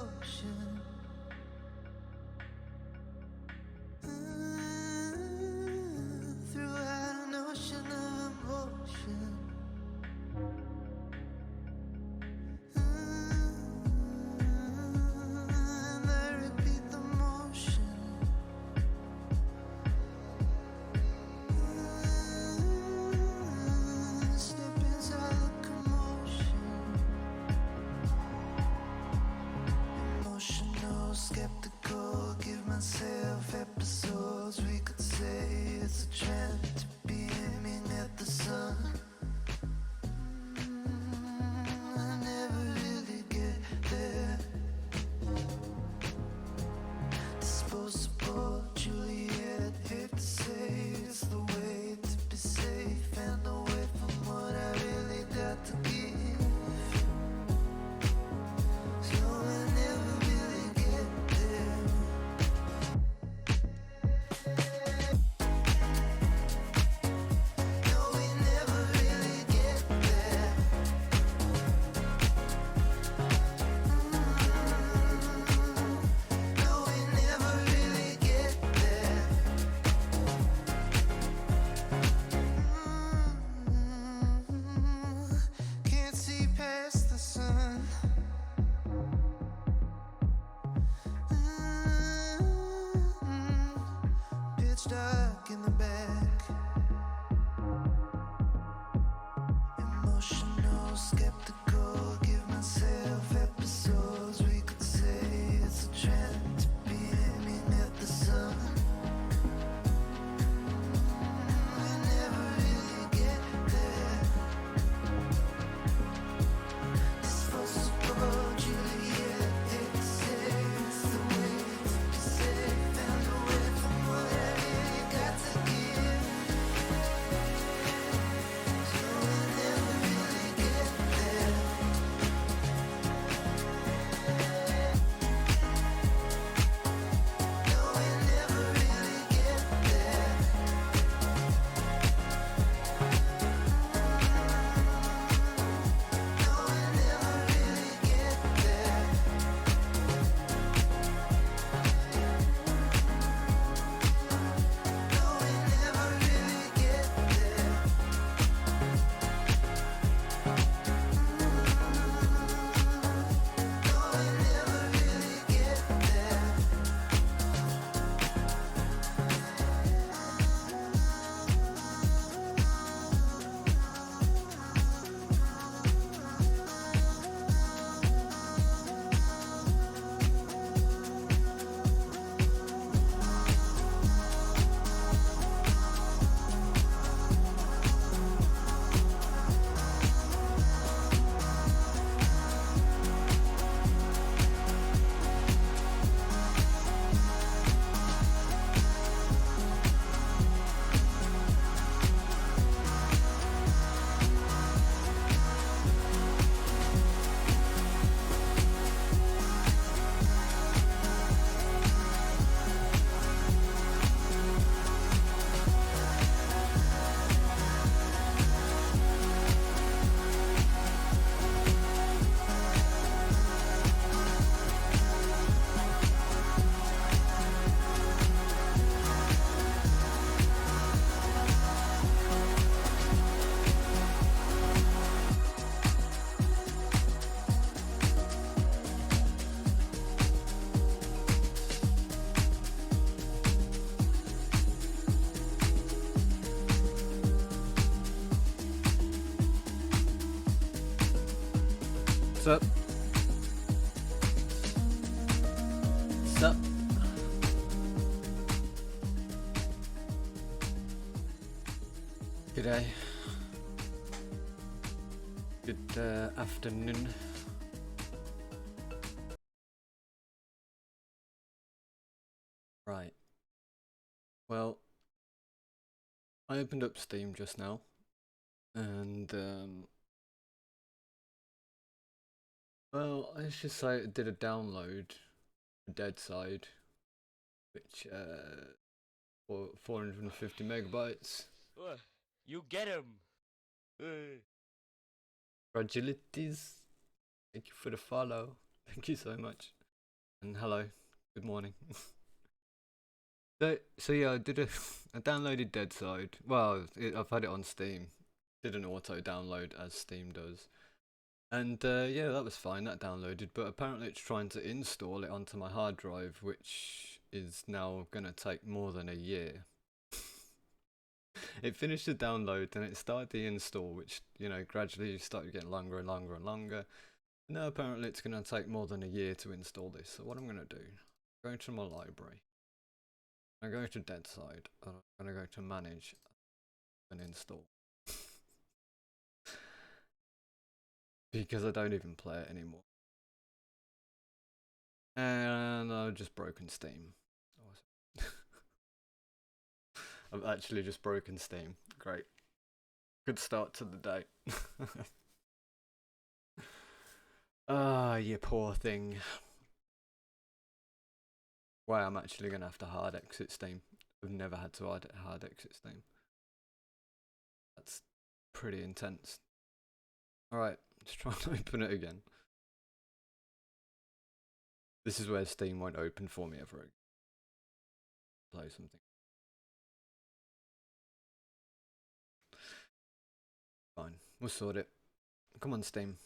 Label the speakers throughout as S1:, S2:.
S1: ocean. Throughout an ocean of emotion. And I repeat the motion. Step inside the commotion. Emotional, skeptical, give myself episodes. We could say it's a trend to be aiming at the sun. I never really get there. Disposable Juliet, hate to say it's the way to be safe and away from what I really got to give. So I never really get there. No, we never really get there. No, we never really get there. Can't see past the sun. Pitch dark in the back. Emotional, skeptical, give myself episodes. We could say it's a trend to be aiming at the sun. We never really get there. Disposable Juliet, hate to say it's the way to be safe and away from what I really got to give. So we never really get there. No, we never really get there. No, we never really get there. No, we never really get there. No, we never really get there.
S2: What's up? What's up? G'day. Good afternoon. Right. Well, I opened up Steam just now, and well, let's just say I did a download for Dead Side, which for 450 megabytes.
S3: You get him.
S2: Fragilities. Thank you for the follow. Thank you so much. And hello, good morning. So yeah, I did I downloaded Dead Side. Well, I've had it on Steam. Did an auto download as Steam does. And yeah, that was fine, that downloaded, but apparently it's trying to install it onto my hard drive, which is now gonna take more than a year. It finished the download, then it started the install, which, you know, gradually started getting longer and longer and longer. Now apparently it's gonna take more than a year to install this, so what I'm gonna do, go to my library, I go to Dead Side, and I'm gonna go to Manage and Install. Because I don't even play it anymore. And I've just broken Steam. I've actually just broken Steam. Great. Good start to the day. Ah, you poor thing. Wow, I'm actually gonna have to hard exit Steam. I've never had to hard exit Steam. That's pretty intense. Alright, let's try and open it again. This is where Steam won't open for me ever again. Play something. Fine, we'll sort it. Come on, Steam.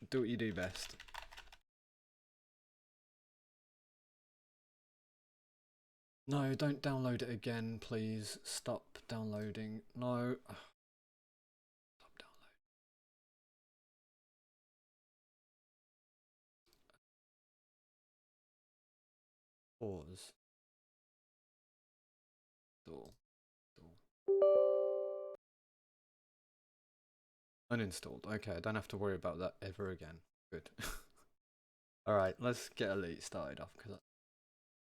S2: Do what you do best. No, don't download it again, please. Stop downloading. No. Stop downloading. Pause. Install. Uninstalled. Okay, I don't have to worry about that ever again. Good. Alright, let's get Elite started off, because that's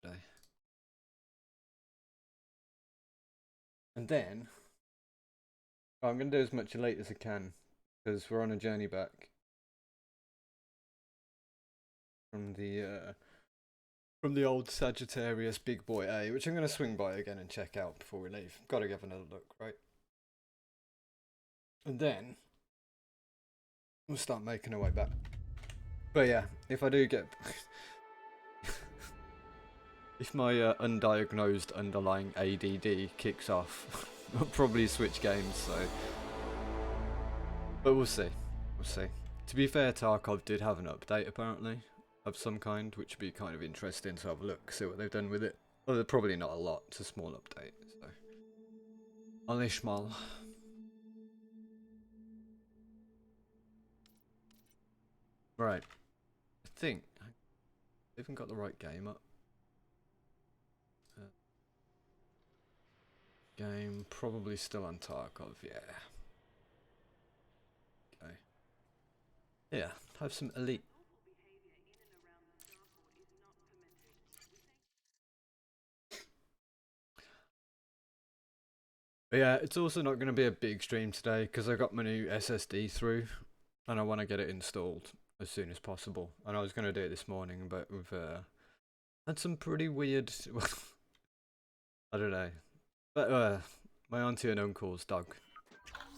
S2: today. And then, I'm going to do as much Elite as I can, because we're on a journey back from the old Sagittarius Big Boy A, which I'm going to swing by again and check out before we leave. Got to give another look, right? And then we'll start making our way back. But yeah, if I do get... if my undiagnosed underlying ADD kicks off, I'll probably switch games, so... But we'll see. We'll see. To be fair, Tarkov did have an update, apparently, of some kind, which would be kind of interesting to have a look, see what they've done with it. Well, probably not a lot, it's a small update, so... Alishmal. Right. I think I even got the right game up. Game probably still on Tarkov, yeah. Okay. Yeah, have some Elite. But yeah, it's also not going to be a big stream today because I got my new SSD through and I want to get it installed as soon as possible. And I was going to do it this morning, but we've had some pretty weird... I don't know. But my auntie and uncle's dog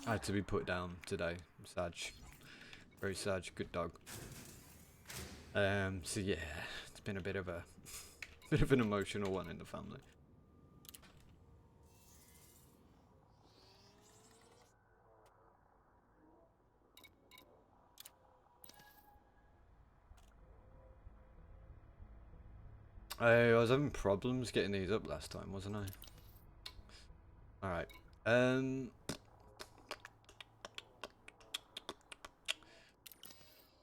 S2: had to be put down today. Sad. Very sad, good dog. So yeah, it's been a bit of an emotional one in the family. I was having problems getting these up last time, wasn't I? Alright.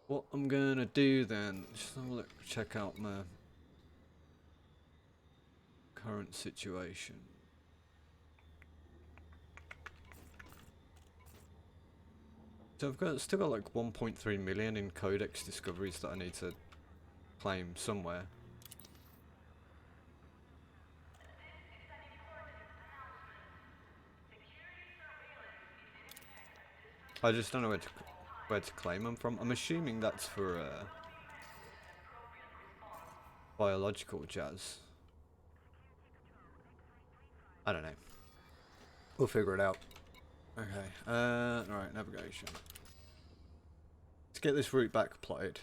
S2: What I'm gonna do then, just have a look, check out my current situation. So I've still got like 1.3 million in codex discoveries that I need to claim somewhere. I just don't know where to claim them from. I'm assuming that's for biological jazz. I don't know. We'll figure it out. Okay. Alright, navigation. Let's get this route back plotted.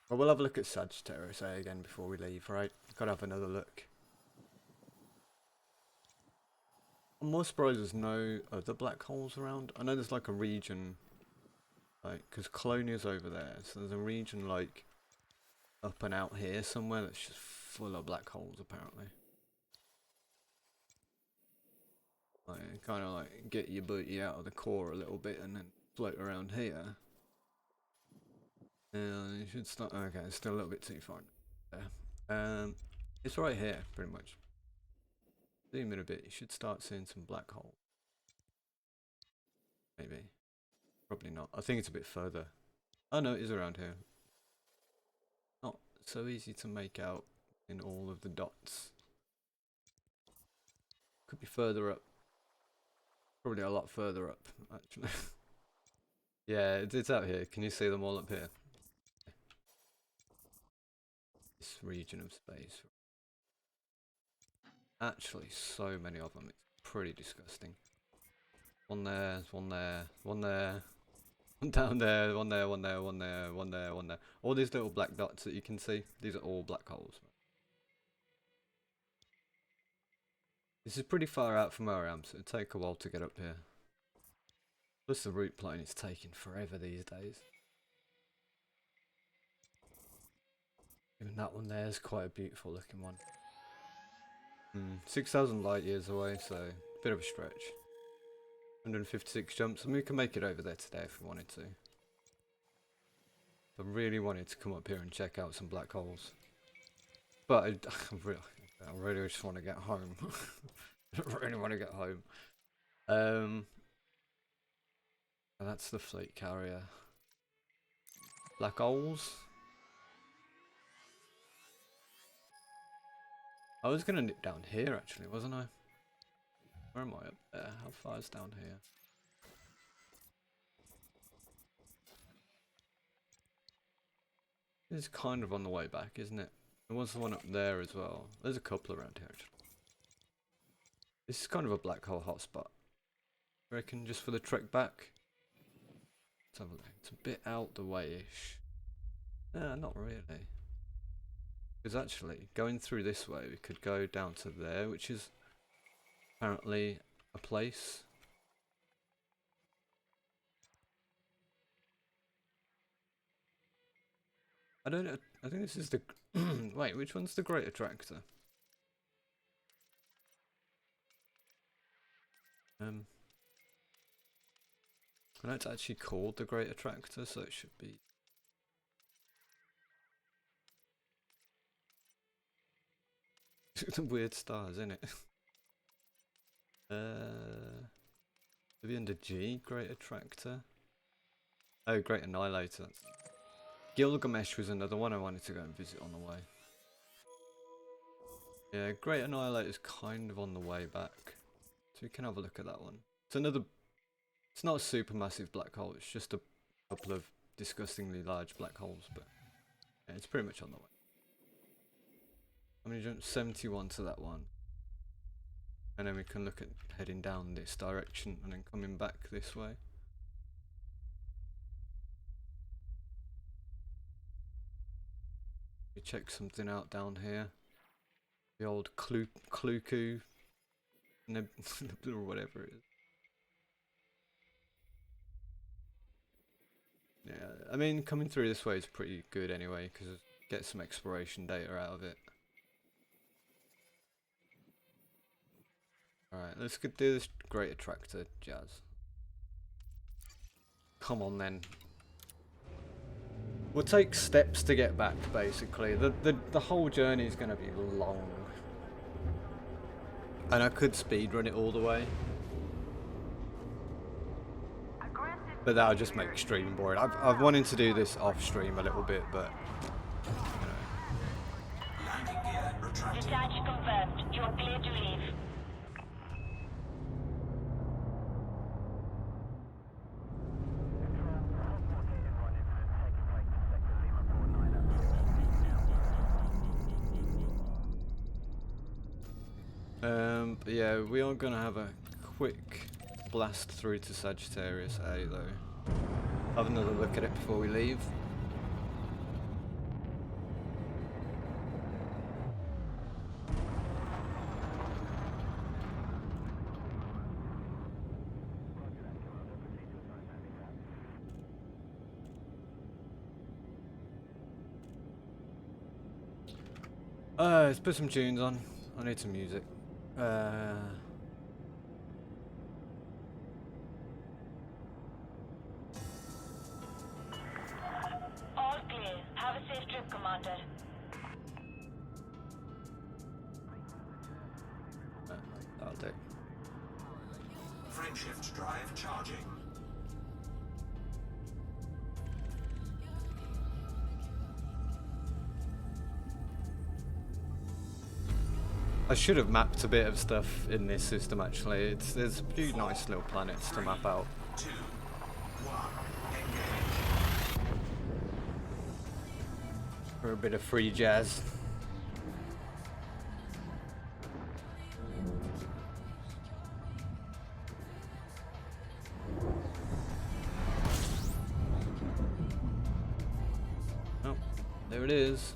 S2: Well, we'll have a look at Sagittarius A again before we leave, right? Gotta have another look. I'm more surprised there's no other black holes around. I know there's like a region, like, because Colonia's over there, so there's a region like up and out here somewhere that's just full of black holes apparently. Like, kind of like get your booty out of the core a little bit and then float around here. You should start. Okay, it's still a little bit too far. There. It's right here, pretty much. Zoom in a bit. You should start seeing some black holes. Maybe. Probably not. I think it's a bit further. Oh no, it is around here. Not so easy to make out in all of the dots. Could be further up. Probably a lot further up, actually. Yeah, it's out here. Can you see them all up here? This region of space. Actually, so many of them. It's pretty disgusting. One there, one there, one there, one down there, one there, one there, one there, one there, one there. All these little black dots that you can see, these are all black holes. This is pretty far out from where I am, so it'll take a while to get up here. Plus the route plane is taking forever these days. Even that one there is quite a beautiful looking one. 6,000 light years away, so a bit of a stretch. 156 jumps, and we can make it over there today if we wanted to. I really wanted to come up here and check out some black holes. But I really just want to get home. I really want to get home. That's the fleet carrier. Black holes. I was gonna nip down here actually, wasn't I? Where am I up there? How far is down here? This is kind of on the way back, isn't it? There was the one up there as well. There's a couple around here actually. This is kind of a black hole hotspot. I reckon just for the trek back. Let's have a look. It's a bit out the way-ish. Nah, not really. Because actually, going through this way, we could go down to there, which is apparently a place. I don't know. I think this is the... Wait, which one's the Great Attractor? I know it's actually called the Great Attractor, so it should be... the weird stars, isn't it? Maybe under G, Great Attractor. Oh, Great Annihilator. Gilgamesh was another one I wanted to go and visit on the way. Yeah, Great Annihilator is kind of on the way back, so we can have a look at that one. It's another. It's not a super massive black hole. It's just a couple of disgustingly large black holes, but yeah, it's pretty much on the way. I'm going to jump 71 to that one. And then we can look at heading down this direction and then coming back this way. We check something out down here. The old Kluku Nebula or whatever it is. Yeah, I mean coming through this way is pretty good anyway because get some exploration data out of it. Alright, let's do this Great Attractor jazz. Come on then. We'll take steps to get back basically. The whole journey is going to be long. And I could speedrun it all the way. But that'll just make stream boring. I've wanted to do this off stream a little bit, but
S4: Detach confirmed. You are clear to leave.
S2: but yeah, we are gonna have a quick blast through to Sagittarius A though. Have another look at it before we leave. Let's put some tunes on. I need some music.
S4: All clear. Have a safe trip, Commander.
S2: That'll do.
S5: Frameshift drive charging.
S2: I should have mapped a bit of stuff in this system actually. There's a few nice little planets to map out.
S5: 2, 1, engage.
S2: For a bit of free jazz. Oh, there it is.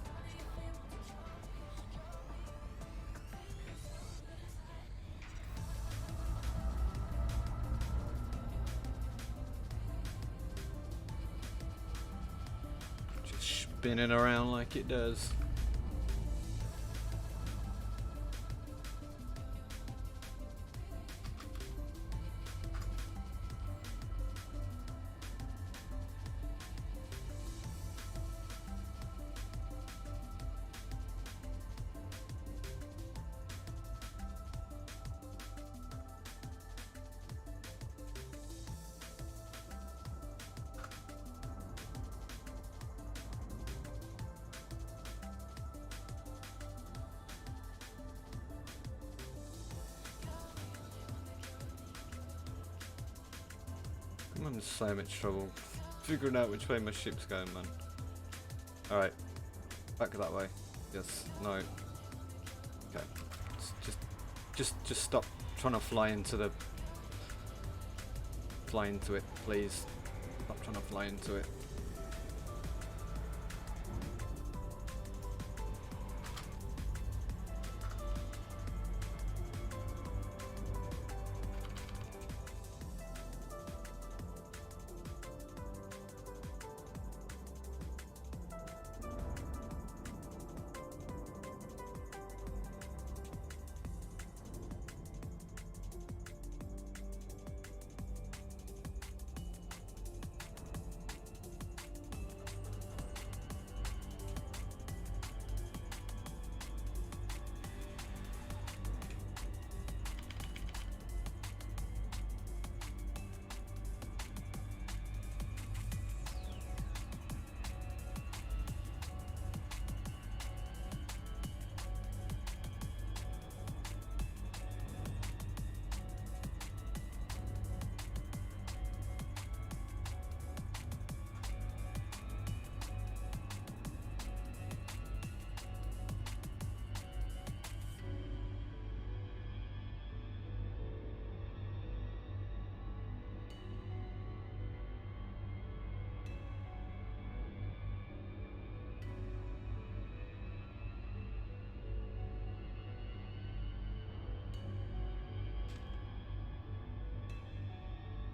S2: Just spinning around like it does. I'm in so much trouble figuring out which way my ship's going, man. Alright. Back that way. Yes. No. Okay. Just stop trying to fly into it, please. Stop trying to fly into it.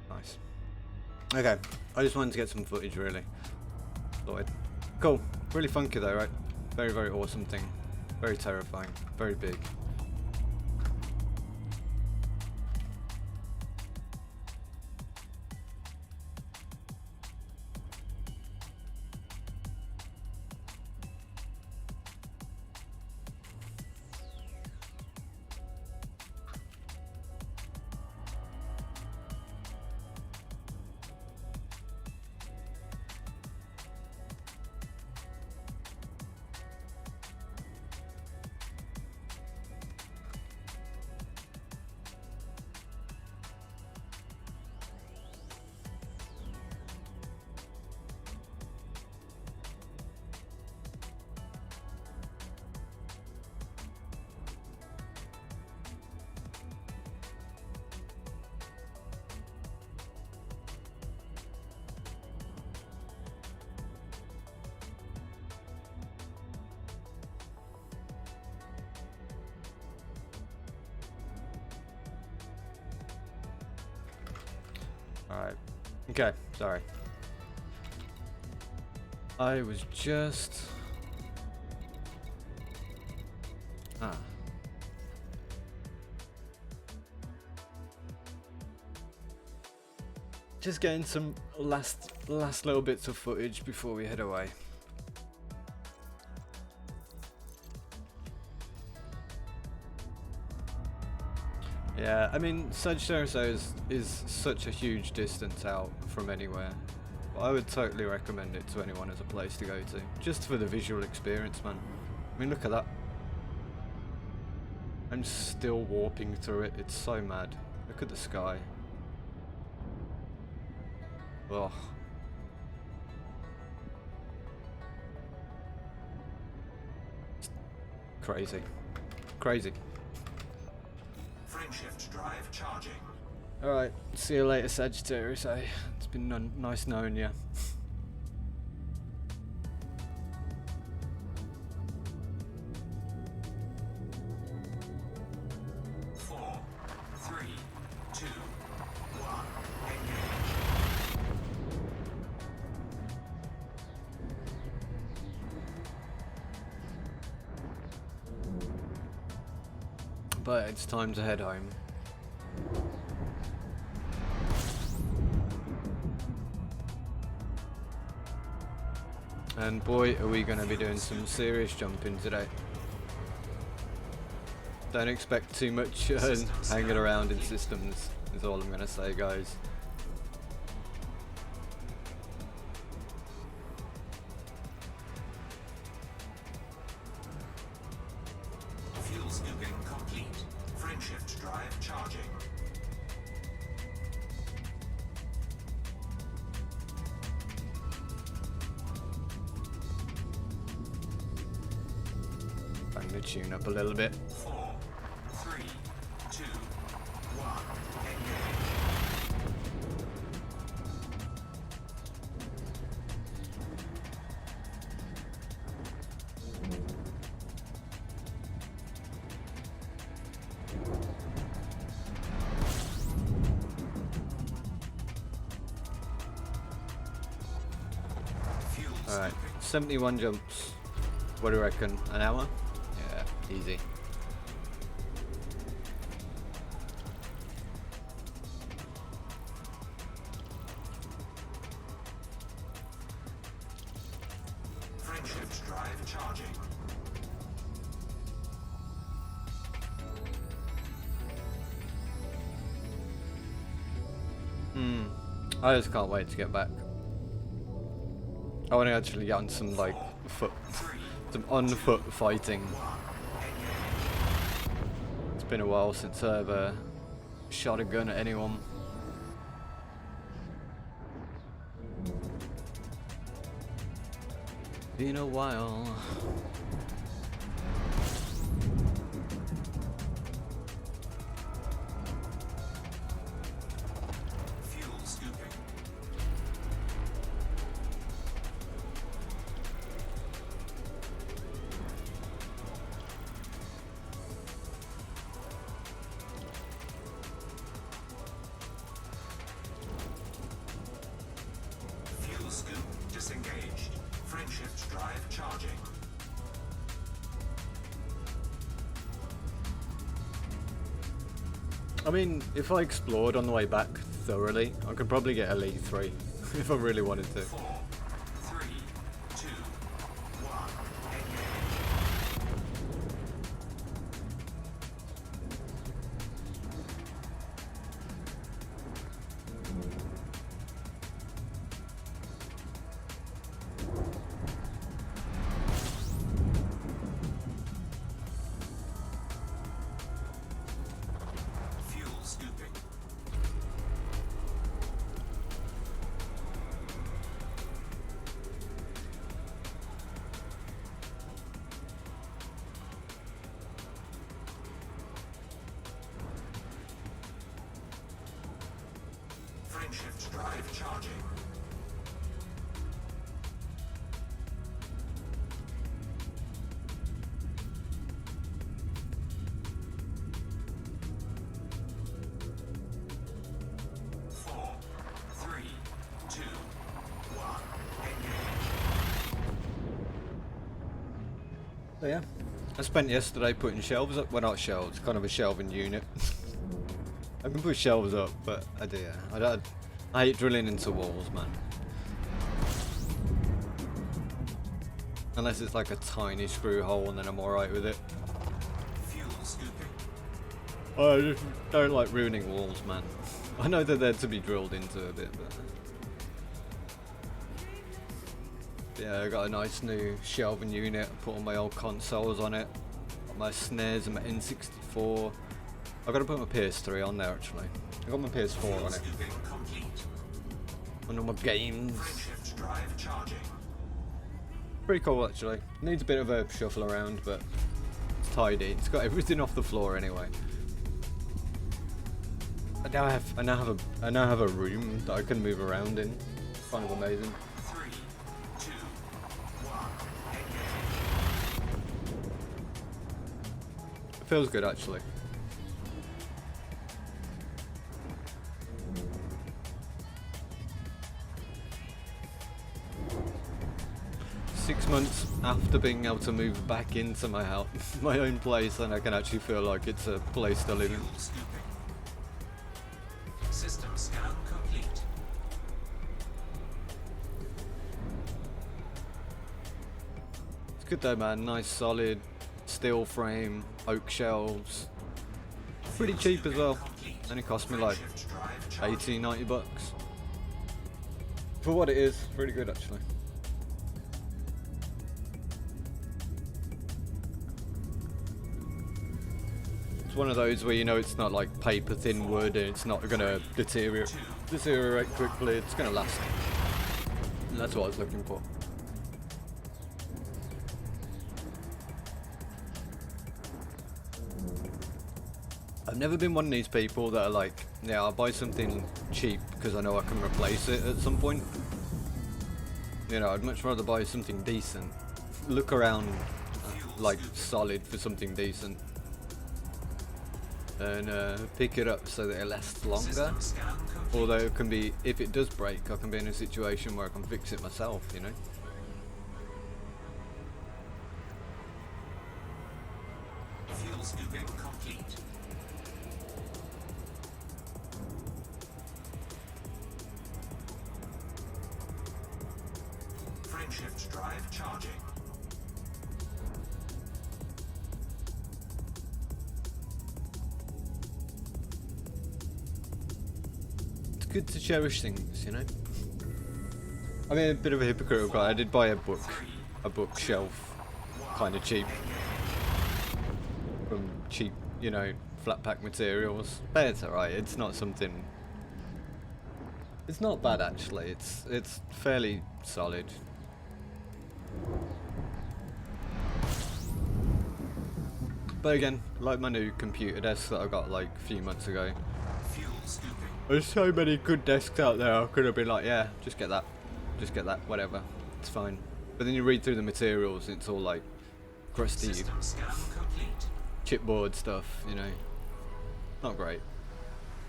S2: Nice. Okay, I just wanted to get some footage really. Sorted. Cool. Really funky though, right? Very, very awesome thing. Very terrifying. Very big. Alright. Okay, sorry. I was just just getting some last little bits of footage before we head away. Yeah, I mean, Sagittarius is such a huge distance out from anywhere. But I would totally recommend it to anyone as a place to go to. Just for the visual experience, man. I mean, look at that. I'm still warping through it. It's so mad. Look at the sky. Ugh. It's crazy. Crazy.
S5: Frameshift drive charging.
S2: Alright, see you later, Sagittarius. It's been nice knowing you.
S5: 4, 3, 2, 1.
S2: But it's time to head home. And boy, are we going to be doing some serious jumping today. Don't expect too much hanging around in systems, is all I'm going to say, guys.
S5: Fuel scooping complete. Frameshift drive charging.
S2: Bang the tune up a little bit.
S5: 4, 3, 2, 1. Fuel
S2: Alright,
S5: scooping.
S2: 71 jumps. What do you reckon? An hour? Yeah, easy.
S5: Frameshift drive charging.
S2: I just can't wait to get back. I want to actually get on some like some on-foot fighting. It's been a while since I've shot a gun at anyone. Been a while.
S5: Fuel scooping. Fuel scoop disengaged. Frameshift drive charging.
S2: I mean, if I explored on the way back thoroughly, I could probably get Elite 3 if I really wanted to.
S5: 4, 3, 2, 1. Fuel scooping. Frameshift drive charging. Four, three, two, one.
S2: So yeah, I spent yesterday putting shelves up. Well, not shelves, kind of a shelving unit. I can put shelves up, but I I hate drilling into walls, man. Unless it's like a tiny screw hole and then I'm alright with it.
S5: Fuel scooping.
S2: I just don't like ruining walls, man. I know they're there to be drilled into a bit, but... Yeah, I got a nice new shelving unit, put all my old consoles on it. Got my snares and my N64. I've got to put my PS3 on there actually. I got my PS4 on it.
S5: Scooping complete.
S2: And all my games.
S5: Frameshift drive charging.
S2: Pretty cool actually. Needs a bit of a shuffle around, but it's tidy. It's got everything off the floor anyway. I now have a room that I can move around in. Kind of amazing.
S5: 3, 2, 1.
S2: It feels good actually. Six months after being able to move back into my house, my own place, and I can actually feel like it's a place to live in.
S5: Fuel scooping. System scan complete.
S2: It's good though, man. Nice solid steel frame, oak shelves. Pretty cheap as well. Only cost me like
S5: Frameshift drive charging.
S2: 80, 90 bucks. For what it is, pretty good actually. It's one of those where you know it's not like paper thin wood and it's not gonna deteriorate quickly, it's gonna last. And that's what I was looking for. I've never been one of these people that are like, yeah, I'll buy something cheap because I know I can replace it at some point. You know, I'd much rather buy something decent. Look around, like, solid for something decent. And pick it up so that it lasts longer.
S5: System scan complete.
S2: Although it can be, if it does break, I can be in a situation where I can fix it myself, you know?
S5: Fuel scooping complete. Frameshift drive charging.
S2: It's good to cherish things, you know? I mean, a bit of a hypocritical guy. I did buy a bookshelf, kind of cheap. From cheap, you know, flat pack materials. But it's alright, it's not something... It's not bad actually, it's fairly solid. But again, like my new computer desk that I got like a few months ago.
S5: Fuel scooping.
S2: There's so many good desks out there, I could have been like, yeah, just get that, whatever, it's fine. But then you read through the materials, it's all like crusty
S5: System scan complete.
S2: chipboard stuff, you know. Not great.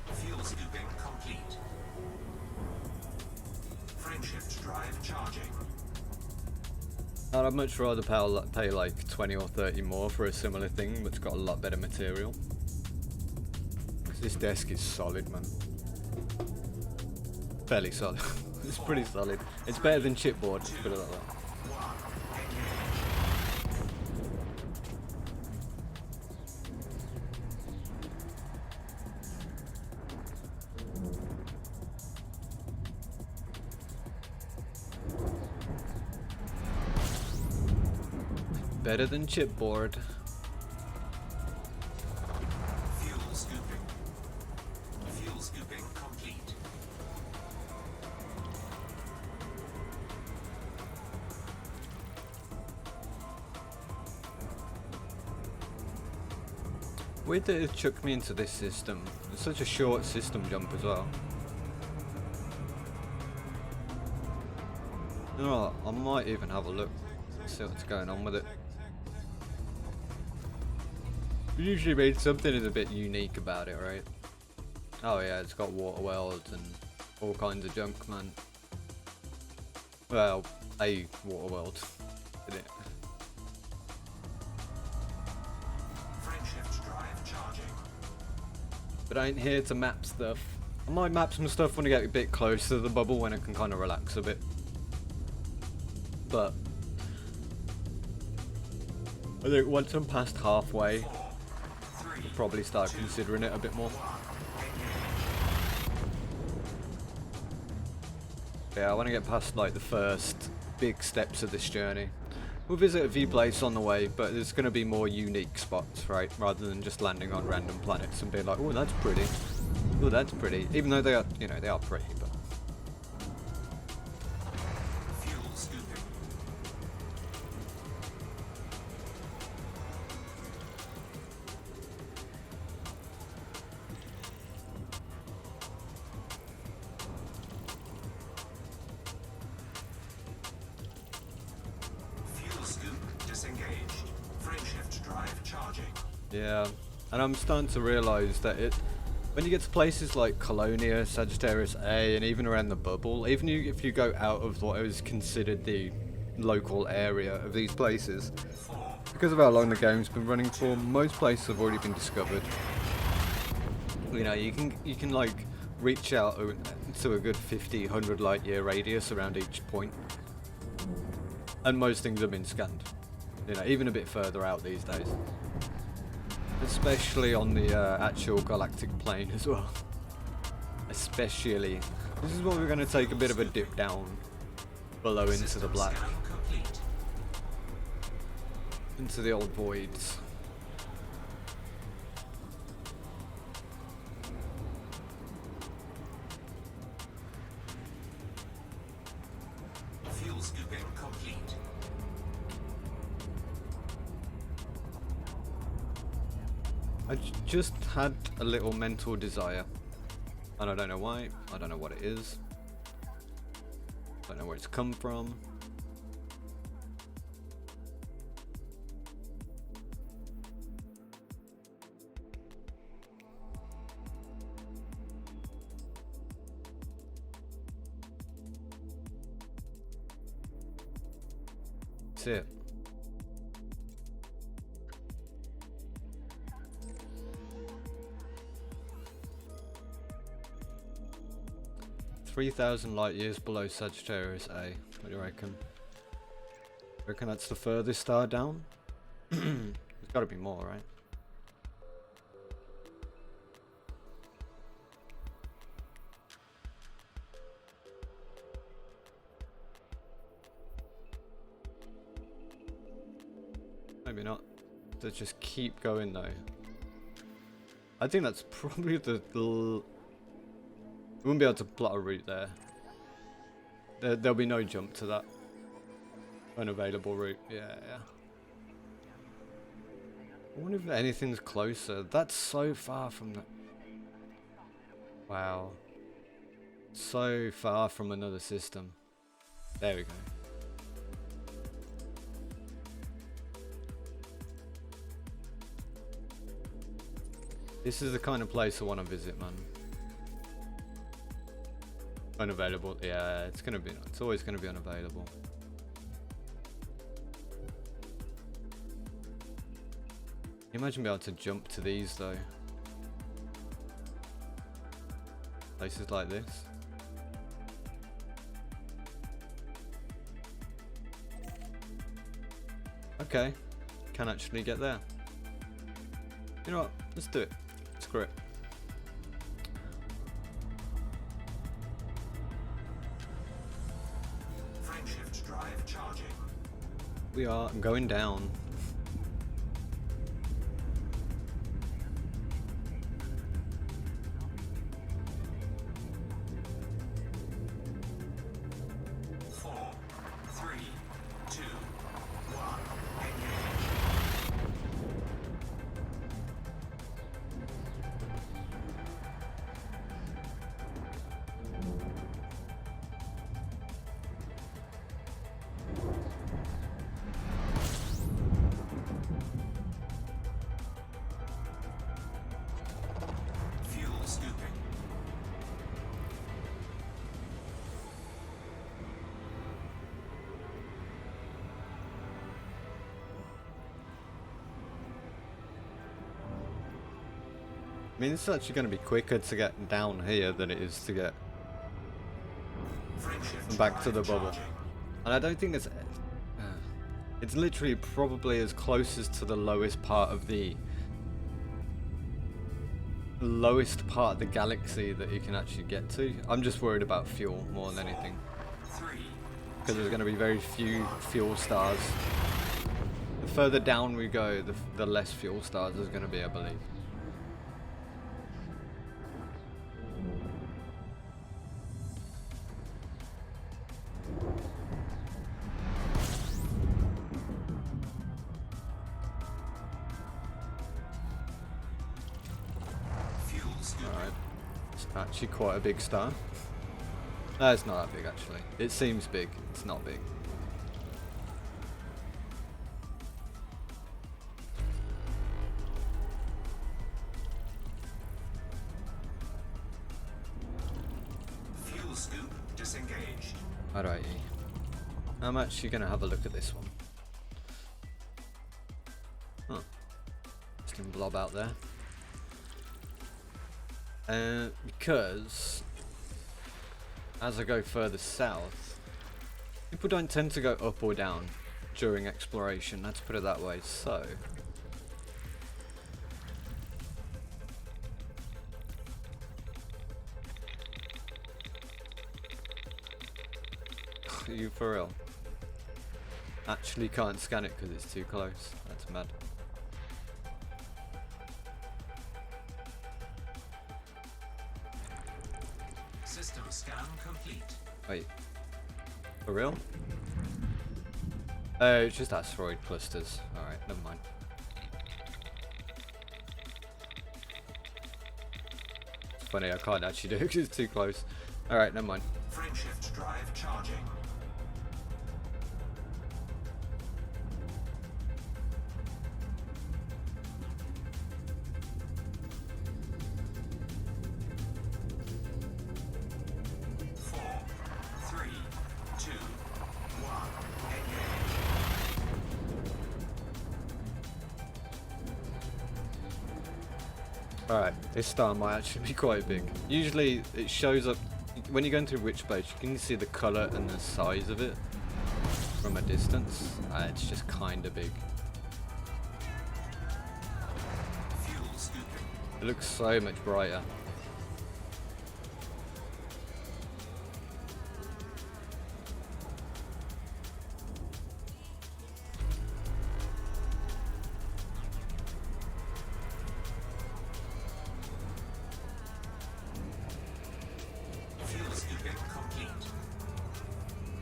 S5: Fuel scooping complete. Frameshift drive charging.
S2: I'd much rather pay like 20 or 30 more for a similar thing, but it's got a lot better material. Because this desk is solid, man. Fairly solid. It's pretty solid. It's better than chipboard, let's put it like that. Better than chipboard.
S5: Fuel scooping. Fuel scooping complete.
S2: Weird that it chucked me into this system. It's such a short system jump as well. You know what? I might even have a look. See what's going on with it. It usually means something is a bit unique about it, right? Oh yeah, it's got water wells and all kinds of junk, man. Well, a water weld, isn't it?
S5: Frameshift drive charging.
S2: But I ain't here to map stuff. I might map some stuff when I get a bit closer to the bubble, when I can kind of relax a bit. But I think once I'm past halfway, I'll probably start considering it a bit more. Yeah, I want to get past like the first big steps of this journey. We'll visit a few places on the way, but there's going to be more unique spots, right? Rather than just landing on random planets and being like, oh, that's pretty. Oh, that's pretty. Even though they are, you know, they are pretty, but...
S5: Fuel scooping. Fuel scoop disengaged. Frameshift drive charging.
S2: Yeah, and I'm starting to realise that when you get to places like Colonia, Sagittarius A, and even around the bubble, even if you go out of what is considered the local area of these places, because of how long the game's been running for, most places have already been discovered. You know, you can like reach out to a good 50, 100 light year radius around each point, and most things have been scanned. You know, even a bit further out these days. Especially on the actual galactic plane as well. Especially. This is what we're going to take a bit of a dip down below into the black.
S5: Scanning complete.
S2: Into the old voids.
S5: Fuel scooping complete.
S2: I just had a little mental desire. And I don't know why. I don't know what it is. I don't know where it's come from. That's it. "3,000 light years below Sagittarius A." What do you reckon? Reckon that's the furthest star down? There's got to be more, right? Maybe not. Let's just keep going though. I think that's probably the we wouldn't be able to plot a route there. There'll be no jump to that unavailable route. Yeah. I wonder if anything's closer. That's so far from the... Wow. So far from another system. There we go. This is the kind of place I want to visit, man. Unavailable. Yeah, it's gonna be. It's always gonna be unavailable. Can you imagine being able to jump to these though? Places like this. Okay, can actually get there. You know what? Let's do it. Screw it.
S5: Frameshift drive charging.
S2: We are going down.
S5: Four, three, two, one.
S2: I mean, it's actually going to be quicker to get down here than it is to get
S5: Frameshift
S2: back to
S5: drive
S2: the bubble.
S5: charging.
S2: And I don't think it's... it's literally probably as close as to the lowest part of the galaxy that you can actually get to. I'm just worried about fuel more than anything.
S5: 3,
S2: Because there's going to be very few fuel stars. The further down we go, the less fuel stars there's going to be, I believe.
S5: fuel scooping.
S2: Alright. It's actually quite a big star. No, it's not that big actually. It seems big. It's not big.
S5: Fuel scoop disengaged.
S2: Alrighty. I'm actually going to have a look at this one. Huh. Just a blob out there. Because as I go further south, people don't tend to go up or down during exploration, let's put it that way. So are you for real? Actually can't scan it because it's too close. That's mad.
S5: System scan complete.
S2: Wait. For real? Oh, it's just asteroid clusters. Alright, never mind. It's funny, I can't actually do it because it's too close. Alright, never mind.
S5: Frameshift drive charging. Four, three, two, one. Engage.
S2: Alright, this star might actually be quite big. Usually it shows up when you're going through Witch Base, you can see the colour and the size of it from a distance. It's just kinda big.
S5: Fuel scooping.
S2: It looks so much brighter.
S5: Fuel scooping complete.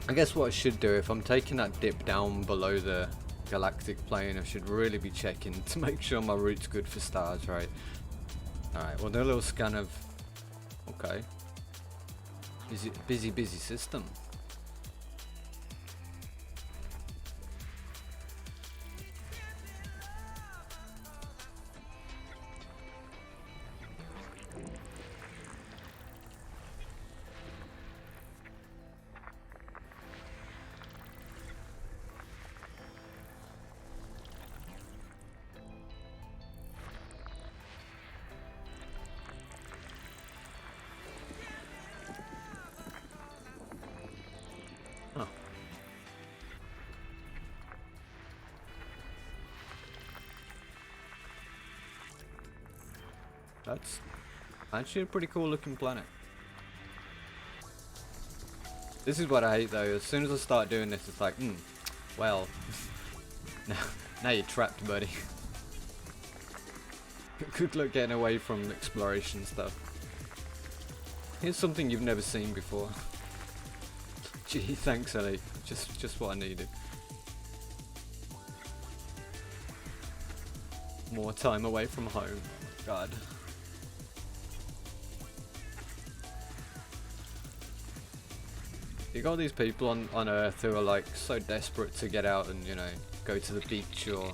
S2: I guess what I should do, if I'm taking that dip down below the galactic plane, I should really be checking to make sure my route's good for stars, right? Alright, we'll do a little scan of... Okay. Busy system. Oh. That's actually a pretty cool looking planet. This is what I hate though, as soon as I start doing this it's like, well, now you're trapped, buddy. Good luck getting away from exploration stuff. Here's something you've never seen before. Gee, thanks Ellie. Just what I needed. More time away from home. God. You got these people on Earth who are like so desperate to get out and, you know, go to the beach or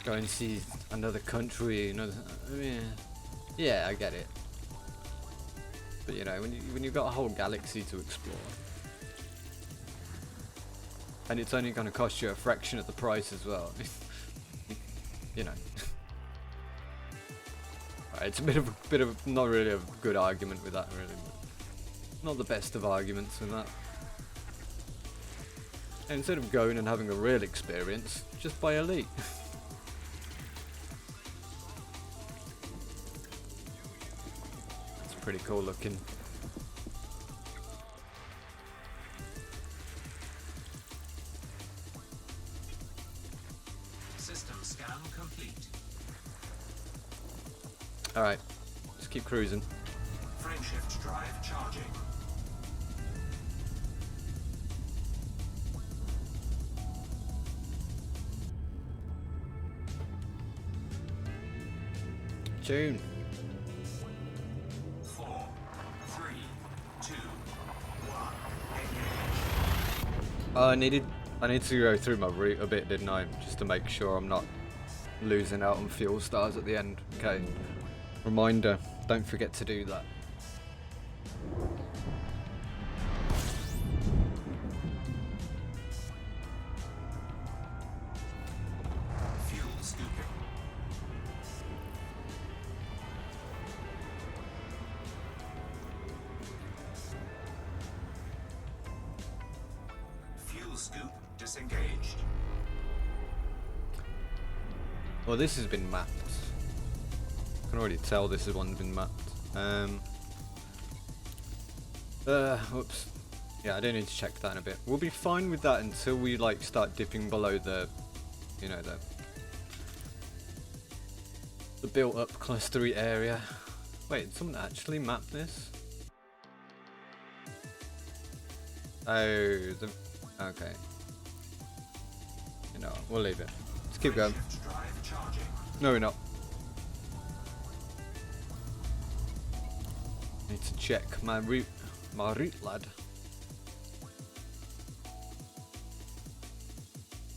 S2: go and see another country, another... Yeah, I get it. But you know, when you've got a whole galaxy to explore, and it's only going to cost you a fraction of the price as well, you know. It's a bit of not really a good argument with that, really. Not the best of arguments with that. And instead of going and having a real experience, just buy Elite. It's pretty cool looking.
S5: System scan complete.
S2: Alright, just keep cruising.
S5: Frameshift drive charging.
S2: Tune.
S5: 4, 3, 2, 1. Engage.
S2: I need to go through my route a bit, didn't I? Just to make sure I'm not losing out on fuel stars at the end. Okay. Reminder, don't forget to do that.
S5: Fuel scooping. Fuel scoop disengaged.
S2: Well, this has been mapped. I can already tell this is one's been mapped. Whoops. Yeah, I do need to check that in a bit. We'll be fine with that until we like start dipping below the, you know, the built-up clustery area. Wait, did someone actually map this? Oh, okay. You know, we'll leave it. Let's keep going.
S5: Frameshift drive charging.
S2: No, we're not. Need to check my route, lad.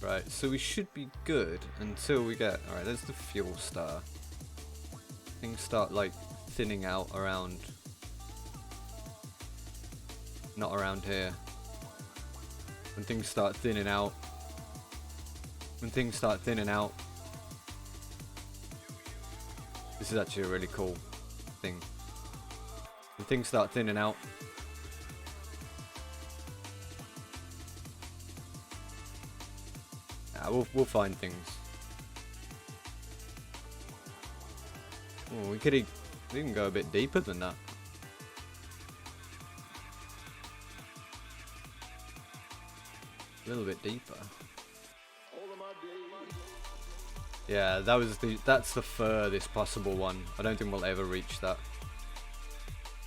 S2: Right, so we should be good until we get. Alright, there's the fuel star. Things start like thinning out around. Not around here. When things start thinning out. This is actually a really cool thing. When things start thinning out. We'll find things. Oh, we can go a bit deeper than that. A little bit deeper. Yeah, that's the furthest possible one. I don't think we'll ever reach that.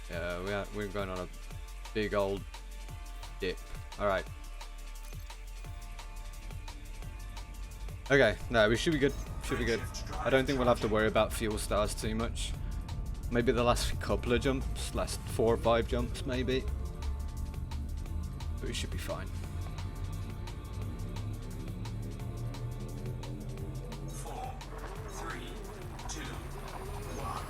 S2: Yeah, we're going on a big old dip. Alright. Okay, no, we should be good. Should be good. I don't think we'll have to worry about fuel stars too much. Maybe the last couple of jumps, last 4 or 5 jumps maybe. But we should be fine.
S5: 4, 3, 2, 1.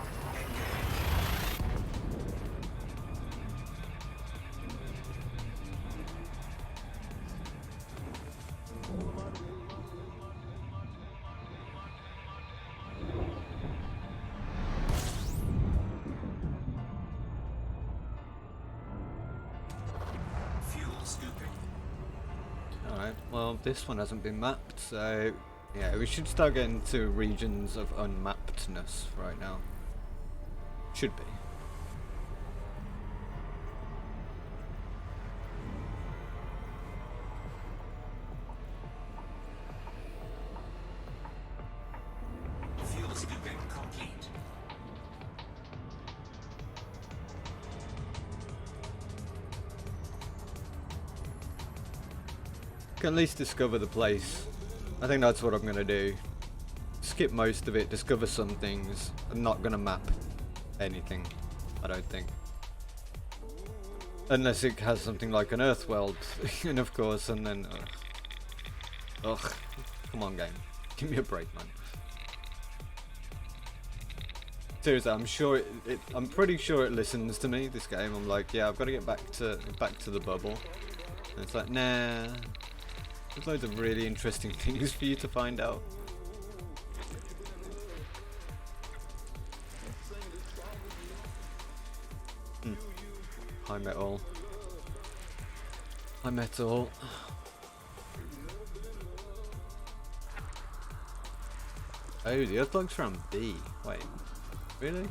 S5: Fuel scooping.
S2: Alright, well this one hasn't been mapped, so yeah, we should start getting to regions of unmappedness right now. Should be.
S5: Fuel scooping complete.
S2: Can at least discover the place. I think that's what I'm gonna do. Skip most of it, discover some things. I'm not gonna map anything, I don't think. Unless it has something like an Earth world, and of course, and then... ugh, come on game, give me a break, man. Seriously, I'm pretty sure it listens to me, this game. I'm like, yeah, I've got to get back to the bubble. And it's like, nah. There's loads of really interesting things for you to find out. High metal. High metal. Oh, the earthbug's from B. Wait, really?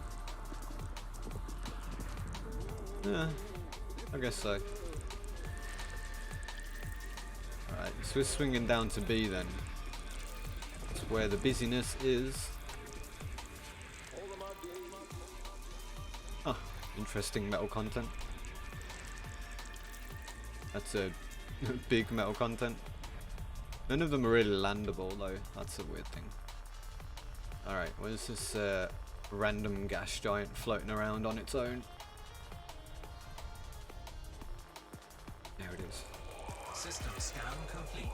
S2: Yeah, I guess so. Alright, so we're swinging down to B then. That's where the busyness is. Oh, interesting metal content. That's a big metal content. None of them are really landable though, that's a weird thing. Alright, where's this random gas giant floating around on its own? There it is.
S5: System scan complete.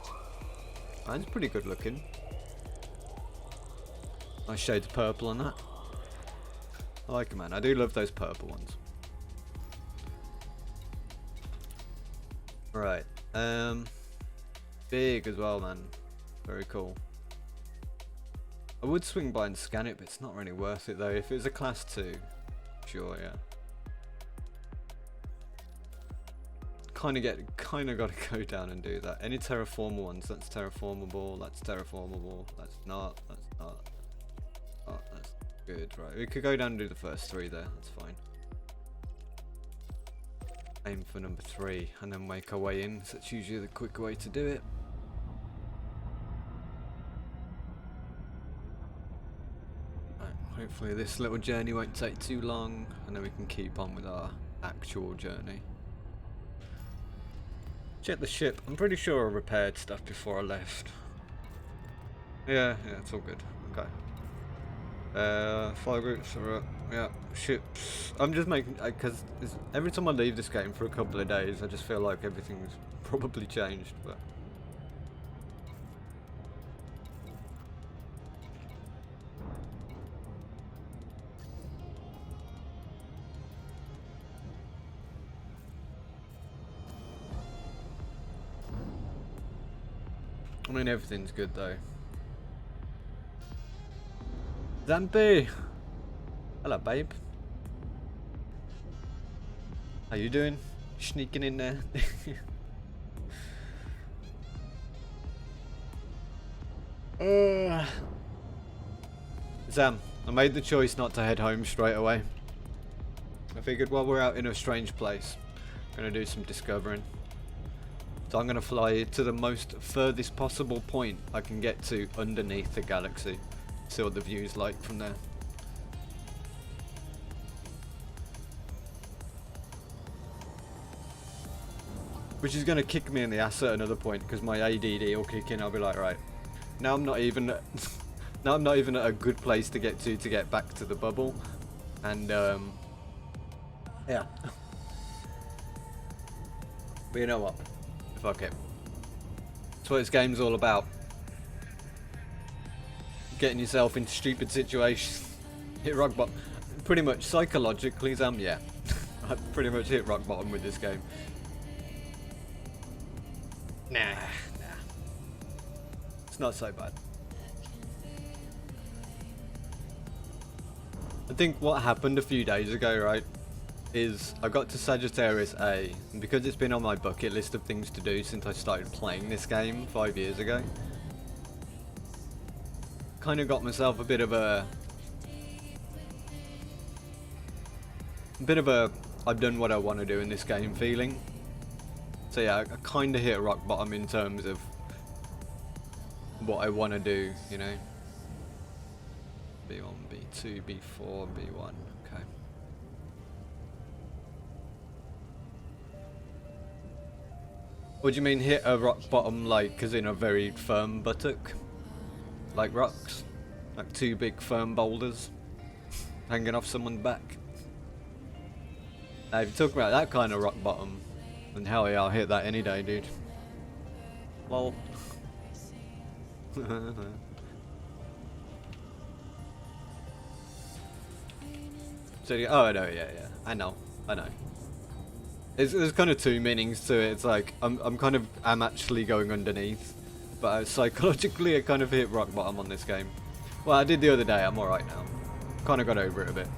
S2: That's pretty good looking. Nice shades of purple on that. I like it, man. I do love those purple ones. Right. Big as well, man. Very cool. I would swing by and scan it, but it's not really worth it though. If it was a class 2, sure, yeah. Kinda gotta go down and do that. Any terraformer ones, that's terraformable, that's terraformable, that's not. Oh, that's good, right. We could go down and do the first 3 there, that's fine. Aim for number 3 and then make our way in, so that's usually the quicker way to do it. Hopefully this little journey won't take too long and then we can keep on with our actual journey. Check the ship. I'm pretty sure I repaired stuff before I left. Yeah, it's all good. Okay. Fire groups are up. Yeah, ships. I'm just making, because every time I leave this game for a couple of days I just feel like everything's probably changed, but I mean, everything's good though. Zampy! Hello, babe. How you doing? Sneaking in there. Zam, I made the choice not to head home straight away. I figured while we're out in a strange place, I'm gonna do some discovering. So I'm going to fly to the most furthest possible point I can get to underneath the galaxy. See what the view's like from there. Which is going to kick me in the ass at another point because my ADD will kick in. I'll be like, right, now I'm not even at, now I'm not even at a good place to get back to the bubble. And yeah. But you know what? Fuck it. That's what this game's all about. Getting yourself into stupid situations. Hit rock bottom. Pretty much psychologically, Zam, yeah. I pretty much hit rock bottom with this game. Nah. It's not so bad. I think what happened a few days ago, right, is I got to Sagittarius A, and because it's been on my bucket list of things to do since I started playing this game 5 years ago, kind of got myself a bit of a I've done what I want to do in this game feeling. So yeah, I kind of hit rock bottom in terms of what I want to do, you know. B1, B2, B4, B1, okay. What do you mean hit a rock bottom, like as in a very firm buttock? Like rocks? Like 2 big firm boulders hanging off someone's back? Now if you're talking about that kind of rock bottom, then hell yeah, I'll hit that any day, dude. Lol. So, oh no, yeah, I know. There's kind of 2 meanings to it. It's like I'm actually going underneath, but psychologically I kind of hit rock bottom on this game. Well, I did the other day. I'm all right now. Kind of got over it a bit.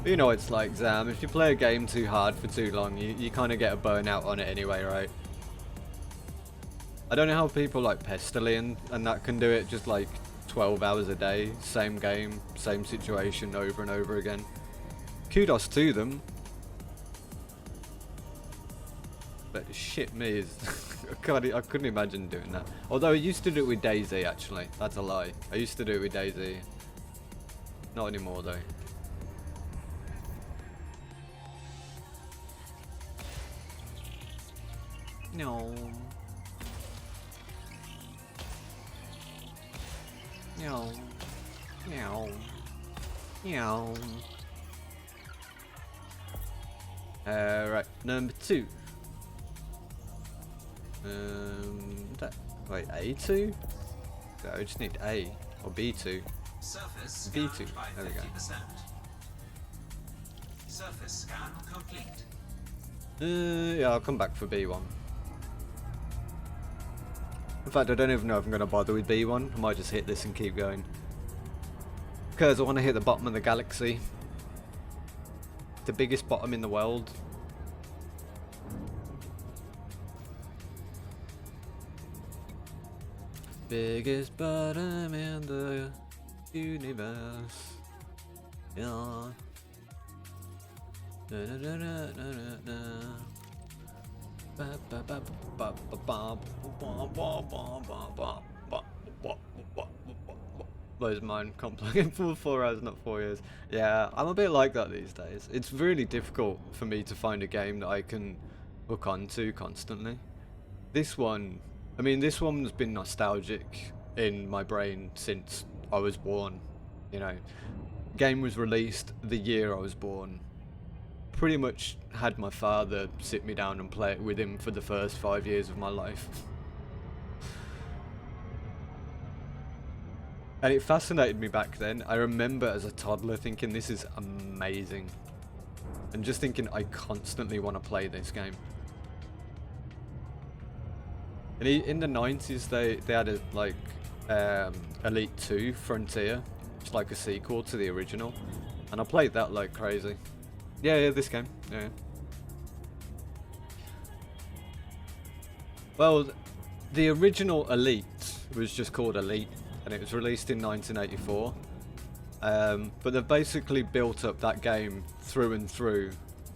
S2: You know it's like, Zam, if you play a game too hard for too long, you kind of get a burnout on it anyway, right? I don't know how people like Pestily and that can do it just like 12 hours a day, same game, same situation over and over again. Kudos to them. But shit me is I couldn't imagine doing that. Although I used to do it with Daisy actually. That's a lie. I used to do it with Daisy. Not anymore though. No. No. No. No. Right, number 2. Wait, A2? No, I just need A or B2.
S5: Surface
S2: B2.
S5: scanned by
S2: There we go.
S5: 50%. Surface scan complete.
S2: Yeah, I'll come back for B1. In fact, I don't even know if I'm going to bother with B1. I might just hit this and keep going. Because I want to hit the bottom of the galaxy. The biggest bottom in the world. Biggest bottom in the universe. Yeah. Da, da, da, da, da, da, da. Ba, ba, ba, ba, ba, ba, ba, ba, ba, ba, ba, ba, ba. Those mine can't play it for 4 hours, not 4 years. Yeah, I'm a bit like that these days. It's really difficult for me to find a game that I can hook onto constantly. This one, I mean, this one's been nostalgic in my brain since I was born. You know, game was released the year I was born. Pretty much had my father sit me down and play it with him for the first 5 years of my life. And it fascinated me back then. I remember as a toddler thinking this is amazing. And just thinking I constantly want to play this game. And in the 90s they had a like Elite 2 Frontier. It's like a sequel to the original. And I played that like crazy. Yeah, this game. Yeah. Well, the original Elite was just called Elite, and it was released in 1984. But they've basically built up that game through and through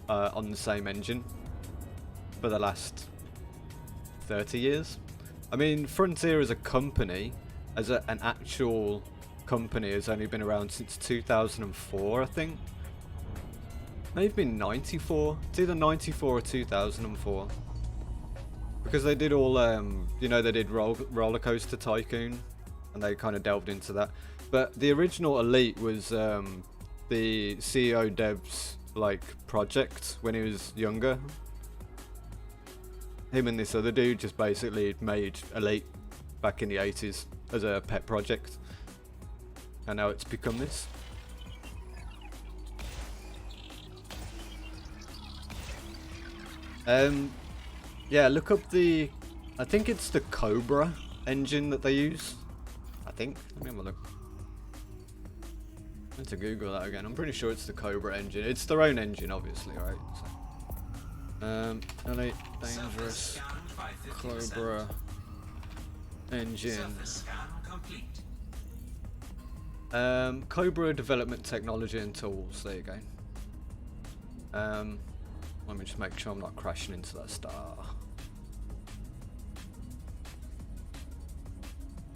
S2: on the same engine for the last 30 years. I mean, Frontier as a company, as an actual company, has only been around since 2004, I think. Maybe 94. It's either 94 or 2004. Because they did all, you know, they did Roller Coaster Tycoon, and they kind of delved into that. But the original Elite was the CEO Dev's like project when he was younger. Him and this other dude just basically made Elite back in the 80s as a pet project, and now it's become this. Yeah, look up the, I think it's the Cobra engine that they use. I think. Let me have a look. I need to Google that again. I'm pretty sure it's the Cobra engine. It's their own engine, obviously, right? So, Elite Dangerous Cobra engine. Cobra development technology and tools. There you go. Let me just make sure I'm not crashing into that star.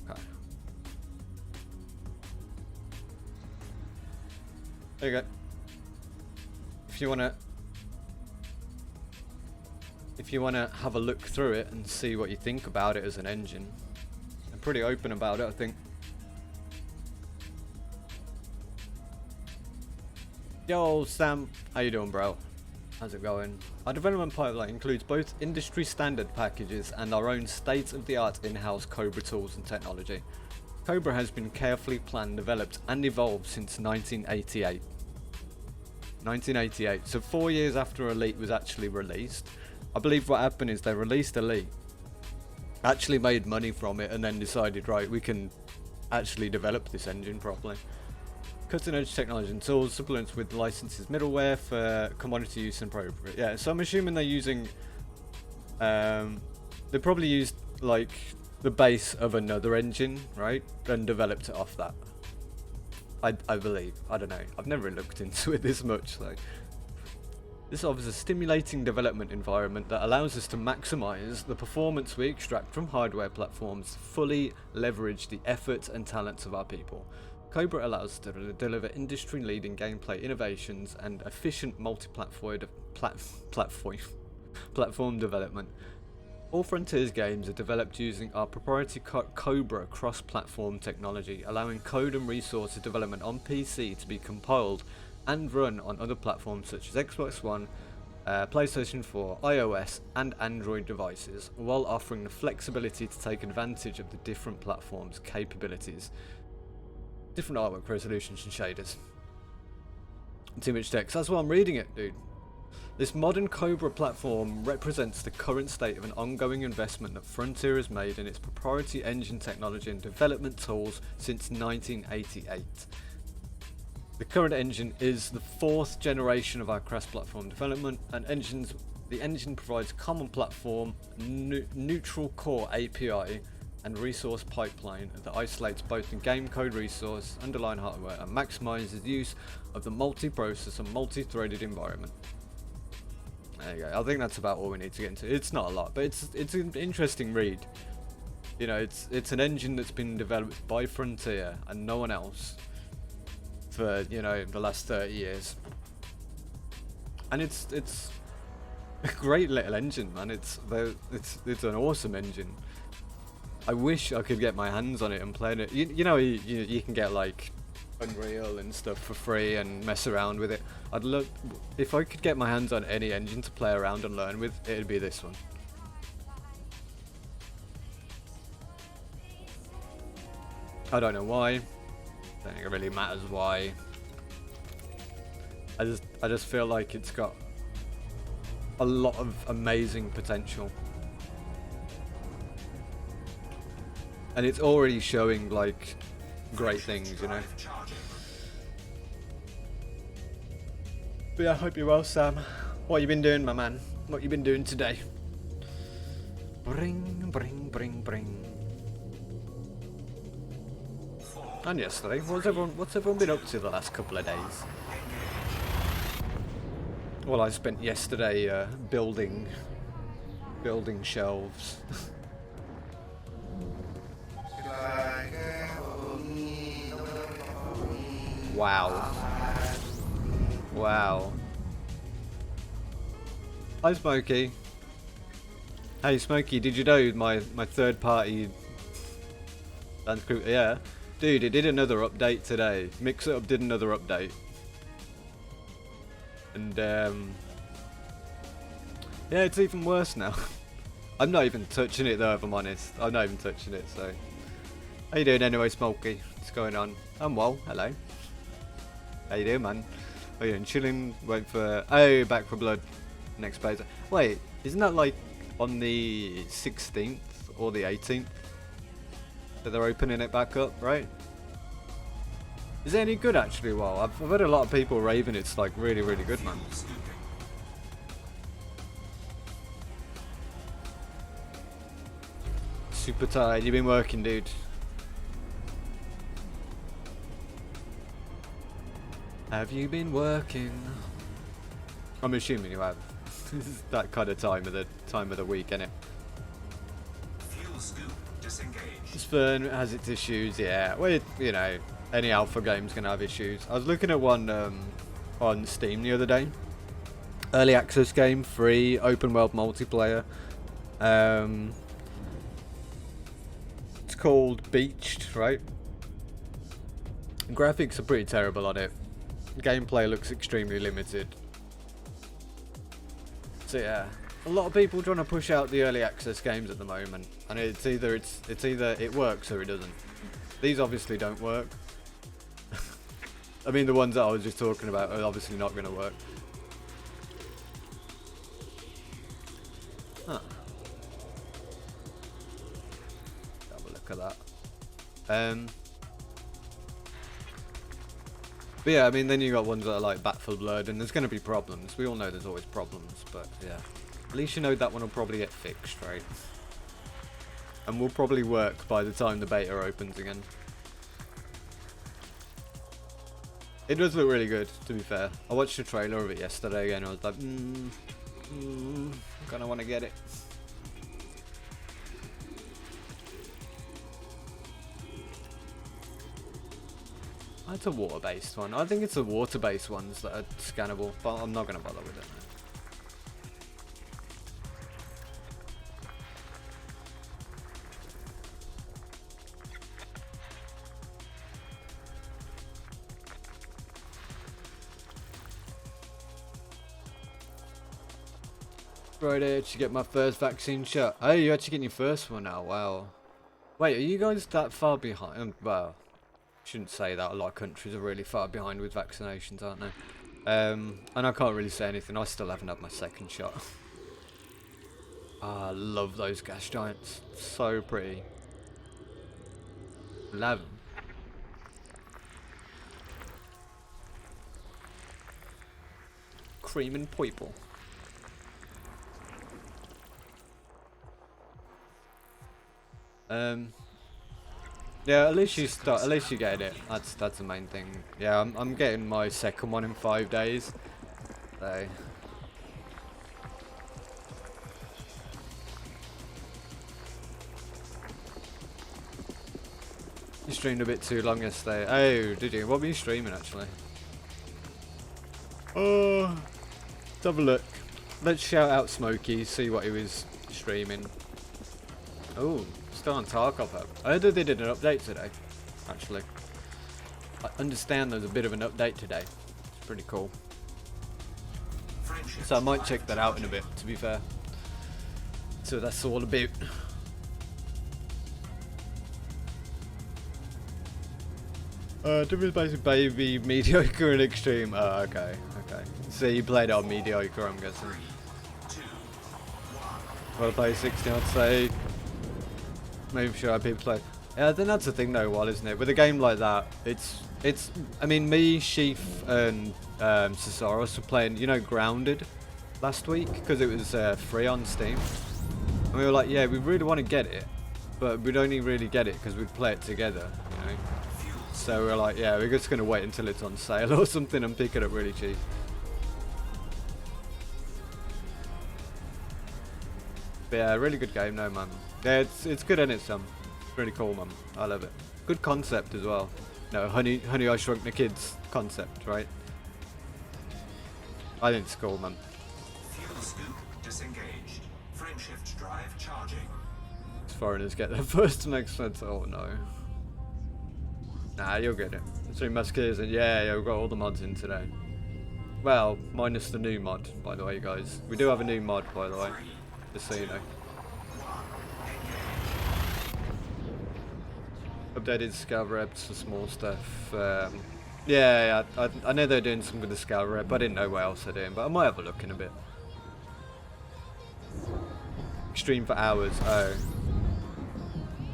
S2: Okay. There you go. If you wanna have a look through it and see what you think about it as an engine, I'm pretty open about it, I think. Yo, Sam, how you doing, bro? How's it going? Our development pipeline includes both industry standard packages and our own state-of-the-art in-house Cobra tools and technology. Cobra has been carefully planned, developed and evolved since 1988. 1988, so 4 years after Elite was actually released. I believe what happened is they released Elite, actually made money from it, and then decided, right, we can actually develop this engine properly. Cutting-edge technology and tools, supplements with licenses, middleware for commodity use and appropriate. Yeah, so I'm assuming they're using... they probably used, like, the base of another engine, right? And developed it off that. I believe. I don't know. I've never looked into it this much, so... This offers a stimulating development environment that allows us to maximize the performance we extract from hardware platforms to fully leverage the effort and talents of our people. Cobra allows us to deliver industry-leading gameplay innovations and efficient multi-platform platform development. All Frontiers games are developed using our proprietary Cobra cross-platform technology, allowing code and resources development on PC to be compiled and run on other platforms such as Xbox One, PlayStation 4, iOS and Android devices, while offering the flexibility to take advantage of the different platforms' capabilities. Different artwork resolutions and shaders. Too much text. That's why I'm reading it, dude. This modern Cobra platform represents the current state of an ongoing investment that Frontier has made in its proprietary engine technology and development tools since 1988. The current engine is the 4th generation of our cross-platform development, and the engine provides common platform, neutral core API, and resource pipeline that isolates both the game code resource, underlying hardware, and maximizes the use of the multi-process and multi-threaded environment. There you go. I think that's about all we need to get into. It's not a lot, but it's an interesting read. You know, it's an engine that's been developed by Frontier and no one else for, you know, the last 30 years. And it's a great little engine, man. It's an awesome engine. I wish I could get my hands on it and play it. You know, you can get like Unreal and stuff for free and mess around with it. I'd love, if I could get my hands on any engine to play around and learn with, it'd be this one. I don't know why. I don't think it really matters why. I just feel like it's got a lot of amazing potential. And it's already showing like great things, you know. But yeah, I hope you're well, Sam. What you been doing, my man? What you been doing today? Bring, bring, bring, bring. And yesterday, what's everyone been up to the last couple of days? Well, I spent yesterday building shelves. Wow. Wow. Hi, Smokey. Hey, Smokey, did you know my third party... Yeah. Dude, it did another update today. Mix It Up did another update. And, yeah, it's even worse now. I'm not even touching it, though, if I'm honest. I'm not even touching it, so... How you doing anyway, Smokey? What's going on? I'm well. Hello. How you doing, man? Oh, you're chilling. Wait for... Oh, Back for Blood. Next page. Wait, isn't that like on the 16th or the 18th that they're opening it back up, right? Is it any good, actually? Well, I've heard a lot of people raving it's like really, really good, man. Super tired. You've been working, dude. Have you been working? I'm assuming you have. This is that kind of time of the week, isn't it?
S5: Fuel scoop disengaged.
S2: It's fun. It has its issues. Yeah. Well, you know, any alpha game's gonna have issues. I was looking at one on Steam the other day. Early access game, free, open world multiplayer. It's called Beached, right? Graphics are pretty terrible on it. Gameplay looks extremely limited. So yeah, a lot of people trying to push out the early access games at the moment, and it's either it works or it doesn't. These obviously don't work. I mean, the ones that I was just talking about are obviously not going to work. Huh. Have a look at that. But yeah, I mean, then you got ones that are like Back 4 Blood, and there's going to be problems. We all know there's always problems, but yeah. At least you know that one will probably get fixed, right? And will probably work by the time the beta opens again. It does look really good, to be fair. I watched the trailer of it yesterday again, and I was like, I kind of want to get it. It's a water-based one. I think it's the water-based ones that are scannable, but I'm not going to bother with it. Friday, to get my first vaccine shot. Oh, you're actually getting your first one now. Wow. Wait, are you guys that far behind? Well, shouldn't say that. A lot of countries are really far behind with vaccinations, aren't they? And I can't really say anything. I still haven't had my second shot. I love those gas giants. So pretty. Love them. Cream and purple. Yeah, at least you start. At least you get it. That's the main thing. Yeah, I'm getting my second one in 5 days. So. You streamed a bit too long yesterday. Oh, did you? What were you streaming actually? Oh, let's have a look. Let's shout out Smokey. See what he was streaming. Oh. Still on Tarkov Hub. I heard that they did an update today, actually. I understand there's a bit of an update today. It's pretty cool. So I might check that out in a bit, to be fair. So that's all about. Difference between baby, mediocre and extreme. Oh, okay, okay. So you played on mediocre, I'm guessing. Well, I play 60, I'd say. Maybe sure people play. Yeah, I think that's the thing though, Wall, isn't it? With a game like that, it's. I mean, me, Sheaf, and Cesaros were playing, you know, Grounded last week because it was free on Steam, and we were like, yeah, we really want to get it, but we'd only really get it because we'd play it together, you know. So we're like, yeah, we're just gonna wait until it's on sale or something and pick it up really cheap. But yeah, really good game, no man. Yeah, it's good and it's really cool, man. I love it. Good concept as well. No, Honey I Shrunk the Kids concept, right? I think it's cool, man.
S5: Fuel scoop disengaged. Frameshift drive charging.
S2: Foreigners get there first makes sense. Oh no. Nah, you'll get it. 3 Musketeers and yeah, we've got all the mods in today. Well, minus the new mod, by the way, guys. We do have a new mod, by the way. Just so you know. Updated scout reps for small stuff. Yeah, I know they're doing some with the scout rep. I didn't know what else they're doing, but I might have a look in a bit. Stream for hours. Oh.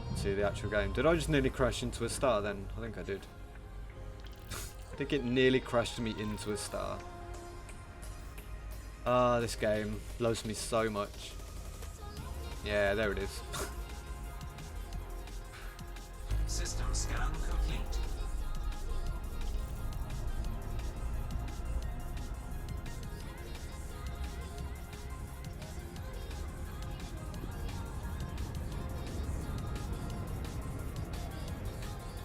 S2: Let's see the actual game. Did I just nearly crash into a star then? I think I did. I think it nearly crashed me into a star. Ah, this game loves me so much. Yeah, there it is.
S5: System scan complete.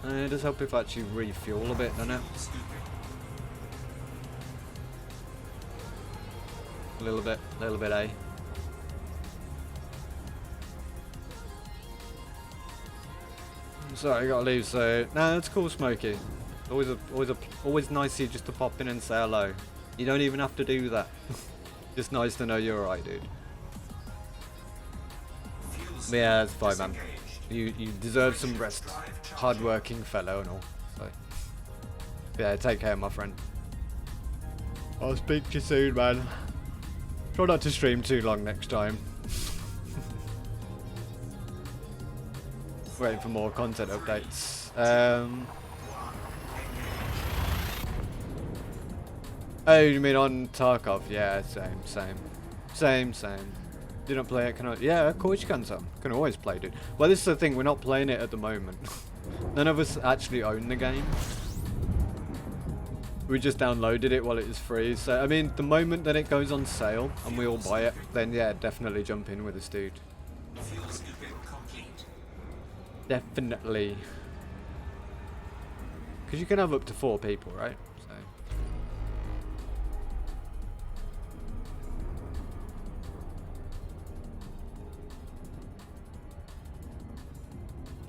S2: It does help if I actually refuel a bit, doesn't it? A little bit, eh? Sorry, I gotta leave. So, no, that's cool, Smokey. Always nice of you just to pop in and say hello. You don't even have to do that. Just nice to know you're alright, dude. But yeah, that's fine, man. You deserve some rest. Hard-working fellow and all. So, yeah, take care, my friend. I'll speak to you soon, man. Try not to stream too long next time. Waiting for more content updates. Oh, you mean on Tarkov? Yeah, same. Didn't play it, can I? Yeah, of course you can, Sam. Can always play it. Well, this is the thing, we're not playing it at the moment. None of us actually own the game. We just downloaded it while it was free. So, I mean, the moment that it goes on sale and we all buy it, then yeah, definitely jump in with us, dude.
S5: Fuel scooping complete.
S2: Definitely. Because you can have up to 4 people, right? So.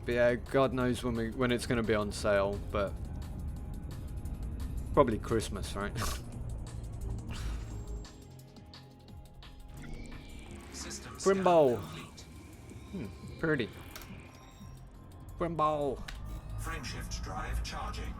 S2: But yeah, God knows when it's going to be on sale, but probably Christmas, right?
S5: System
S2: Grimble.
S5: complete.
S2: Pretty. Grimble.
S5: Frameshift drive charging.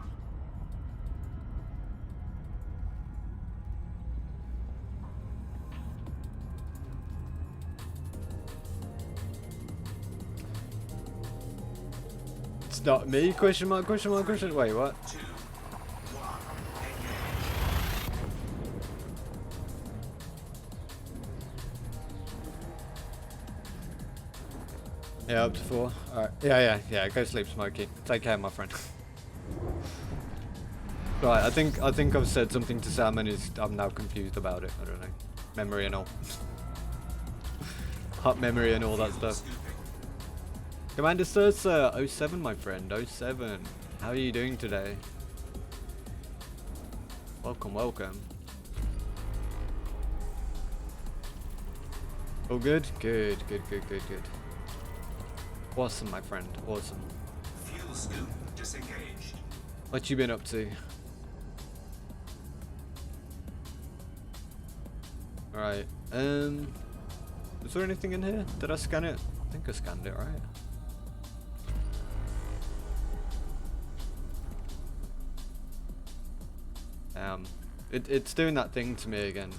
S2: It's not me? Question mark, question mark, question. Wait, what?
S5: 2, 1, engage.
S2: Yeah, up to 4. Alright. Yeah. Go sleep, Smokey. Take care, my friend. Right, I think I've said something to Sam and I'm now confused about it. I don't know. Memory and all. Hot memory and all that stuff.
S5: Scooping.
S2: Commander Sursa, 07 my friend, 07. How are you doing today? Welcome. All good? Good. Awesome, my friend, awesome.
S5: Fuel scoop disengaged.
S2: What you been up to? Alright, is there anything in here? Did I scan it? I think I scanned it, right? It's doing that thing to me again.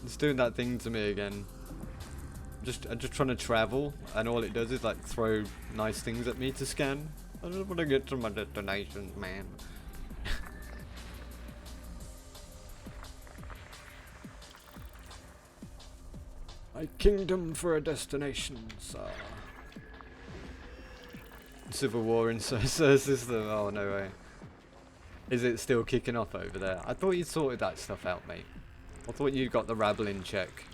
S2: It's doing that thing to me again. I'm just trying to travel, and all it does is like throw nice things at me to scan. I just want to get to my destination, man. My kingdom for a destination, sir. Civil War in system. Oh no way. Is it still kicking off over there? I thought you sorted that stuff out, mate. I thought you got the rabble in check.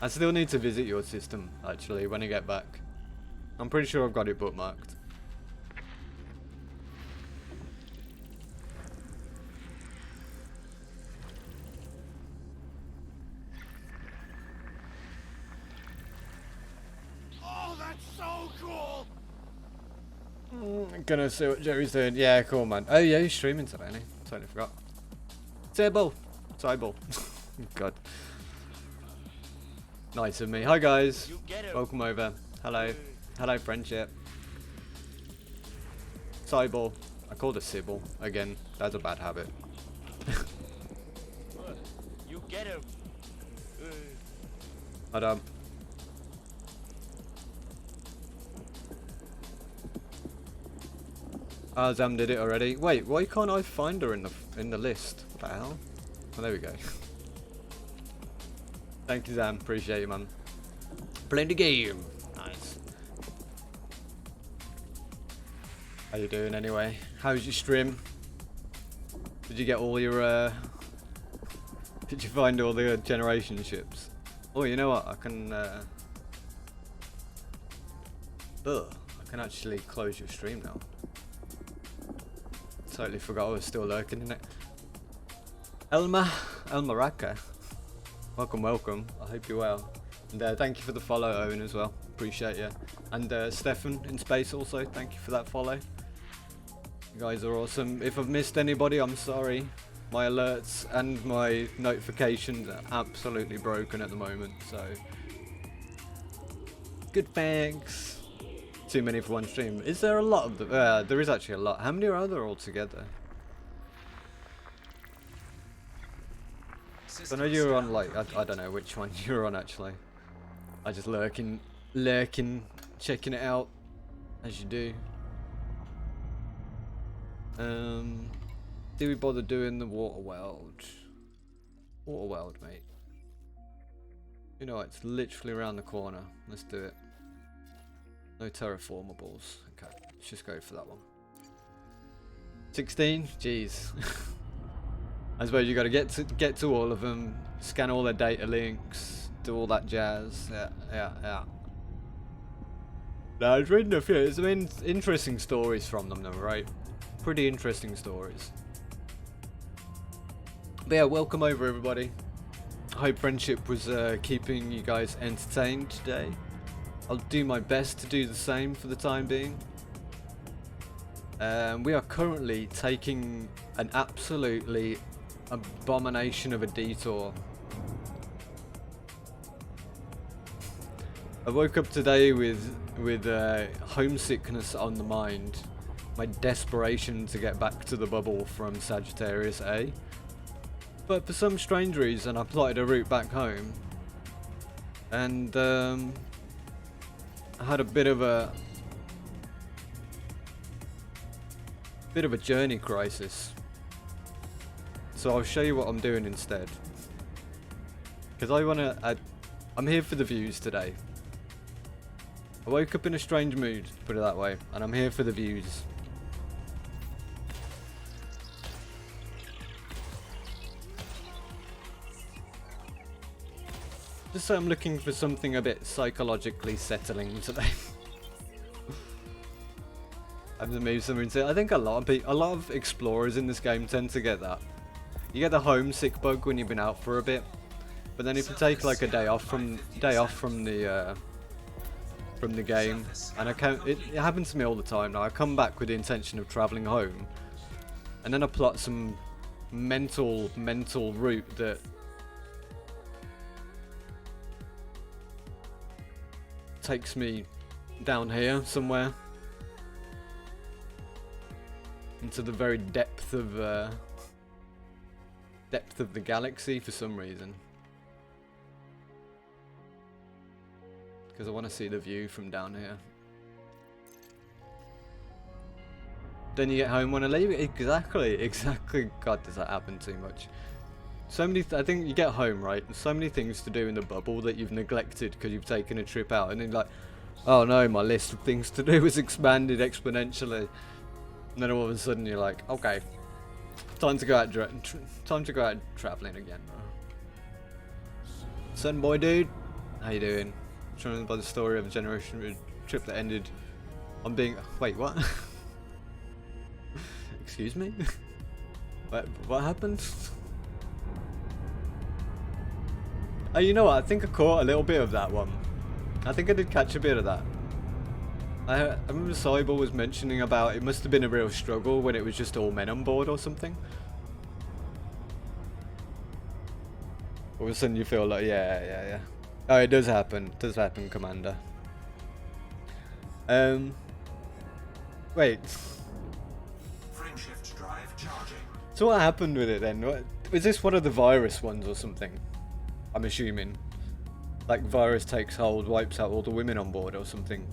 S2: I still need to visit your system, actually, when I get back. I'm pretty sure I've got it bookmarked.
S3: Oh, that's so cool!
S2: Gonna see what Jerry's doing. Yeah, cool, man. Oh, yeah, he's streaming today, ain't he? Totally forgot. Table. God. Nice of me. Hi, guys.
S3: You get him.
S2: Welcome over. Hello. Hello, friendship. Cyball. I called her Sybil. Again, that's a bad habit.
S3: You get him.
S2: But, Zam did it already. Wait, why can't I find her in the list? What the hell? Oh, there we go. Thank you, Zam. Appreciate you, man. Playing the game. Nice. How you doing anyway? How's your stream? Did you get all your did you find all the generation ships? Oh, you know what? I can I can actually close your stream now. Totally forgot I was still lurking in it. Elma Raka. Welcome. I hope you're well. And thank you for the follow, Owen, as well. Appreciate you. And Stefan in space also, thank you for that follow. You guys are awesome. If I've missed anybody, I'm sorry. My alerts and my notifications are absolutely broken at the moment, so... Good, thanks. Too many for one stream. Is there a lot of them? There is actually a lot. How many are there altogether? I know you're on, like, I don't know which one you're on actually. I just lurking, checking it out, as you do. Do we bother doing the water world? Water world, mate. You know, it's literally around the corner. Let's do it. No terraformables. Okay, let's just go for that one. 16? Jeez. I suppose you got to get to all of them, scan all their data links, do all that jazz. Yeah. No, I've read a few. It's interesting stories from them, though, right? Pretty interesting stories. But yeah, welcome over, everybody. I hope Friendship was keeping you guys entertained today. I'll do my best to do the same for the time being. We are currently taking an absolutely abomination of a detour. I woke up today with homesickness on the mind, my desperation to get back to the bubble from Sagittarius A. But for some strange reason, I plotted a route back home, and I had a bit of a journey crisis. So I'll show you what I'm doing instead, because I'm here for the views today. I woke up in a strange mood, to put it that way, and I'm here for the views. Just so I'm looking for something a bit psychologically settling today. I have to move somewhere and say, I think a lot of explorers in this game tend to get that. You get the homesick bug when you've been out for a bit, but then if you take like a day off from the game, and it happens to me all the time now. I come back with the intention of traveling home, and then I plot some mental route that takes me down here somewhere into the very depth of the galaxy for some reason, because I want to see the view from down here. Then you get home, want to leave it. Exactly. God, does that happen too much? So many. I think you get home, right? There's so many things to do in the bubble that you've neglected because you've taken a trip out, and then like, oh no, my list of things to do has expanded exponentially. And then all of a sudden you're like, okay, time to go out traveling again. Son boy, dude, how you doing? Trying by the story of a generation with a trip that ended on being. Wait, what? Excuse me? What happened? Oh, you know what? I think I caught a little bit of that one. I think I did catch a bit of that. I remember Cyber was mentioning about it must have been a real struggle when it was just all men on board or something. All of a sudden you feel like, yeah. Oh, it does happen. It does happen, Commander. Wait.
S5: Frameshift drive charging.
S2: So what happened with it then? Was this one of the virus ones or something? I'm assuming. Like virus takes hold, wipes out all the women on board or something.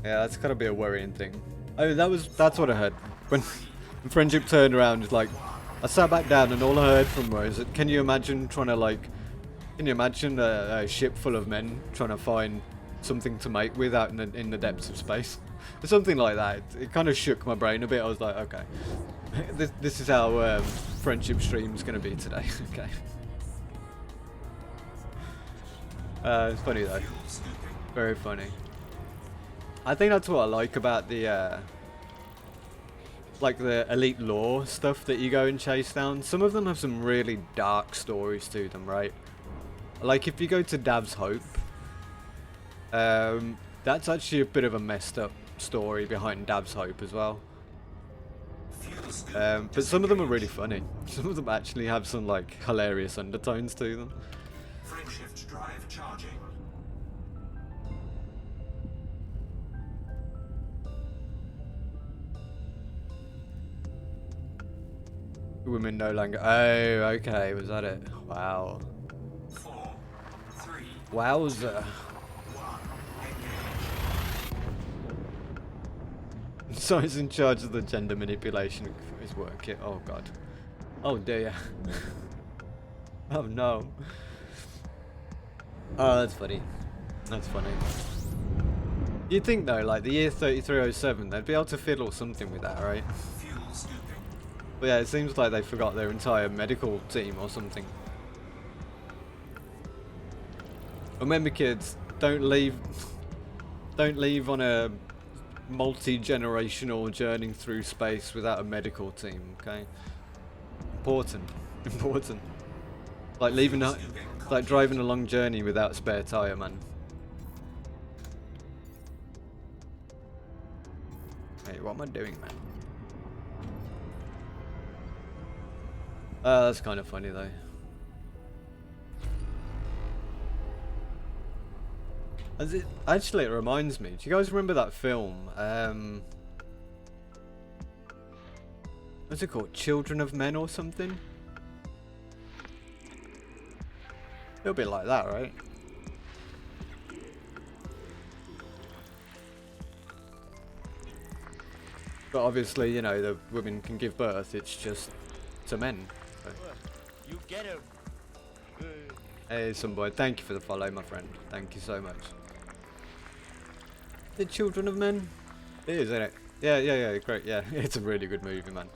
S2: Yeah, that's gotta be a worrying thing. Oh, that's what I heard. When Friendship turned around, it's like, I sat back down and all I heard from her is, can you imagine a ship full of men trying to find something to mate with out in the depths of space? Or something like that. It kind of shook my brain a bit. I was like, okay, this is how Friendship stream's gonna be today. Okay. It's funny though. Very funny. I think that's what I like about the like the elite lore stuff that you go and chase down. Some of them have some really dark stories to them, right? Like if you go to Dav's Hope, that's actually a bit of a messed up story behind Dav's Hope as well. But some of them are really funny. Some of them actually have some like hilarious undertones to them.
S5: Frameshift drive charging.
S2: Women no longer. Oh, okay. Was that it? Wow.
S5: 4, 3,
S2: Wowza. Someone's in charge of the gender manipulation of his work kit. Oh god. Oh dear. Oh no. Oh, that's funny. That's funny. You'd think though, like the year 3307, they'd be able to fiddle something with that, right?
S5: Fuel scooping.
S2: But yeah, it seems like they forgot their entire medical team or something. Remember kids, don't leave on a multi-generational journey through space without a medical team, okay? Important. Important. Like leaving a, like driving a long journey without a spare tyre, man. Hey, what am I doing, man? That's kind of funny though. Actually, it reminds me. Do you guys remember that film? What's it called? Children of Men or something? A little bit like that, right? But obviously, you know, the women can give birth. It's just to men. So.
S3: You get him.
S2: Hey, some boy. Thank you for the follow, my friend. Thank you so much. The Children of Men? It is, isn't it? Yeah, great, yeah. It's a really good movie, man.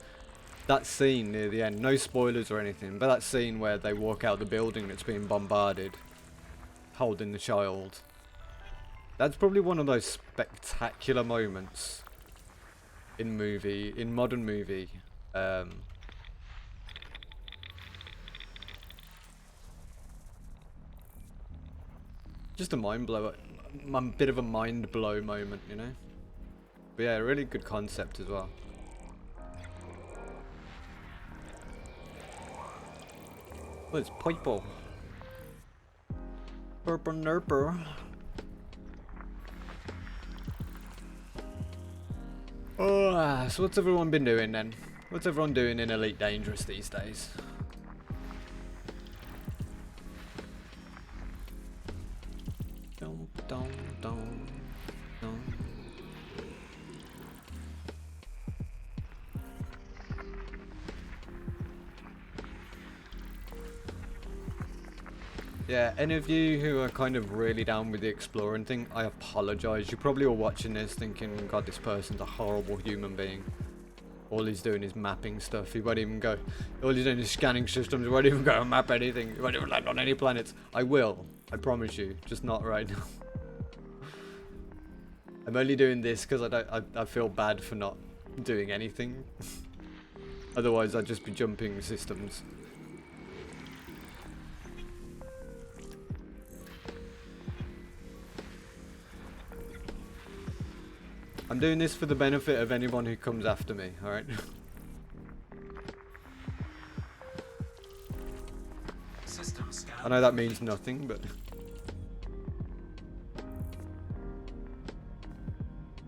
S2: That scene near the end, no spoilers or anything, but that scene where they walk out the building that's being bombarded, holding the child. That's probably one of those spectacular moments in modern movie. Just a mind blower. A bit of a mind blow moment, you know? But yeah, really good concept as well. Oh, it's Piper. Purple Nerper. Oh, so what's everyone been doing then? What's everyone doing in Elite Dangerous these days? Dum, dum, dum. Yeah, any of you who are kind of really down with the exploring thing, I apologise. You're probably all watching this thinking, God, this person's a horrible human being. All he's doing is mapping stuff. He won't even go. All he's doing is scanning systems. He won't even go and map anything. He won't even land on any planets. I will. I promise you. Just not right now. I'm only doing this because I feel bad for not doing anything. Otherwise, I'd just be jumping systems. I'm doing this for the benefit of anyone who comes after me, alright? I know that means nothing, but...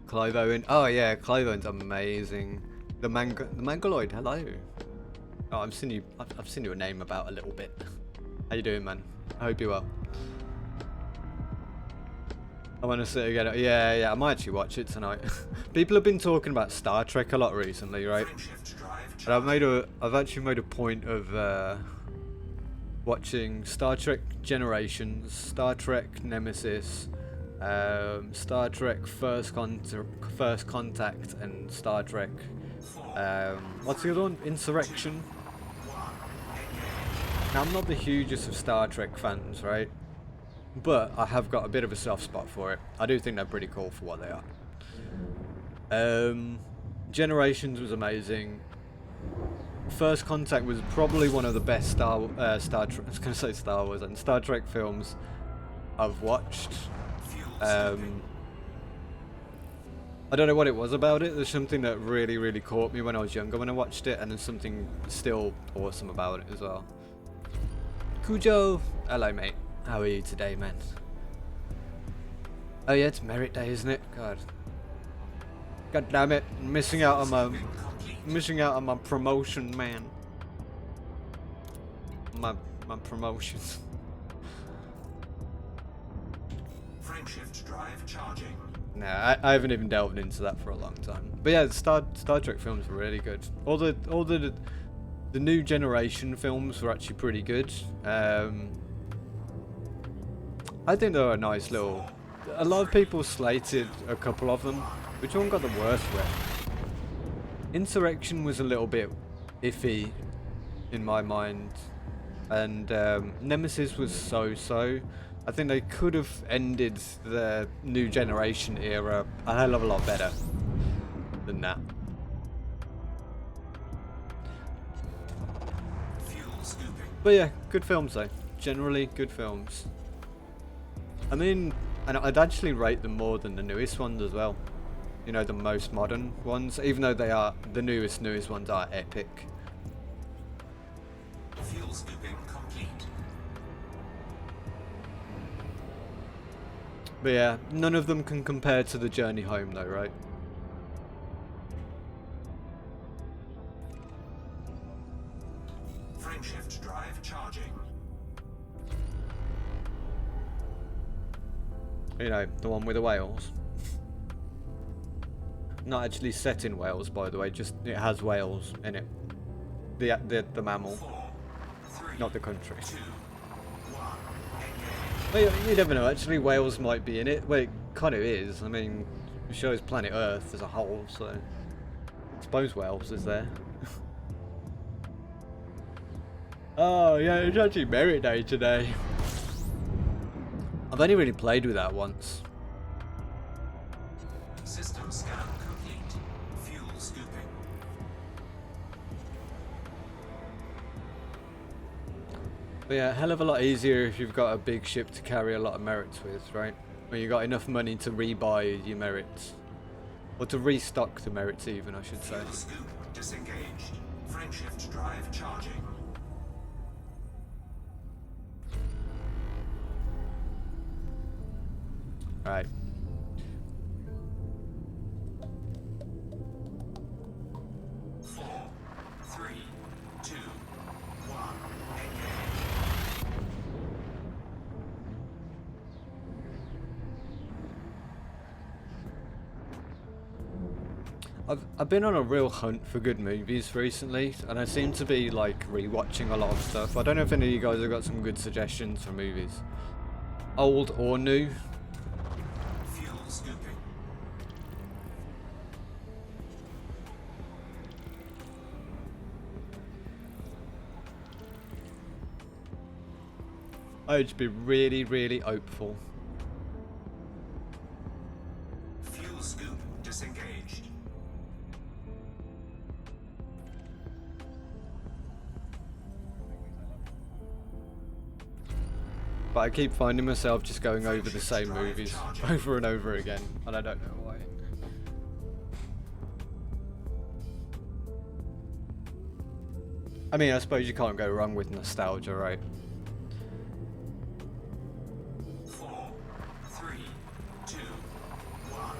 S2: Clive Owen. Oh yeah, Clive Owen's amazing. The Mangaloid, hello. Oh, I've seen your name about a little bit. How you doing, man? I hope you're well. I want to sit again. Yeah, I might actually watch it tonight. People have been talking about Star Trek a lot recently, right? And I've actually made a point of watching Star Trek Generations, Star Trek Nemesis, Star Trek First Contact, and Star Trek. What's the other one? Insurrection. Now, I'm not the hugest of Star Trek fans, right? But I have got a bit of a soft spot for it. I do think they're pretty cool for what they are. Generations was amazing. First Contact was probably one of the best Star Trek. I was going to say Star Wars and Star Trek films I've watched. I don't know what it was about it. There's something that really, really caught me when I was younger when I watched it, and there's something still awesome about it as well. Cujo, hello mate. How are you today, man? Oh yeah, it's Merit Day, isn't it? God damn it! I'm missing out on my promotion, man. My promotions.
S5: Frameshift drive charging.
S2: Nah, I haven't even delved into that for a long time. But yeah, the Star Trek films were really good. All the new generation films were actually pretty good. I think they were a nice little. A lot of people slated a couple of them. Which one got the worst rep? Insurrection was a little bit iffy in my mind, and Nemesis was so-so. I think they could have ended the new generation era a hell of a lot better than that. But yeah, good films though. Generally good films. I mean, and I'd actually rate them more than the newest ones as well. You know, the most modern ones, even though they are the newest ones are epic.
S5: Fuel scooping complete.
S2: But yeah, none of them can compare to the journey home though, right?
S5: Frameshift drive charging.
S2: You know, the one with the whales. Not actually set in Wales, by the way, just it has whales in it. The mammal,
S5: 4, 3,
S2: not the country.
S5: 2, 1.
S2: Well, you never know, actually Wales might be in it. Well, it kind of is. I mean, it shows planet Earth as a whole, so I suppose Wales is there. Oh yeah, it's actually Merit Day today. I've only really played with that once.
S5: System scan complete. Fuel scooping.
S2: But yeah, hell of a lot easier if you've got a big ship to carry a lot of merits with, right? When you got enough money to rebuy your merits. Or to restock the merits even, I should say.
S5: Fuel scoop disengaged. Frameshift drive charging.
S2: Right.
S5: Four, three, two, one.
S2: I've been on a real hunt for good movies recently, and I seem to be like rewatching a lot of stuff. I don't know if any of you guys have got some good suggestions for movies, old or new.
S5: Fuel scooping.
S2: I'd just be really, really hopeful.
S5: Fuel scoop disengaged.
S2: But I keep finding myself just going over the same movies over and over again, and I don't know why. I mean, I suppose you can't go wrong with nostalgia, right?
S5: 4, 3, 2, 1.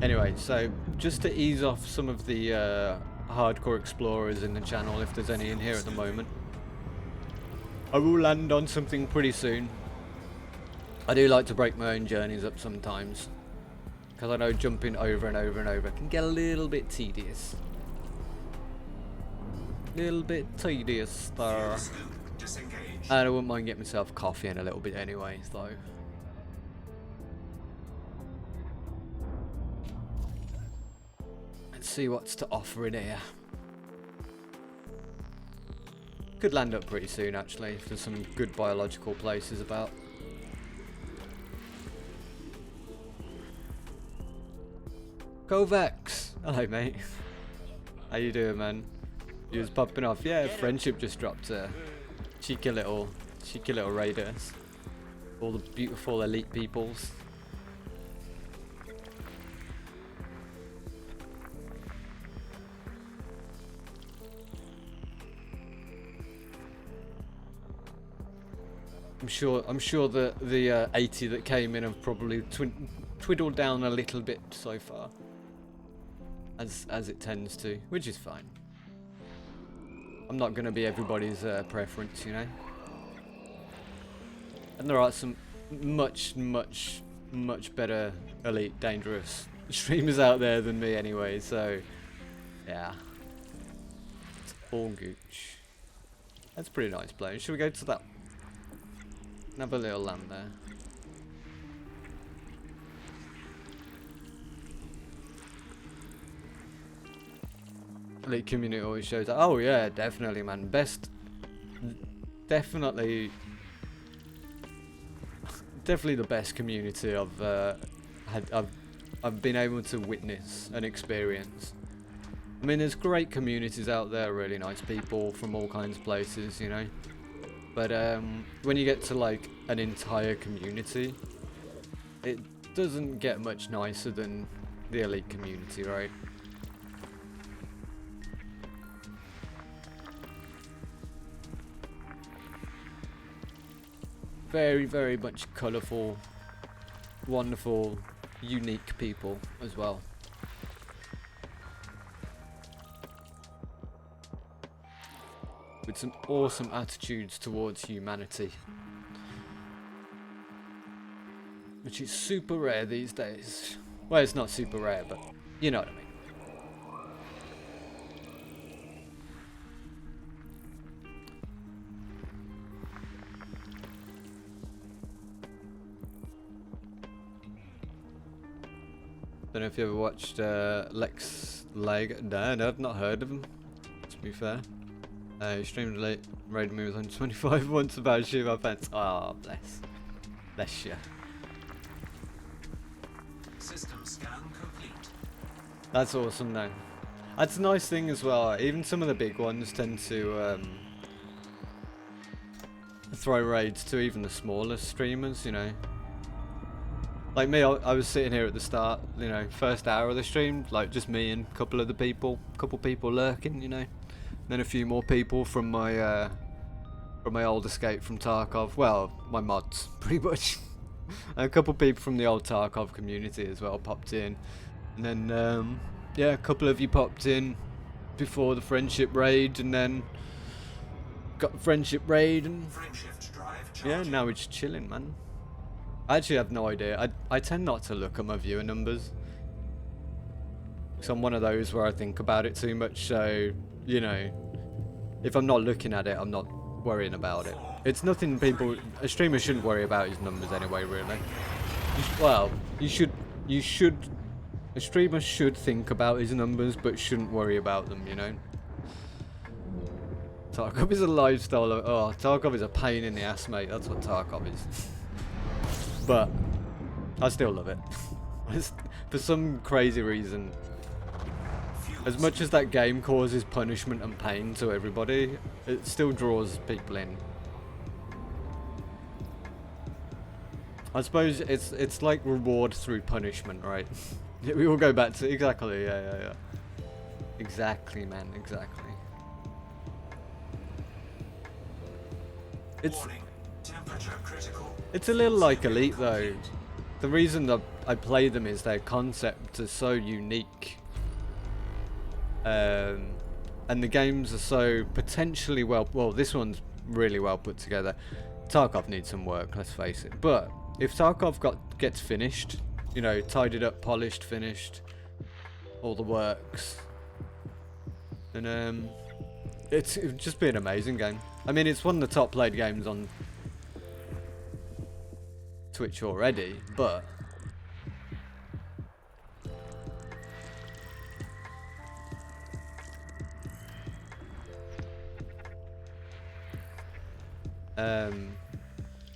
S2: Anyway, so just to ease off some of the hardcore explorers in the channel, if there's any in here at the moment, I will land on something pretty soon. I do like to break my own journeys up sometimes, because I know jumping over and over and over can get a little bit tedious. Little bit tedious there.
S5: Scoop disengaged.
S2: And I wouldn't mind getting myself coffee in a little bit anyway, though. Let's see what's to offer in here. Could land up pretty soon actually, if there's some good biological places about. Kovacs! Hello mate. How you doing, man? You was popping off. Yeah, friendship just dropped a cheeky little raiders. All the beautiful elite peoples. I'm sure that the 80 that came in have probably twiddled down a little bit so far, as it tends to, which is fine. I'm not going to be everybody's preference, you know. And there are some much better elite dangerous streamers out there than me anyway, so yeah, it's all gooch. That's a pretty nice place. Should we go to that? Have a little land there. Elite community always shows that. Oh yeah, definitely, man. Definitely the best community I've been able to witness and experience. I mean, there's great communities out there, really nice people from all kinds of places, you know. But when you get to like an entire community, it doesn't get much nicer than the elite community, right? Very much colourful, wonderful, unique people as well. With some awesome attitudes towards humanity. Which is super rare these days. Well, it's not super rare, but you know what I mean. Don't know if you ever watched Lex Leg. No, I've not heard of him, to be fair. He streamed late, raided me with 125 once about shooting my fence. Ah, oh, bless you.
S5: System scan complete.
S2: That's awesome though. That's a nice thing as well. Even some of the big ones tend to throw raids to even the smallest streamers, you know. Like me, I was sitting here at the start, you know, first hour of the stream, like just me and a couple people lurking, you know. Then a few more people from my old escape from Tarkov. Well, my mods, pretty much. And a couple people from the old Tarkov community as well popped in. And then, yeah, a couple of you popped in before the friendship raid, and then got the friendship raid, and yeah, now we're just chilling, man. I actually have no idea. I tend not to look at my viewer numbers. So I'm one of those where I think about it too much, so, you know, if I'm not looking at it, I'm not worrying about it. It's nothing a streamer shouldn't worry about his numbers anyway, really. A streamer should think about his numbers, but shouldn't worry about them, you know. Tarkov is a lifestyle Tarkov is a pain in the ass, mate. That's what Tarkov is. But I still love it. For some crazy reason. As much as that game causes punishment and pain to everybody, it still draws people in. I suppose it's like reward through punishment, right? We all go back to exactly, yeah. Exactly, man, exactly. It's a little like Elite though. The reason that I play them is their concept is so unique. And the games are so potentially well, this one's really well put together. Tarkov needs some work, let's face it. But if Tarkov gets finished, you know, tidied up, polished, finished, all the works, then it would just be an amazing game. I mean, it's one of the top played games on Twitch already, but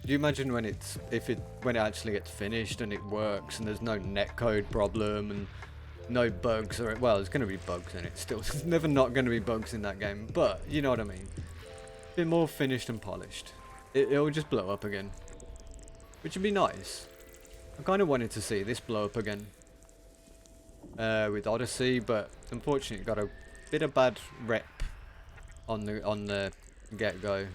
S2: do you imagine when it actually gets finished and it works and there's no netcode problem and no bugs, or well, there's going to be bugs in it still. There's never not going to be bugs in that game, but you know what I mean. A bit more finished and polished. It'll just blow up again, which would be nice. I kind of wanted to see this blow up again with Odyssey, but unfortunately it got a bit of bad rep on the get-go,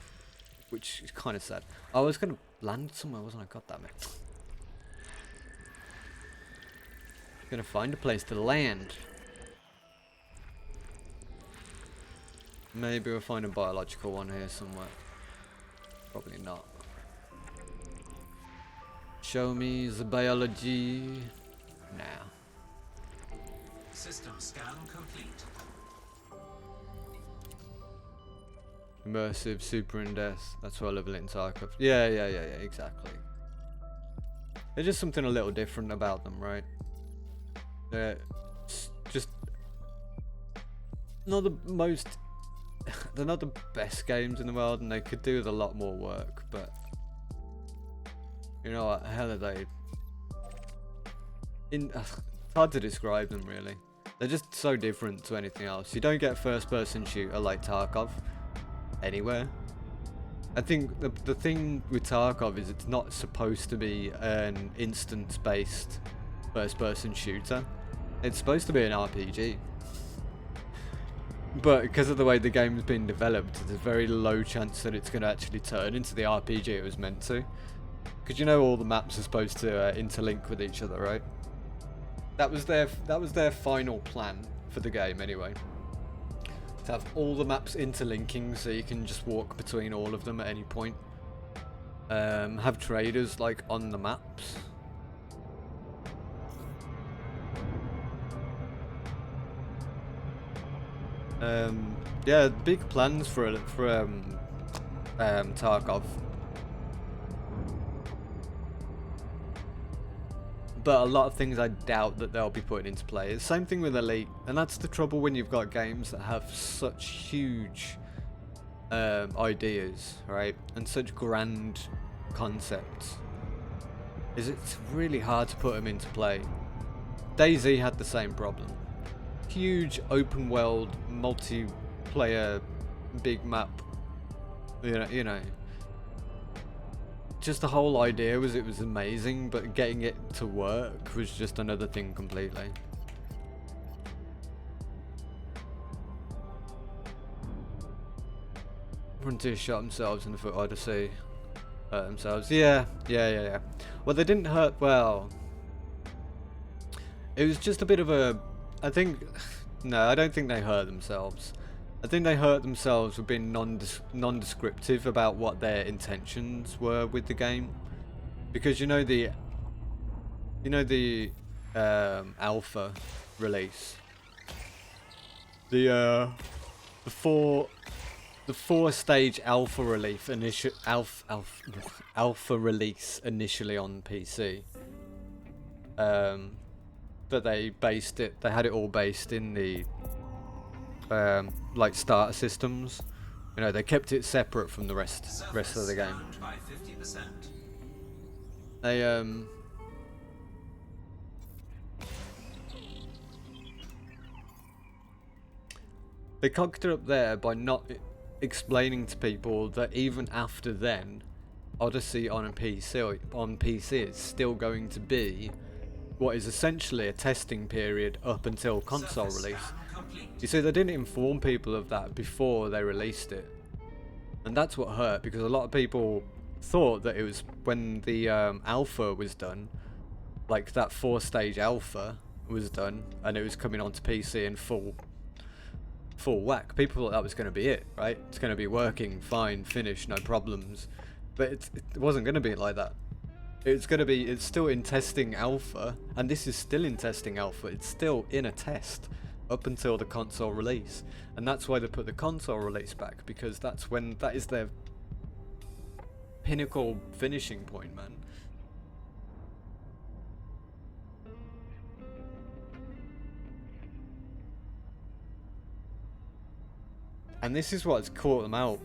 S2: which is kind of sad. I was going to land somewhere, wasn't I? God damn it. gonna find a place to land. Maybe we'll find a biological one here somewhere. Probably not. Show me the biology. Now.
S5: System scan complete.
S2: Immersive, super in death. That's why I love it in Tarkov. Yeah, exactly. There's just something a little different about them, right? They're just not the most. They're not the best games in the world, and they could do with a lot more work. But you know what? Hell are they? It's hard to describe them really. They're just so different to anything else. You don't get a first-person shooter like Tarkov anywhere. I think the thing with Tarkov is it's not supposed to be an instance-based first-person shooter. It's supposed to be an RPG. But because of the way the game's been developed, there's a very low chance that it's going to actually turn into the RPG it was meant to. Because you know all the maps are supposed to interlink with each other, right? That was their final plan for the game anyway. To have all the maps interlinking so you can just walk between all of them at any point. Have traders like on the maps. Yeah, big plans for Tarkov. But a lot of things I doubt that they'll be putting into play. It's the same thing with Elite, and that's the trouble when you've got games that have such huge ideas, right, and such grand concepts. It's really hard to put them into play. DayZ had the same problem. Huge open world, multiplayer, big map. You know. Just the whole idea was it was amazing, but getting it to work was just another thing completely. Frontier shot themselves in the foot. Odyssey hurt themselves. Yeah. Well, they didn't hurt. Well, it was just a bit of a. I think. No, I don't think they hurt themselves. I think they hurt themselves for being non-descriptive about what their intentions were with the game, because you know the alpha release, the four stage alpha release alpha release initially on PC. But they had it all based in the like starter systems. You know, they kept it separate from the rest of the game.
S5: By 50%.
S2: They cocked it up there by not explaining to people that even after then, Odyssey on PC is still going to be what is essentially a testing period up until console release. You see, they didn't inform people of that before they released it, and that's what hurt, because a lot of people thought that it was when the alpha was done, like that 4-stage alpha was done and it was coming onto PC in full whack. People thought that was going to be it, right? It's going to be working fine, finished, no problems. But it wasn't going to be like that. It's still in testing alpha, and this is still in testing alpha. It's still in a test up until the console release, and that's why they put the console release back, because that is their pinnacle finishing point, man. And this is what's caught them out,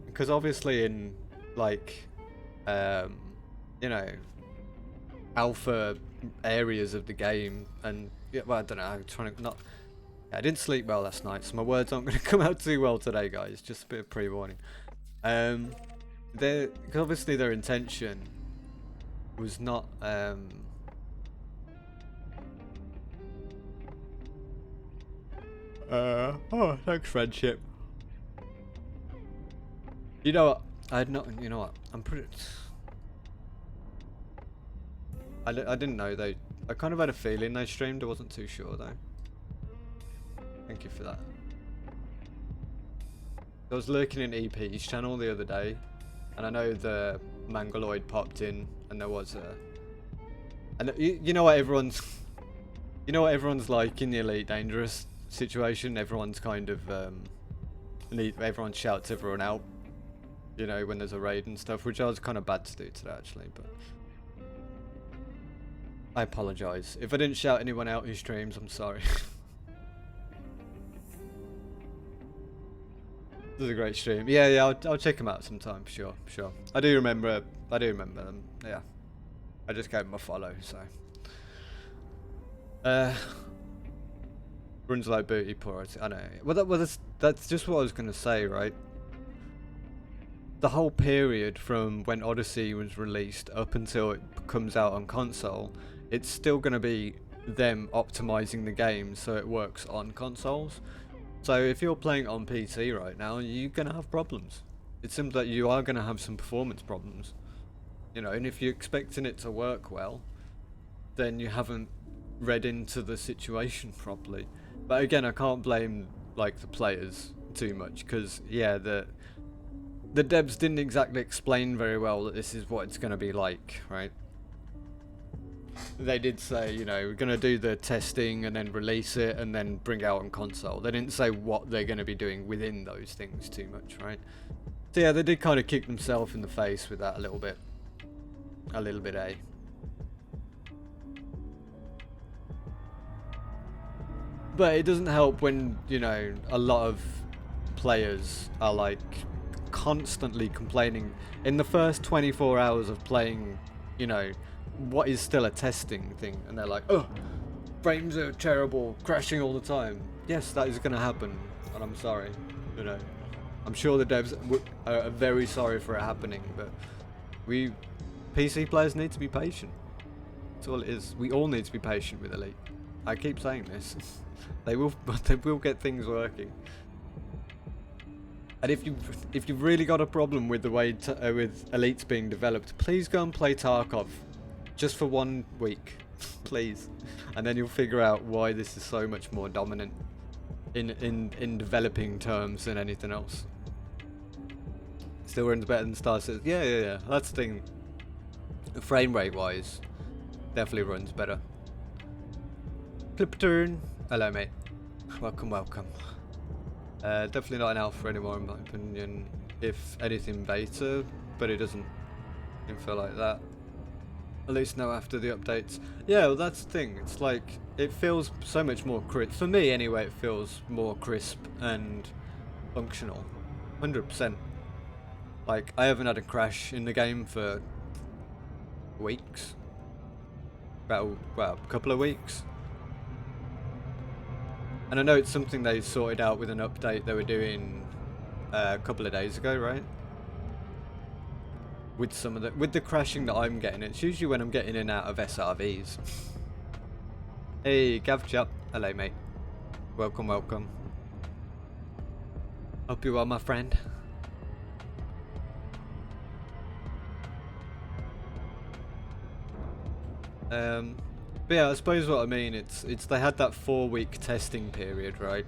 S2: because obviously in like you know, alpha areas of the game, and yeah, well, I don't know, I'm trying to not. I didn't sleep well last night, so my words aren't going to come out too well today, guys. Just a bit of pre-warning. Cause obviously their intention was not. Oh, thanks, friendship. You know what? I'm pretty. I didn't know they I kind of had a feeling they streamed, I wasn't too sure though. Thank you for that. I was lurking in EP's channel the other day, and I know the Mangaloid popped in, and there was a... And you know what everyone's... You know what everyone's like in the Elite Dangerous situation? Everyone's kind of... everyone shouts everyone out, you know, when there's a raid and stuff, which I was kind of bad to do today actually, but... I apologise. If I didn't shout anyone out who streams, I'm sorry. This is a great stream. Yeah, I'll check them out sometime, sure. I do remember them, yeah. I just gave them a follow, so. Runs like booty poor, I know. Well, that's just what I was going to say, right? The whole period from when Odyssey was released up until it comes out on console, it's still going to be them optimizing the game so it works on consoles. So if you're playing on PC right now, you're going to have problems. It seems like you are going to have some performance problems. You know, and if you're expecting it to work well, then you haven't read into the situation properly. But again, I can't blame like the players too much, because yeah, the devs didn't exactly explain very well that this is what it's going to be like, right? They did say, you know, we're going to do the testing and then release it and then bring it out on console. They didn't say what they're going to be doing within those things too much, right? So yeah, they did kind of kick themselves in the face with that a little bit. A little bit, eh? But it doesn't help when, you know, a lot of players are like constantly complaining in the first 24 hours of playing, you know, what is still a testing thing, and they're like, oh, frames are terrible, crashing all the time. Yes, that is going to happen, and I'm sorry, you know. I'm sure the devs are very sorry for it happening, but PC players need to be patient. That's all it is. We all need to be patient with Elite. I keep saying this. They will get things working. And if you've really got a problem with the way with Elites being developed, please go and play Tarkov, just for 1 week, please, and then you'll figure out why this is so much more dominant in developing terms than anything else. Still runs better than Star Citizen. Yeah. That's the thing. Frame rate wise, definitely runs better. Clipturn, hello mate. Welcome. Definitely not an alpha anymore in my opinion. If anything beta, but it doesn't feel like that. At least now after the updates. Yeah, well that's the thing. It's like, it feels so much more crisp. For me anyway, it feels more crisp and functional. 100%. Like, I haven't had a crash in the game for weeks. Well, a couple of weeks. And I know it's something they sorted out with an update they were doing a couple of days ago, right? With the crashing that I'm getting, it's usually when I'm getting in and out of SRVs. Hey, Gavchap. Hello, mate. Welcome. Hope you are, my friend. But yeah, I suppose what I mean, it's they had that 4-week testing period, right?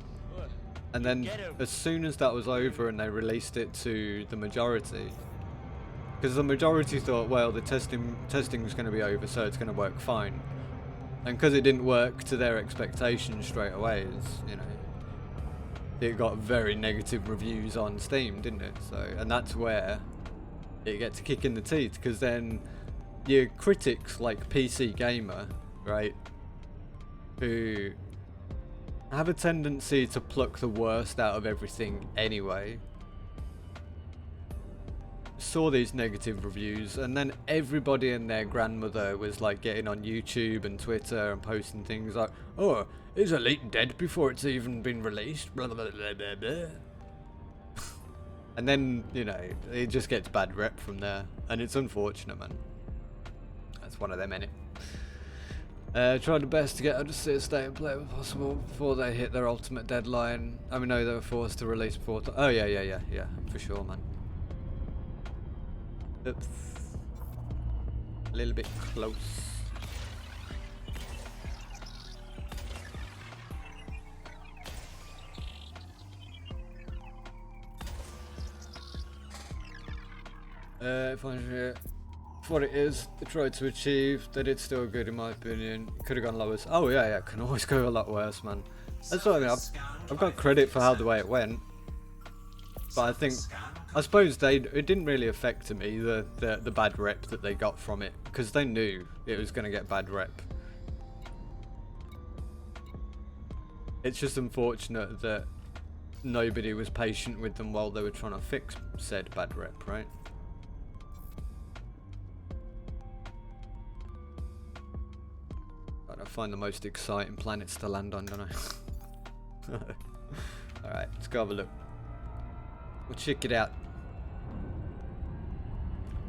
S2: And then as soon as that was over and they released it to the majority, because the majority thought, well, the testing was going to be over, so it's going to work fine. And because it didn't work to their expectations straight away, you know, it got very negative reviews on Steam, didn't it? So, and that's where it gets a kick in the teeth, because then your critics like PC Gamer, right, who have a tendency to pluck the worst out of everything anyway, saw these negative reviews, and then everybody and their grandmother was like getting on YouTube and Twitter and posting things like, oh, is Elite dead before it's even been released? Blah, blah, blah, blah, blah. And then, you know, it just gets bad rep from there, and it's unfortunate, man. That's one of them, innit? Tried the best to get Odyssey to stay and play if possible before they hit their ultimate deadline. I mean, no, they were forced to release before. Oh yeah, for sure, man. Oops. A little bit close. For what it is, they tried to achieve. They did still good in my opinion. Could have gone lower. Oh yeah, can always go a lot worse, man. That's what I mean. I've got credit for how the way it went, but I suppose it didn't really affect me the bad rep that they got from it, because they knew it was going to get bad rep. It's just unfortunate that nobody was patient with them while they were trying to fix said bad rep, right? I find the most exciting planets to land on, don't I? Alright, let's go have a look. We'll check it out.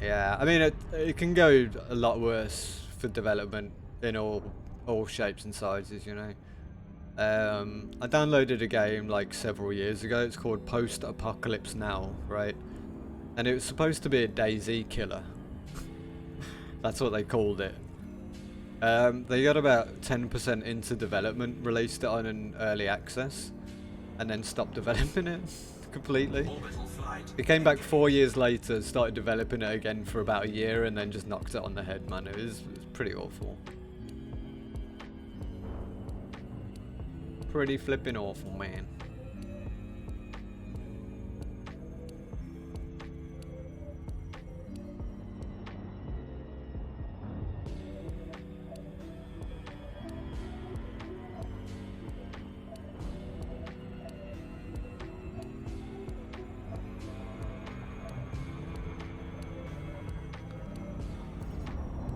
S2: Yeah, I mean, it can go a lot worse for development in all shapes and sizes, you know. I downloaded a game like several years ago. It's called Post-Apocalypse Now, right? And it was supposed to be a DayZ killer. That's what they called it. They got about 10% into development, released it on an early access, and then stopped developing it completely. It came back 4 years later, started developing it again for about a year, and then just knocked it on the head, man. It was pretty awful. Pretty flipping awful, man.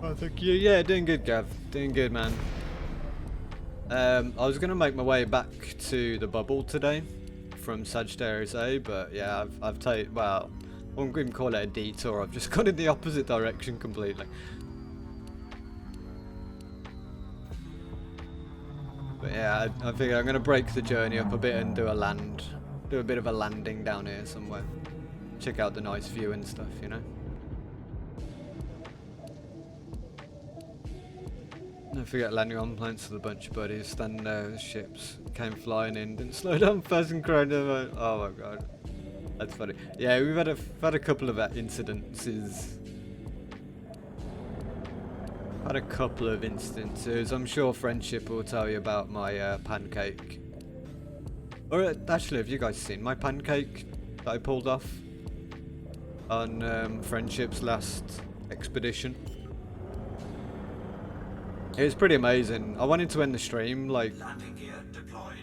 S2: Oh, thank you. Yeah, doing good, Gav. Doing good, man. I was gonna make my way back to the bubble today from Sagittarius A, but yeah, I've taken, well, I wouldn't even call it a detour. I've just gone in the opposite direction completely. But yeah, I figure I'm gonna break the journey up a bit and do a bit of a landing down here somewhere. Check out the nice view and stuff, you know. Don't forget landing on planets with a bunch of buddies, standing there with ships, came flying in, didn't slow down fast and cried. Oh my god. That's funny. Yeah, we've had a couple of incidences. Had a couple of instances. I'm sure Friendship will tell you about my pancake. Or actually, have you guys seen my pancake that I pulled off on Friendship's last expedition? It was pretty amazing. I wanted to end the stream like
S5: Landing gear deployed.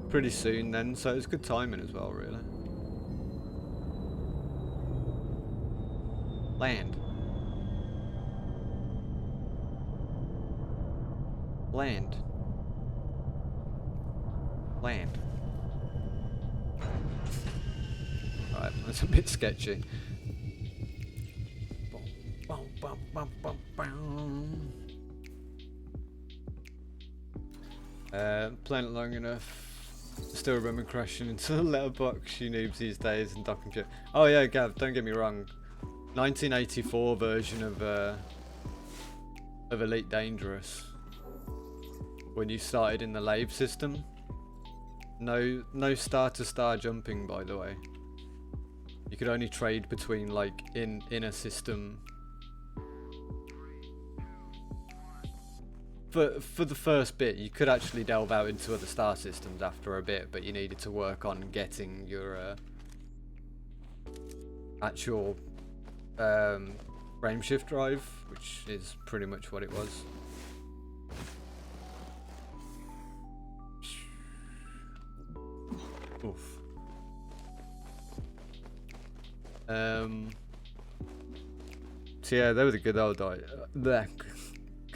S2: pretty soon then, so it was good timing as well, really. Land. Land. Land. Alright, that's a bit sketchy. Bum, bum, bum, bum, bum. Playing it long enough. Still remember crashing into the letterbox, you noobs these days, and docking shit. Oh yeah, Gav, don't get me wrong. 1984 version of Elite Dangerous. When you started in the lave system. No star-to-star jumping, by the way. You could only trade between like in a system. For the first bit, you could actually delve out into other star systems after a bit, but you needed to work on getting your actual frameshift drive, which is pretty much what it was. Oof. So yeah, they were the good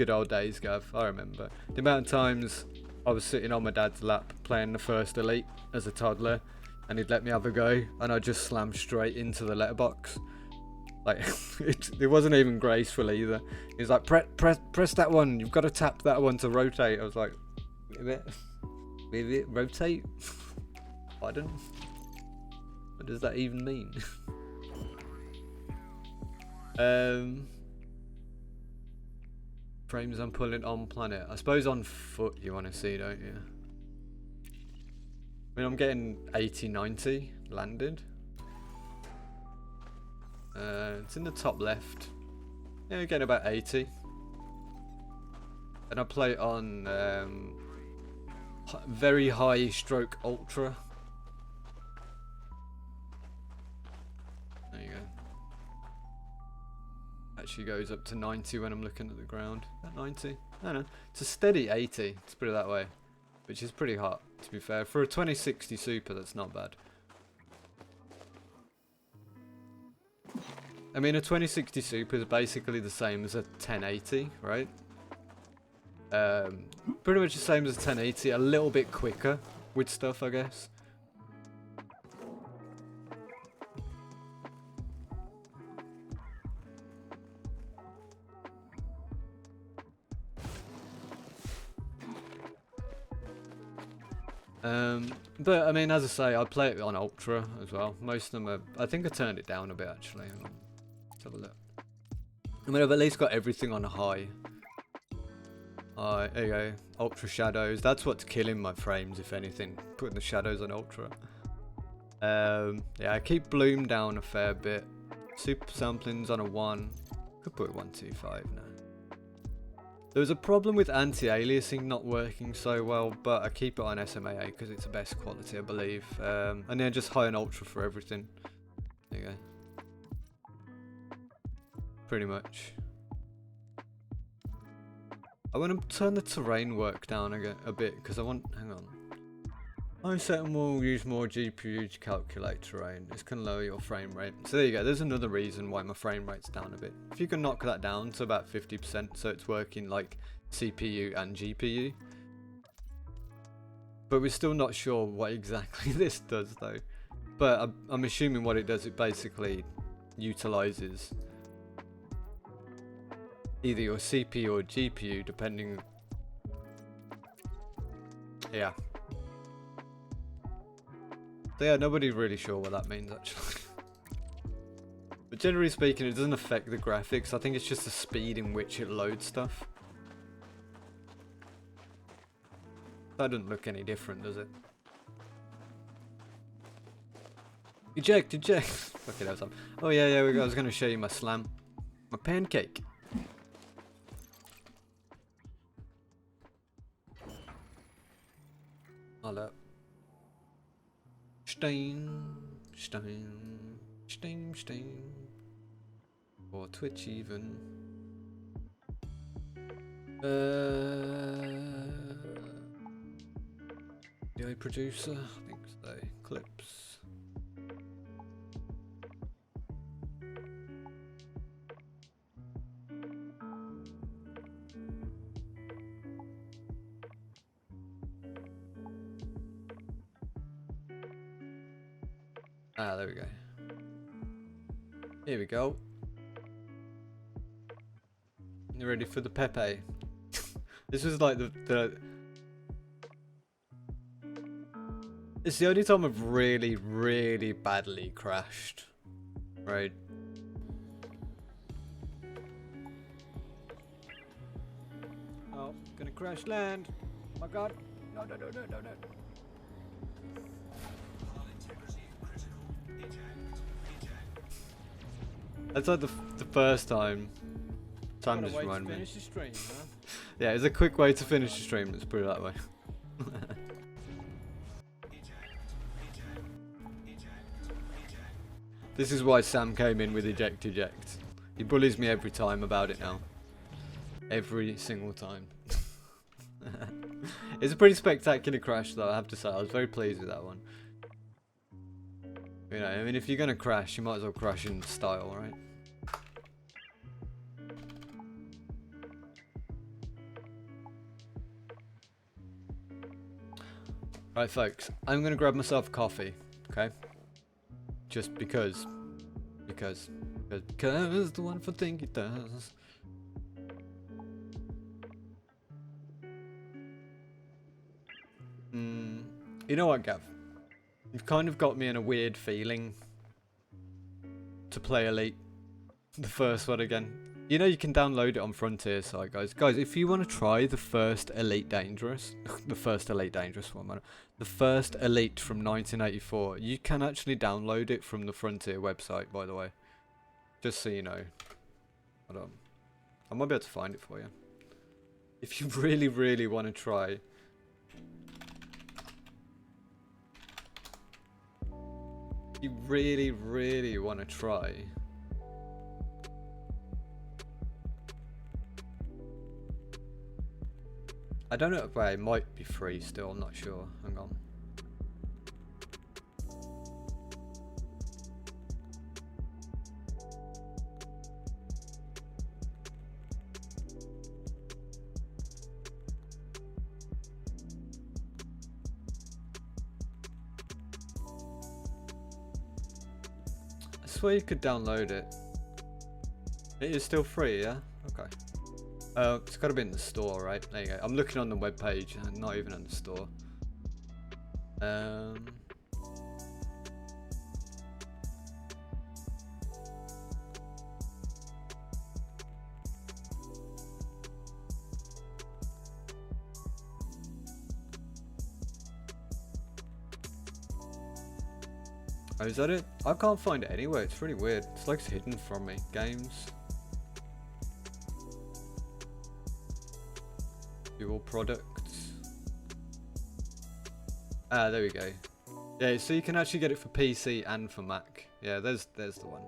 S2: old days, Gav. I remember the amount of times I was sitting on my dad's lap playing the first Elite as a toddler, and he'd let me have a go, and I just slammed straight into the letterbox. Like it wasn't even graceful either. He was like, press that one. You've got to tap that one to rotate. I was like, with it rotate. Pardon? What does that even mean? Frames I'm pulling on planet. I suppose on foot you want to see, don't you? I mean, I'm getting 80, 90 landed. It's in the top left. Yeah, we're getting about 80. And I play it on very high stroke ultra. There you go. Actually goes up to 90 when I'm looking at the ground. At 90? I don't know. It's a steady 80, let's put it that way. Which is pretty hot, to be fair. For a 2060 Super, that's not bad. I mean, a 2060 Super is basically the same as a 1080, right? Pretty much the same as a 1080, a little bit quicker with stuff, I guess. But I mean, as I say, I play it on ultra as well. Most of them are. I think I turned it down a bit actually. Hang on. Let's have a look. I mean, I've at least got everything on high. There you go. Ultra shadows. That's what's killing my frames, if anything. Putting the shadows on ultra. Yeah, I keep bloom down a fair bit. Super sampling's on a 1. Could put 125 now. There was a problem with anti-aliasing not working so well, but I keep it on SMAA because it's the best quality, I believe. And then just high and ultra for everything. There you go. Pretty much. I want to turn the terrain work down again a bit because I want. Hang on. I set will use more GPU to calculate terrain. This can lower your frame rate. So there you go. There's another reason why my frame rate's down a bit. If you can knock that down to about 50%, so it's working like CPU and GPU. But we're still not sure what exactly this does though. But I'm assuming what it does, it basically utilizes either your CPU or GPU, depending. Yeah. So yeah, nobody's really sure what that means actually. But generally speaking, it doesn't affect the graphics. I think it's just the speed in which it loads stuff. That doesn't look any different, does it? Eject, eject. Okay, that was something. Oh yeah, yeah. I was going to show you my slam, my pancake. Hello. Stein, Stein, Stein, Stein. Or Twitch even. The producer, I think so. Clips. Ah, there we go. Here we go. You ready for the Pepe? This was like the it's the only time I've really, really badly crashed. Right. Oh, gonna crash land. Oh my god. No, no, no, no, no, no. That's like the first time. Time just reminded me.
S3: Finish the stream, huh?
S2: Yeah, it's a quick way to finish the stream, let's put it that way. This is why Sam came in with eject eject. He bullies me every time about it now. Every single time. It's a pretty spectacular crash though, I have to say. I was very pleased with that one. You know, I mean, if you're gonna crash, you might as well crash in style, right? Right, folks, I'm gonna grab myself a coffee, okay? Just because the wonderful thing it does. You know what, Gav? You've kind of got me in a weird feeling to play Elite, the first one again. You know you can download it on Frontier side, guys. Guys, if you want to try the first Elite Dangerous, the first Elite Dangerous one, the first Elite from 1984, you can actually download it from the Frontier website, by the way. Just so you know. Hold on. I might be able to find it for you. If you really, really want to try. You really, really want to try. I don't know, well, it might be free still, I'm not sure. Hang on. I swear you could download it. It is still free, yeah? Okay. It's got to be in the store, right? There you go. I'm looking on the web page and not even in the store. Oh, is that it? I can't find it anywhere. It's really weird. It's like it's hidden from me. Games. All products. Ah, there we go. Yeah, so you can actually get it for PC and for Mac. Yeah, there's the one.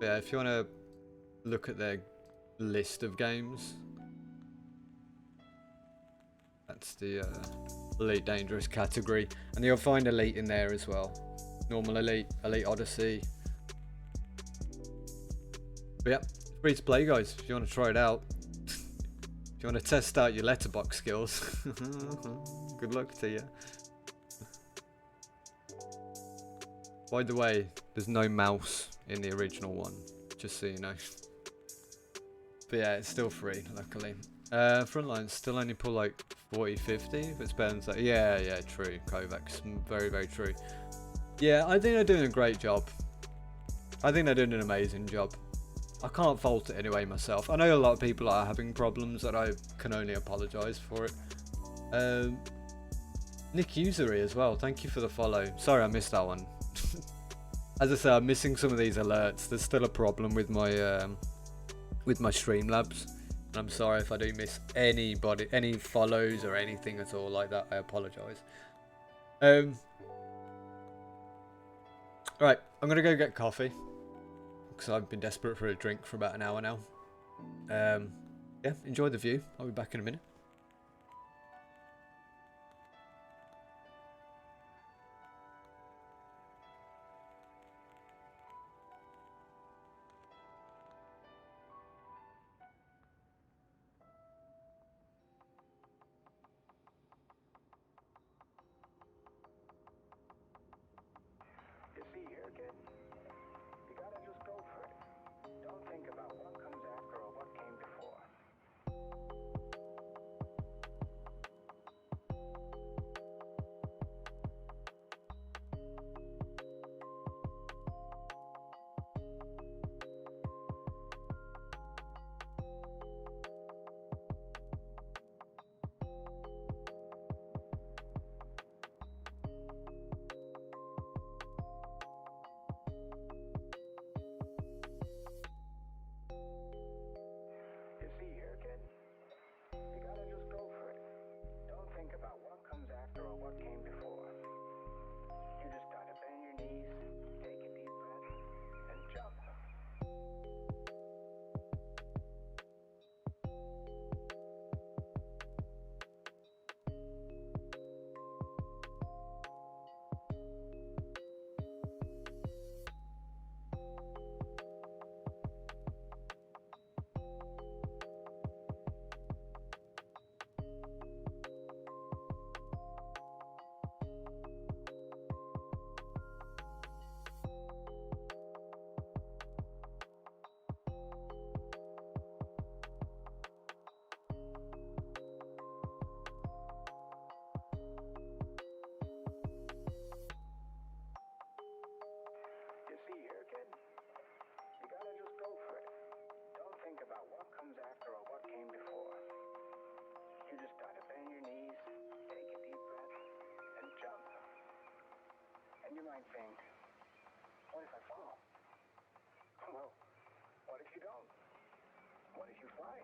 S2: But yeah, if you want to look at their list of games, that's the Elite Dangerous category, and you'll find Elite in there as well. Normal Elite, Elite Odyssey. But yeah. Free to play, guys, if you want to try it out. If you want to test out your letterbox skills. Good luck to you. By the way, there's no mouse in the original one, just so you know. But yeah, it's still free, luckily. Frontline still only pull like 40, 50 if it's better than that. Yeah, true, Kovacs, very, very true. Yeah, I think they're doing a great job. I think they're doing an amazing job. I can't fault it anyway myself. I know a lot of people are having problems, and I can only apologise for it. Nick Usery as well, thank you for the follow. Sorry I missed that one. As I say, I'm missing some of these alerts. There's still a problem with my Streamlabs. And I'm sorry if I do miss anybody, any follows or anything at all like that. I apologise. Right, I'm going to go get coffee. Because I've been desperate for a drink for about an hour now. Yeah, enjoy the view. I'll be back in a minute.
S6: You see here, kid? You gotta just go for it. Don't think about what comes after or what came before. You see here, kid? You gotta just go for it. Don't think about what comes after or what came before. You just gotta bend your knees, take a deep breath, and jump. You see here, kid? You gotta just go for it. Don't think about what comes after or what came before. You just gotta bend your knees, take a deep breath, and jump. And you might think, What if I fall? Well, what if you don't? What if you fly?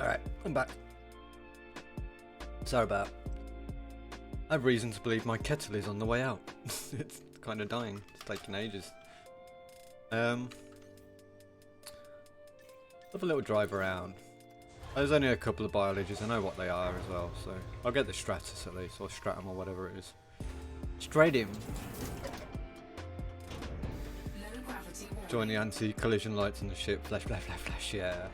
S2: Alright, I'm back. Sorry about. I have reason to believe my kettle is on the way out. It's kind of dying. It's taking ages. Have a little drive around. There's only a couple of biologies. I know what they are as well, so I'll get the Stratus at least, or Stratum, or whatever it is. Straight in. Join the anti-collision lights on the ship. Flash, flash, flash, flash. Yeah.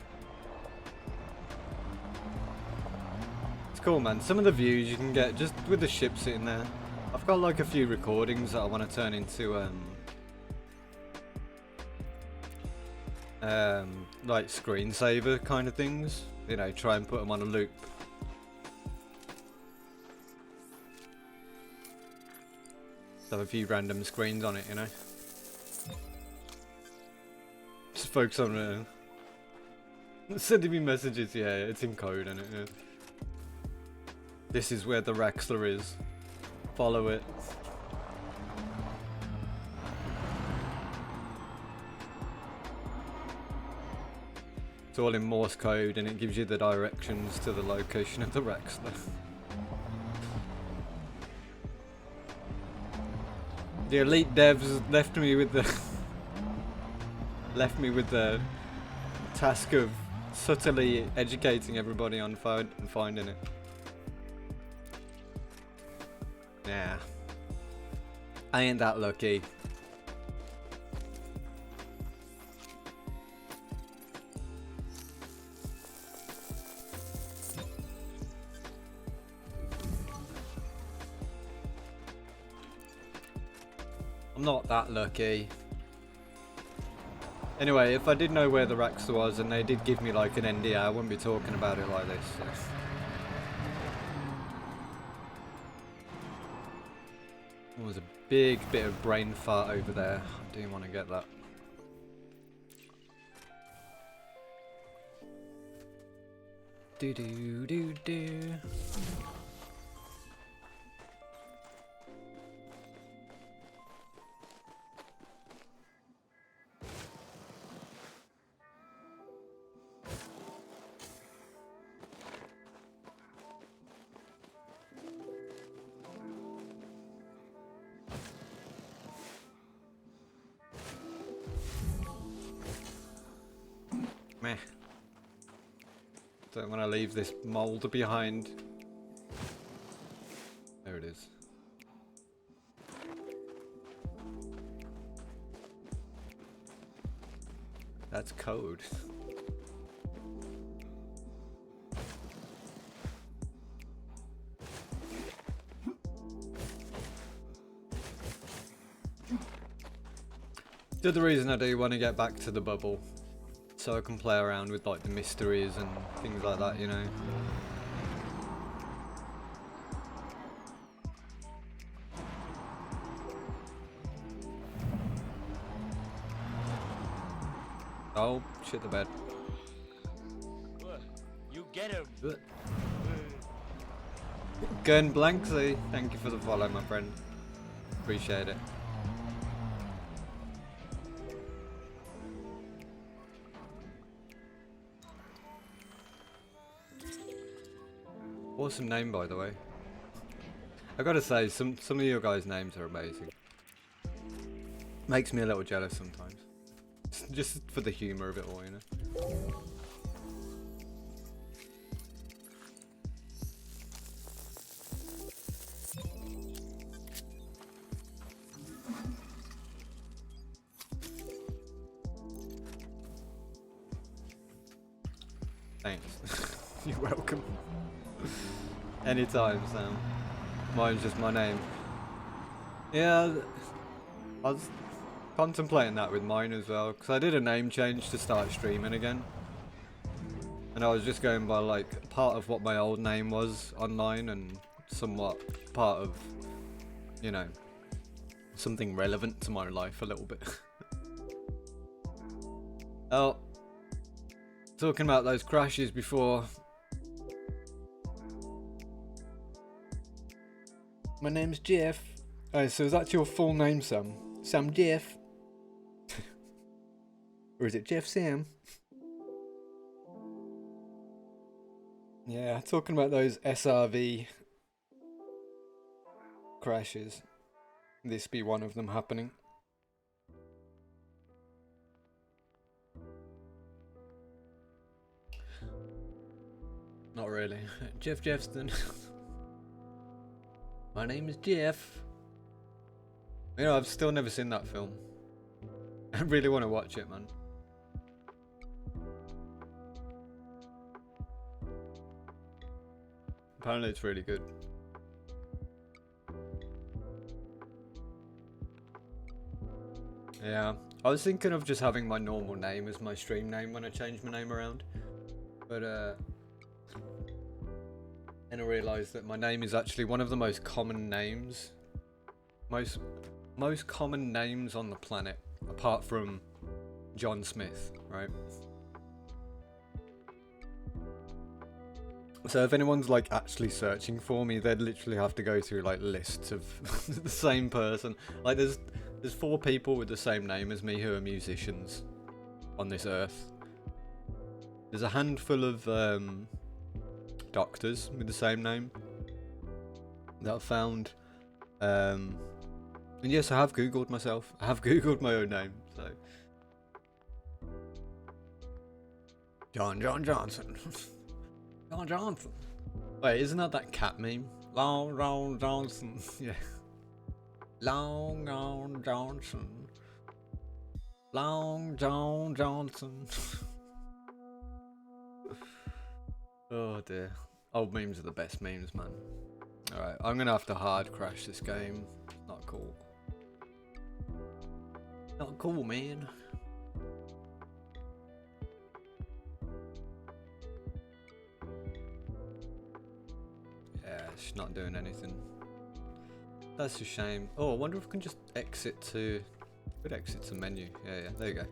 S2: It's cool, man. Some of the views you can get just with the ship sitting there. I've got like a few recordings that I want to turn into like screensaver kind of things. You know, try and put them on a loop. Have a few random screens on it, you know. Just focus on sending me messages. Yeah, it's in code, and yeah. This is where the Raxler is. Follow it. It's all in Morse code and it gives you the directions to the location of the wrecks. The elite devs left me with the task of subtly educating everybody on finding it. Yeah, I ain't that lucky. I'm not that lucky. Anyway, if I did know where the Raxter was and they did give me like an NDA, I wouldn't be talking about it like this. So. There was a big bit of brain fart over there. I do want to get that. Do do do do. Meh. Don't want to leave this mold behind. There it is. That's code. The other reason I do want to get back to the bubble, so I can play around with like the mysteries and things like that, you know. Oh, shit the bed.
S3: You get him.
S2: Gun Blanksy, thank you for the follow, my friend. Appreciate it. Awesome name, by the way. I gotta say, some of your guys' names are amazing. Makes me a little jealous sometimes. Just for the humour of it all, you know. Thanks. You're welcome. Anytime, Sam. Mine's just my name. Yeah, I was contemplating that with mine as well, because I did a name change to start streaming again. And I was just going by like part of what my old name was online and somewhat part of, you know, something relevant to my life a little bit. Oh, talking about those crashes before. My name's Jeff. Oh, so is that your full name, Sam? Sam Jeff? Or is it Jeff Sam? Yeah, talking about those SRV crashes. This be one of them happening. Not really. Jeff Jeffston. My name is Jeff. You know, I've still never seen that film. I really want to watch it, man. Apparently it's really good. Yeah, I was thinking of just having my normal name as my stream name when I change my name around. But and I realised that my name is actually one of the most common names. Most common names on the planet, apart from John Smith, right? So if anyone's like actually searching for me, they'd literally have to go through like lists of the same person. Like there's 4 people with the same name as me who are musicians on this earth. There's a handful of doctors with the same name that I've found. And yes, I have googled myself. I have googled my own name. So John Johnson. John Johnson. Wait, isn't that cat meme? Long Johnson. Yeah. Long Johnson. Long John Johnson. Oh dear. Old memes are the best memes, man. Alright, I'm gonna have to hard crash this game. Not cool. Not cool, man. Yeah, she's not doing anything. That's a shame. Oh, I wonder if we can just exit to... Could exit to menu. Yeah, there you go.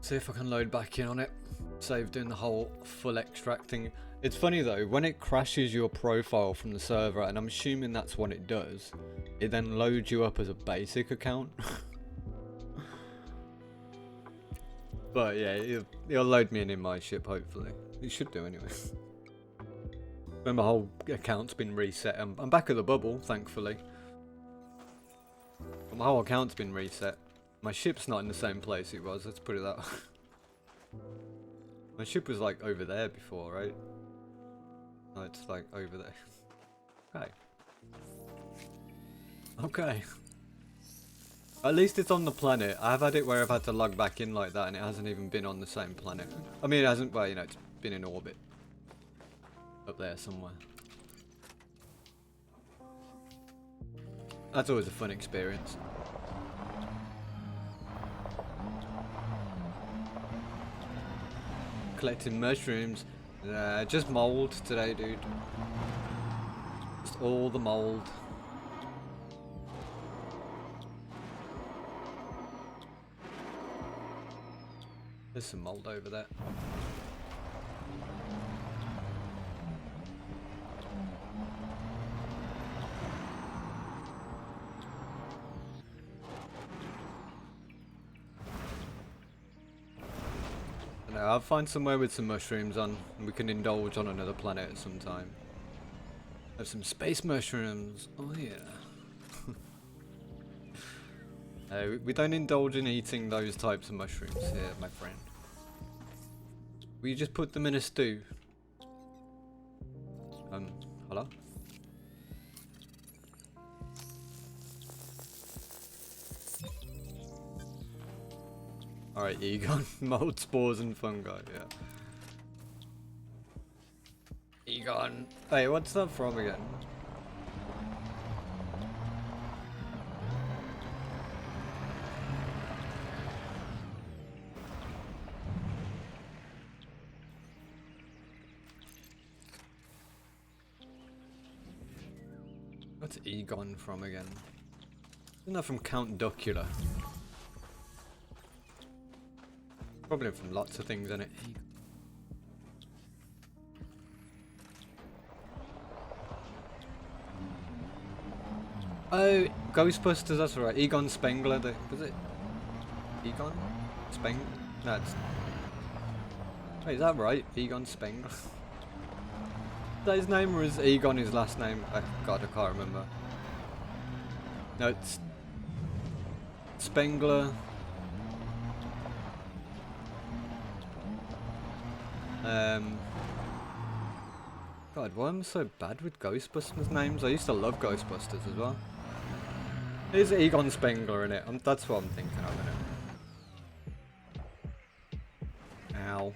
S2: See if I can load back in on it. Save doing the whole full extract thing. It's funny though, when it crashes your profile from the server, and I'm assuming that's what it does, it then loads you up as a basic account. But yeah, it'll load me in my ship hopefully. It should do anyway. When my whole account's been reset, I'm back at the bubble, thankfully. But my whole account's been reset. My ship's not in the same place it was, let's put it that way. My ship was like over there before, right? No, it's like over there. Okay. Okay. At least it's on the planet. I've had it where I've had to log back in like that and it hasn't even been on the same planet. I mean, it hasn't, well, you know, it's been in orbit. Up there somewhere. That's always a fun experience. Collecting mushrooms. Just mold today, dude. Just all the mold. There's some mold over there. I'll find somewhere with some mushrooms on, and we can indulge on another planet at some time. Have some space mushrooms. Oh yeah. We don't indulge in eating those types of mushrooms here, my friend. We just put them in a stew. Hello? Alright, Egon. Mold, spores and fungi, yeah. Egon. Hey, what's that from again? What's Egon from again? Isn't that from Count Duckula? Probably from lots of things, isn't it? Oh, Ghostbusters, that's right. Egon Spengler, was it? Egon? Spengler? No, it's... Wait, is that right? Egon Spengler? Is that his name or is Egon his last name? Oh, God, I can't remember. No, it's... Spengler... God, why am I so bad with Ghostbusters names? I used to love Ghostbusters as well. There's Egon Spengler in it. That's what I'm thinking of in it. Ow.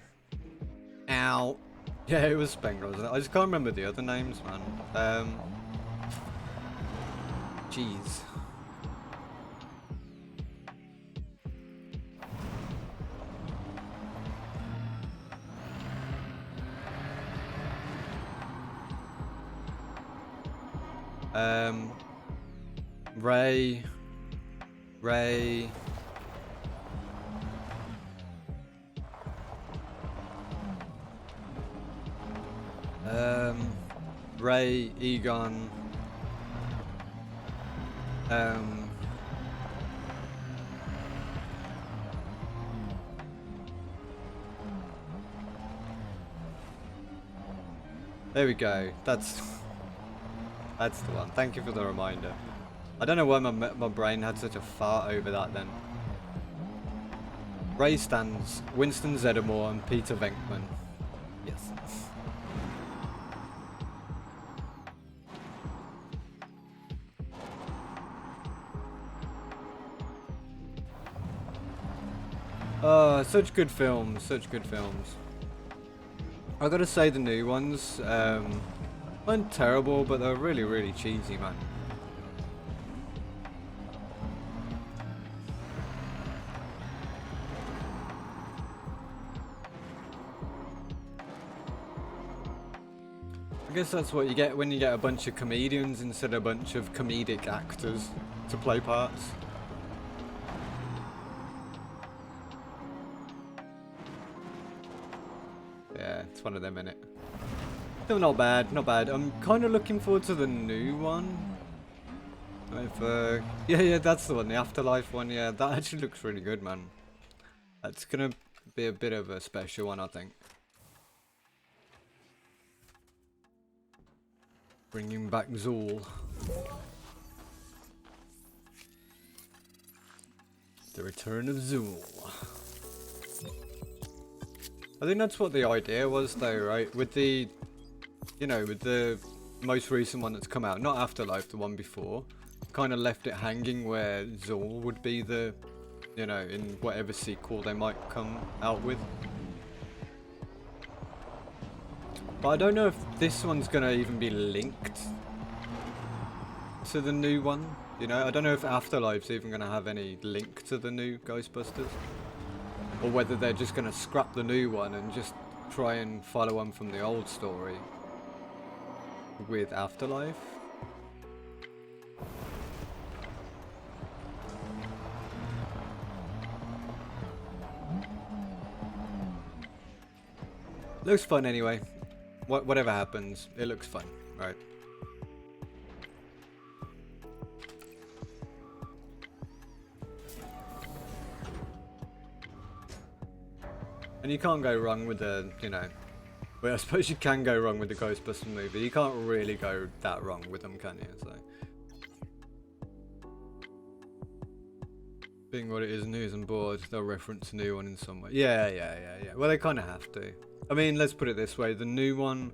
S2: Ow. Yeah, it was Spengler, wasn't it? I just can't remember the other names, man. Jeez. Ray. Ray, Egon. There we go. That's the one. Thank you for the reminder. I don't know why my brain had such a fart over that then. Ray Stans, Winston Zeddemore, and Peter Venkman. Yes. Such good films, such good films. I gotta say the new ones weren't terrible, but they're really, really cheesy, man. I guess that's what you get when you get a bunch of comedians instead of a bunch of comedic actors to play parts. Yeah, it's one of them, innit? Still not bad, not bad. I'm kind of looking forward to the new one. Yeah, that's the one, the Afterlife one. Yeah, that actually looks really good, man. That's gonna be a bit of a special one, I think. Bringing back Zool. The return of Zool. I think that's what the idea was though, right? With the, you know, with the most recent one that's come out, not Afterlife, the one before, kind of left it hanging where Zool would be the, you know, in whatever sequel they might come out with. But I don't know if this one's gonna even be linked to the new one. You know, I don't know if Afterlife's even gonna have any link to the new Ghostbusters, or whether they're just gonna scrap the new one and just try and follow on from the old story with Afterlife. Looks fun anyway. Whatever happens, it looks fun, right? And you can't go wrong with the, you know, well, I suppose you can go wrong with the Ghostbusters movie. You can't really go that wrong with them, can you? So, being what it is, news and bored, they'll reference a new one in some way. Yeah. Well, they kind of have to. I mean, let's put it this way: the new one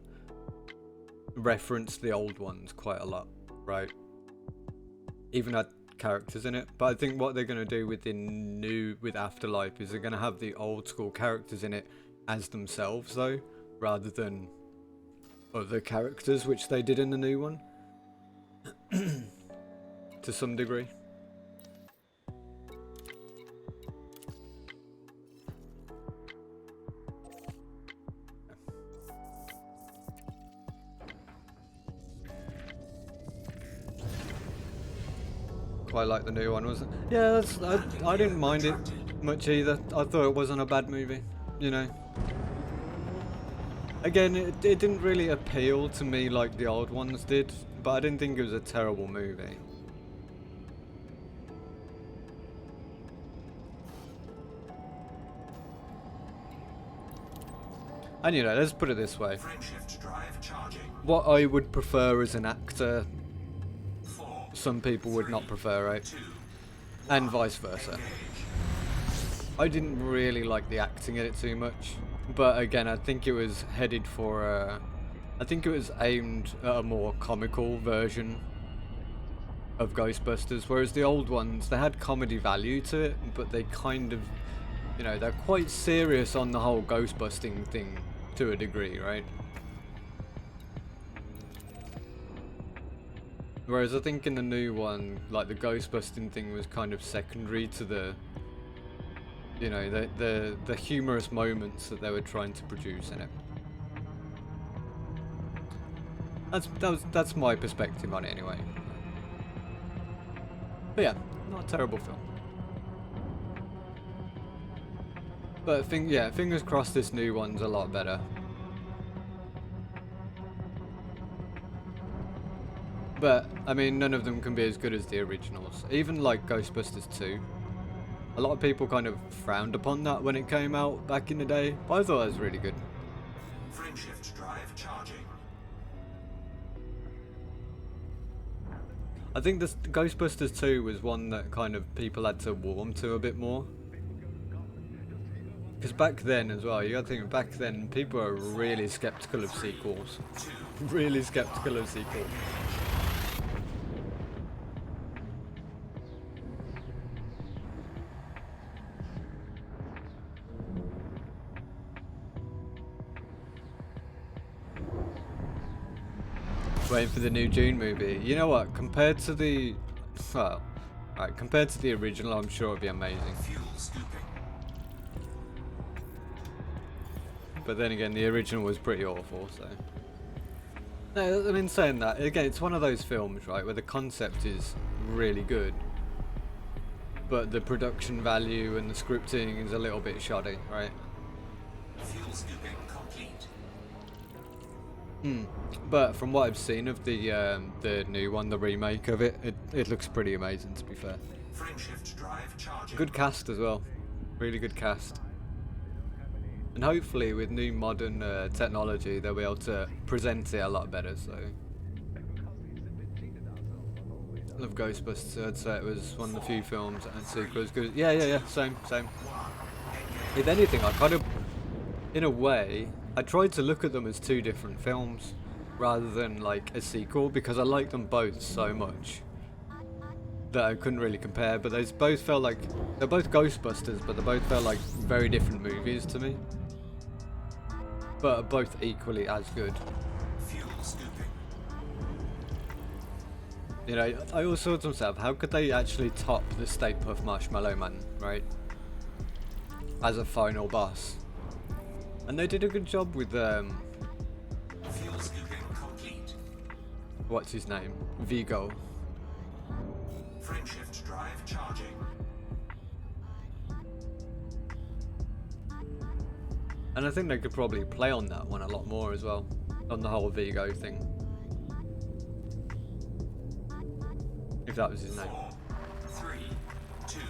S2: referenced the old ones quite a lot, right? Even had characters in it. But I think what they're going to do with with Afterlife is they're going to have the old school characters in it as themselves, though, rather than other characters, which they did in the new one to some degree. Quite like the new one, wasn't it? Yeah, I didn't mind it much either. I thought it wasn't a bad movie, you know. Again, it didn't really appeal to me like the old ones did, but I didn't think it was a terrible movie. And you know, let's put it this way. What I would prefer as an actor, some people would not prefer, right? And vice versa. I didn't really like the acting in it too much, but again, I think it was headed for I think it was aimed at a more comical version of Ghostbusters, whereas the old ones, they had comedy value to it, but they kind of, you know, they're quite serious on the whole ghostbusting thing to a degree, right? Whereas I think in the new one, like the ghostbusting thing was kind of secondary to the, you know, the humorous moments that they were trying to produce in it. That's my perspective on it anyway. But yeah, not a terrible film. But fingers crossed this new one's a lot better. But, I mean, none of them can be as good as the originals. Even like Ghostbusters 2. A lot of people kind of frowned upon that when it came out back in the day, but I thought it was really good.
S5: Frameshift drive charging.
S2: I think this Ghostbusters 2 was one that kind of people had to warm to a bit more. Because back then as well, you gotta think, back then people were really skeptical of sequels. Really skeptical of sequels. Waiting for the new June movie. You know what? Compared to the, well, right, compared to the original, I'm sure it'd be amazing.
S5: Fuel scooping.
S2: But then again, the original was pretty awful, so. No, I mean, saying that, again, it's one of those films, right, where the concept is really good, but the production value and the scripting is a little bit shoddy, right?
S5: Fuel scooping complete.
S2: But from what I've seen of the new one, the remake of it, it looks pretty amazing, to be fair.
S5: Frameshift drive charging.
S2: Good cast as well, really good cast. And hopefully with new modern technology they'll be able to present it a lot better, so. I love Ghostbusters, I'd say it was one of the few films and sequels good. Yeah, same. If anything, I kind of, in a way, I tried to look at them as two different films rather than like a sequel, because I like them both so much that I couldn't really compare, but they both felt like, they're both Ghostbusters, but they both felt like very different movies to me. But are both equally as good.
S5: Fuel scooping.
S2: You know, I always thought to myself, how could they actually top the Stay Puft Marshmallow Man, right? As a final boss. And they did a good job with,
S5: Fuel scooping complete.
S2: what's his name? Vigo.
S5: Frameshift drive charging.
S2: And I think they could probably play on that one a lot more as well. On the whole Vigo thing. If that was his name.
S5: 4, 3, 2.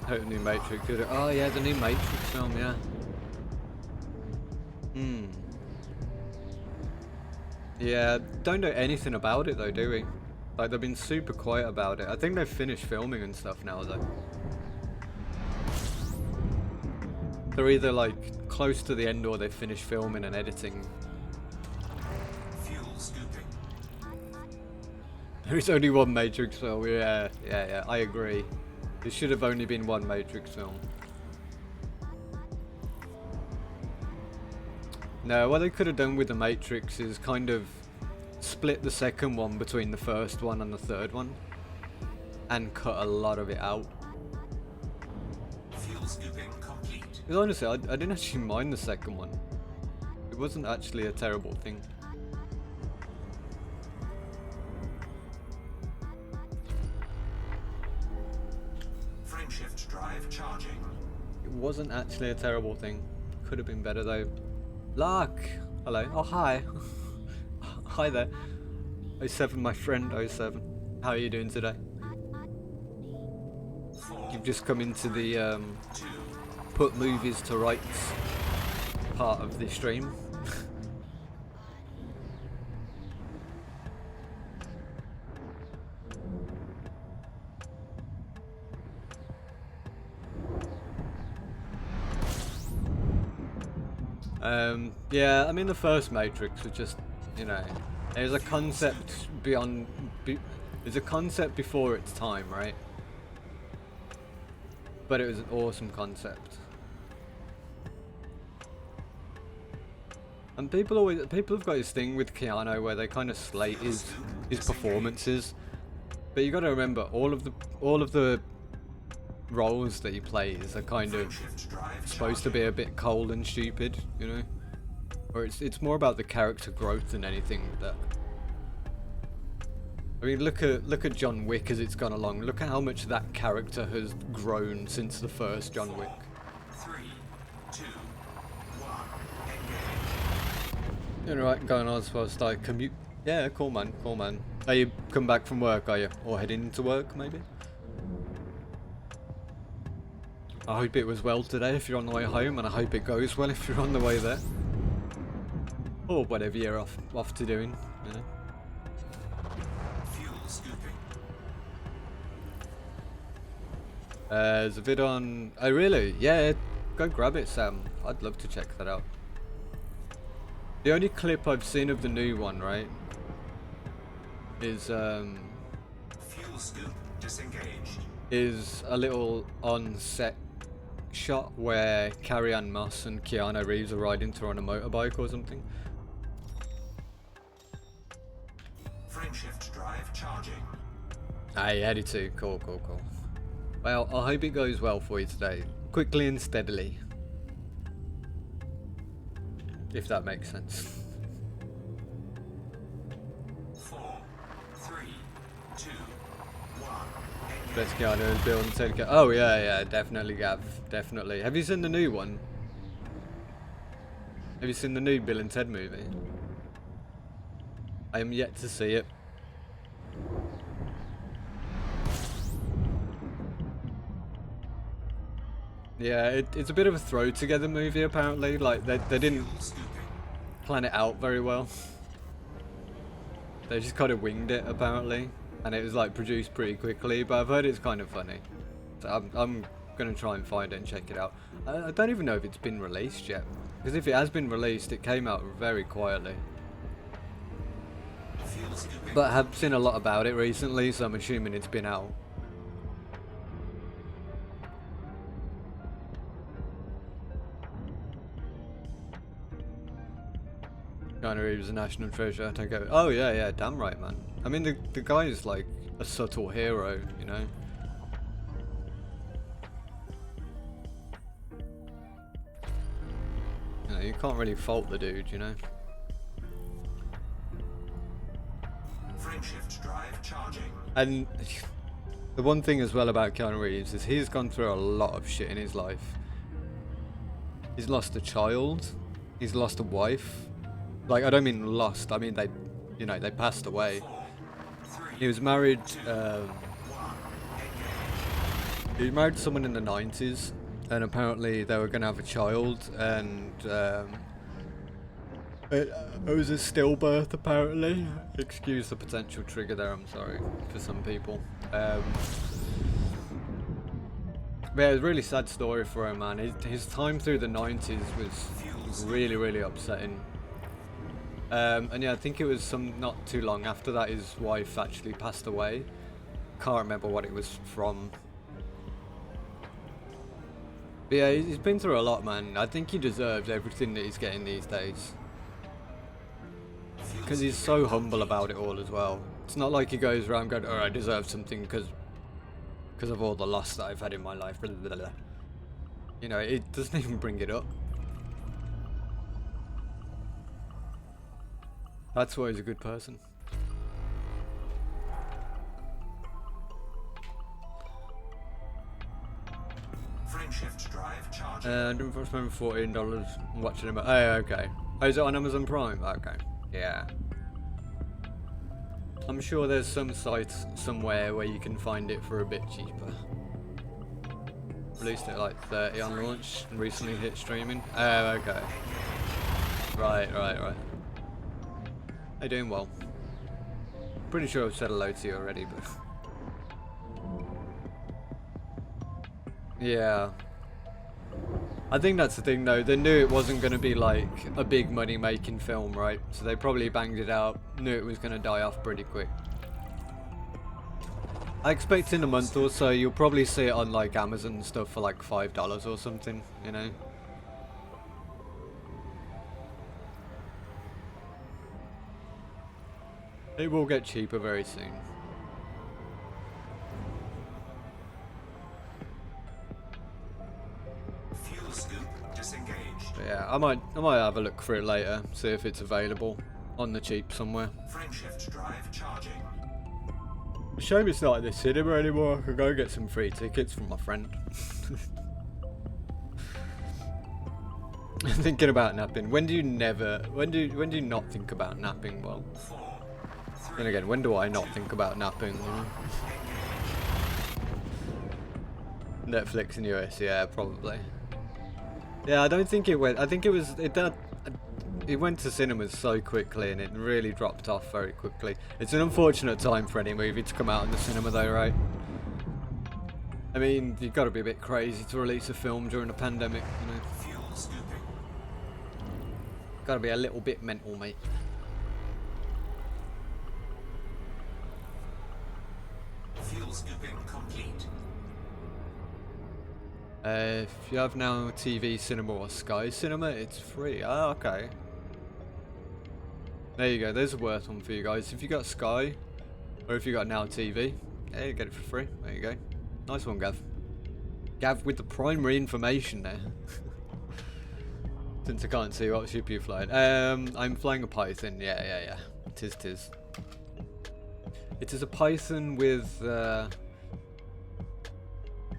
S2: I hope the new Matrix did it. Oh yeah, the new Matrix film, yeah. Yeah, don't know anything about it though, do we? Like, they've been super quiet about it. I think they've finished filming and stuff now though. They're either like close to the end or they've finished filming and editing.
S5: Fuel scooping.
S2: There is only one Matrix film, yeah, I agree. There should have only been one Matrix film. No, what they could have done with the Matrix is kind of split the second one between the first one and the third one. And cut a lot of it out.
S5: Fuel scooping complete.
S2: Because honestly, I didn't actually mind the second one. It wasn't actually a terrible thing.
S5: Frameshift drive charging.
S2: It wasn't actually a terrible thing. Could have been better though. Lark! Hello. Oh, hi. Hi there. 07, my friend 07. How are you doing today?
S5: 4,
S2: You've just come into the
S5: 2.
S2: put movies to rights part of the stream. Yeah, I mean the first Matrix was just, you know, it was a concept beyond, it's a concept before its time, right? But it was an awesome concept. And people have got this thing with Keanu where they kind of slate his performances, but you got to remember all of the roles that he plays are kind of supposed to be a bit cold and stupid, you know, or it's more about the character growth than anything. That, I mean, look at John Wick as it's gone along. Look at how much that character has grown since the first John Wick.
S5: 3, 2, 1.
S2: You know, right, going on supposed to commute. Yeah, cool man. Are you come back from work, are you? Or heading into work, maybe? I hope it was well today if you're on the way home, and I hope it goes well if you're on the way there. Or whatever you're off to doing, you know.
S5: Fuel scooping.
S2: There's a vid on. Oh really? Yeah. Go grab it, Sam. I'd love to check that out. The only clip I've seen of the new one, right, is
S5: Fuel scoop disengaged.
S2: is a little on-set shot where Carrie-Anne Moss and Keanu Reeves are riding through on a motorbike or something.
S5: Frameshift drive charging.
S2: Hey, 82. Cool. Well, I hope it goes well for you today. Quickly and steadily. If that makes sense.
S5: 4, 3, 2, 1.
S2: Best Keanu is Bill and Ted. Oh yeah, definitely, Gav. Definitely. Have you seen the new one? Have you seen the new Bill and Ted movie? I am yet to see it. Yeah, it's a bit of a throw together movie apparently. Like they didn't plan it out very well. They just kind of winged it apparently, and it was like produced pretty quickly. But I've heard it's kind of funny, so I'm gonna try and find it and check it out. I don't even know if it's been released yet, because if it has been released, it came out very quietly. But I have seen a lot about it recently, so I'm assuming it's been out. Keanu Reeves is a national treasure. Don't get it. Oh yeah, damn right, man. I mean, the guy is like a subtle hero, you know. You know, you can't really fault the dude, you know.
S5: Frameshift drive charging.
S2: And the one thing as well about Keanu Reeves is he's gone through a lot of shit in his life. He's lost a child. He's lost a wife. Like, I don't mean lost, I mean they passed away. He was married, he married someone in the 90s, and apparently they were going to have a child, and it was a stillbirth apparently. Excuse the potential trigger there, I'm sorry, for some people. But yeah, it's a really sad story for him, man. His time through the 90s was really upsetting. And yeah, I think it was not too long after that his wife actually passed away. Can't remember what it was from. But yeah, he's been through a lot, man. I think he deserves everything that he's getting these days. Because he's so humble about it all as well. It's not like he goes around going, oh, I deserve something because of all the loss that I've had in my life. Blah, blah, blah. You know, it doesn't even bring it up. That's why he's a good person.
S5: Frameshift drive charging.
S2: I didn't remember $14 watching him. Oh, okay. Oh, is it on Amazon Prime? Okay. Yeah. I'm sure there's some site somewhere where you can find it for a bit cheaper. Released it at like 30 on launch and recently hit streaming. Oh, okay. Right. How you doing? Well, pretty sure I've said hello to you already, but yeah, I think that's the thing though. They knew it wasn't going to be like a big money making film, right? So they probably banged it out, knew it was going to die off pretty quick. I expect in a month or so you'll probably see it on like Amazon and stuff for like $5 or something, you know. It will get cheaper very soon.
S5: Fuel scoop disengaged.
S2: But yeah, I might have a look for it later, see if it's available on the cheap somewhere.
S5: Frameshift drive charging.
S2: Shame it's not at the cinema anymore. I could go get some free tickets from my friend. Thinking about napping. When do you not think about napping? Well, then again, when do I not think about napping? You know? Netflix in US, yeah, probably. Yeah, I don't think it went. I think it was. It went to cinemas so quickly, and it really dropped off very quickly. It's an unfortunate time for any movie to come out in the cinema, though, right? I mean, you've got to be a bit crazy to release a film during a pandemic, you know.
S5: Fuel scooping.
S2: Got to be a little bit mental, mate.
S5: Fuel scooping complete.
S2: If you have now TV Cinema or Sky Cinema, it's free. Ah, okay. There you go. There's a worth one for you guys. If you got Sky, or if you got Now TV, yeah, you get it for free. There you go. Nice one, Gav. Gav with the primary information there. Since I can't see what ship you're flying. I'm flying a Python. Yeah. Tis. It is a Python with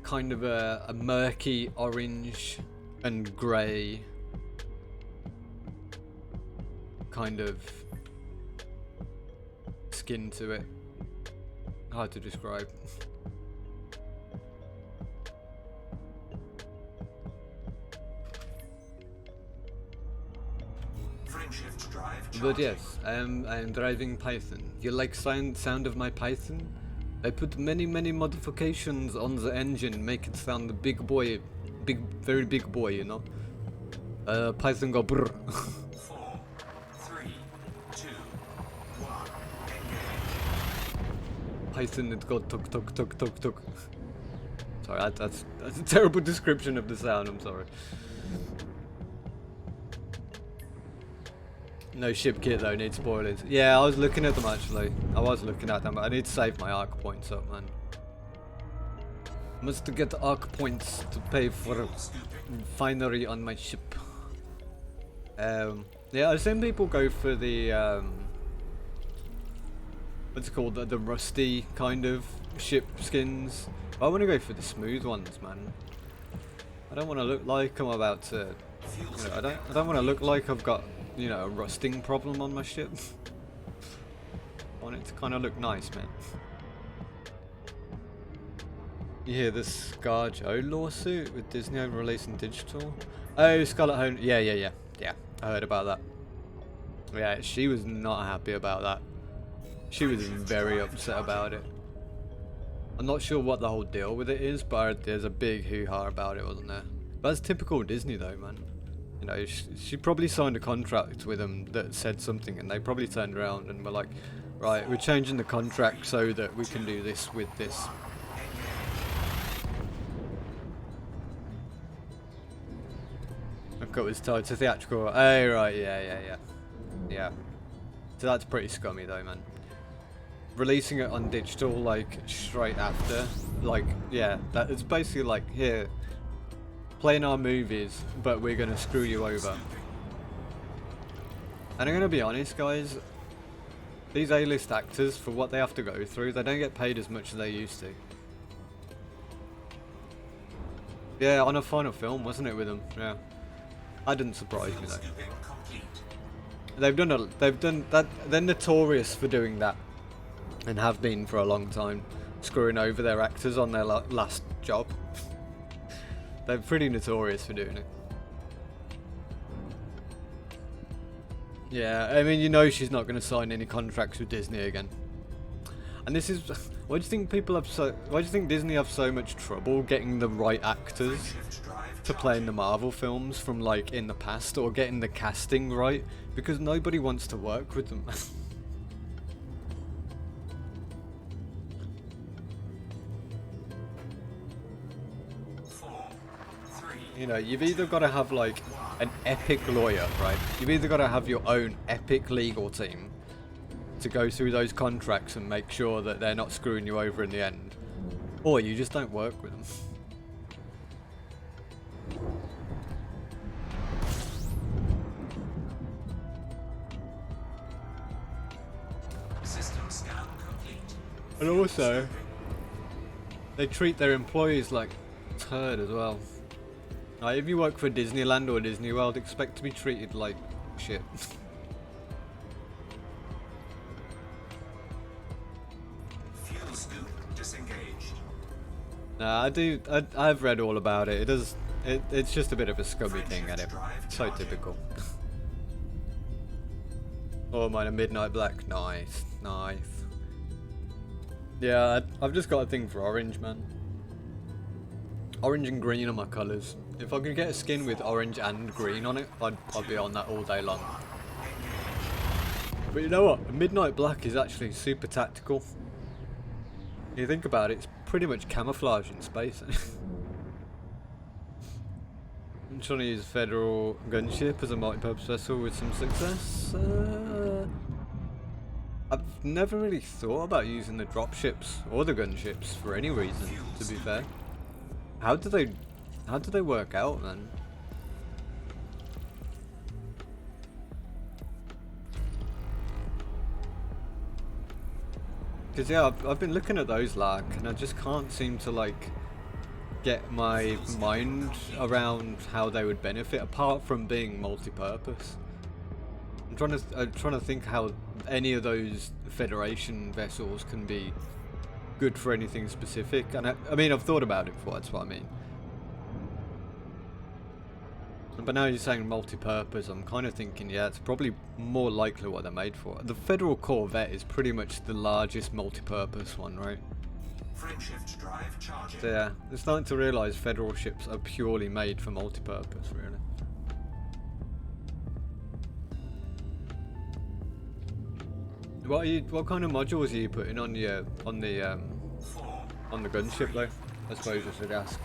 S2: kind of a murky orange and grey kind of skin to it. Hard to describe.
S5: Frameshift drive
S2: But
S5: charging.
S2: yes, I'm driving Python. You like sound of my Python? I put many modifications on the engine, make it sound a big boy, very big boy, you know. Python go brr.
S5: 4, 3, 2, 1. Engage.
S2: Python it go tuk. Sorry, that's a terrible description of the sound. I'm sorry. No ship kit though, need spoilers. Yeah, I was looking at them actually. I was looking at them, but I need to save my arc points up, man. Must get arc points to pay for
S5: Fuel scooping.
S2: refinery on my ship. Yeah, I've seen people go for the what's it called, the rusty kind of ship skins. I want to go for the smooth ones, man. I don't want to look like I'm about to.
S5: Fuel
S2: You know, I don't want to look like I've got, you know, a rusting problem on my ship. I want it to kind of look nice, man. You hear the ScarJo lawsuit with Disney over releasing digital? Oh, Scarlett Home. Yeah. I heard about that. Yeah, she was not happy about that. She was very upset about it. I'm not sure what the whole deal with it is, but there's a big hoo-ha about it, wasn't there? That's typical Disney though, man. You know, she probably signed a contract with them that said something, and they probably turned around and were like, right, we're changing the contract so that we can do this with this. Of course, it's tied to theatrical. Oh, right, yeah. So that's pretty scummy though, man. Releasing it on digital, like, straight after, like, yeah, that it's basically like, here, playing our movies, but we're gonna screw you over. And I'm gonna be honest, guys, these A-list actors, for what they have to go through, they don't get paid as much as they used to. Yeah, on a final film, wasn't it, with them? Yeah. That didn't surprise me
S5: Fuel
S2: though.
S5: scooping complete.
S2: They've done that. They're notorious for doing that, and have been for a long time, screwing over their actors on their last job. They're pretty notorious for doing it. Yeah, I mean, you know, she's not going to sign any contracts with Disney again. And this is, why do you think why do you think Disney have so much trouble getting the right actors
S5: Frameshift drive
S2: to play in the Marvel films from, like, in the past, or getting the casting right? Because nobody wants to work with them.
S5: 4, 3,
S2: You know, you've either got to have like an epic lawyer, right? You've either got to have your own epic legal team to go through those contracts and make sure that they're not screwing you over in the end, or you just don't work with them.
S5: system scan complete.
S2: And also, they treat their employees like turd as well. Like, if you work for Disneyland or Disney World, expect to be treated like shit.
S5: Fuel scoop disengaged.
S2: Nah, I've read all about it. It's just a bit of a scummy thing, and it's so typical. Oh, mine a midnight black. Nice. Yeah, I've just got a thing for orange, man. Orange and green are my colours. If I could get a skin with orange and green on it, I'd be on that all day long. But you know what? Midnight Black is actually super tactical. You think about it, it's pretty much camouflage in space. I'm trying to use a Federal gunship as a multi-purpose vessel with some success. I've never really thought about using the dropships or the gunships for any reason, to be fair. How do they work out, man? Because yeah, I've been looking at those like, and I just can't seem to like get my mind around how they would benefit apart from being multi-purpose. I'm trying to think how any of those Federation vessels can be good for anything specific, and I mean I've thought about it before. That's what I mean. But now you're saying multi-purpose, I'm kind of thinking, yeah, it's probably more likely what they're made for. The Federal Corvette is pretty much the largest multi-purpose one, right?
S5: Frameshift drive charging.
S2: So yeah, I'm starting to realise Federal ships are purely made for multi-purpose, really. What kind of modules are you putting on the gunship though? I suppose I should ask.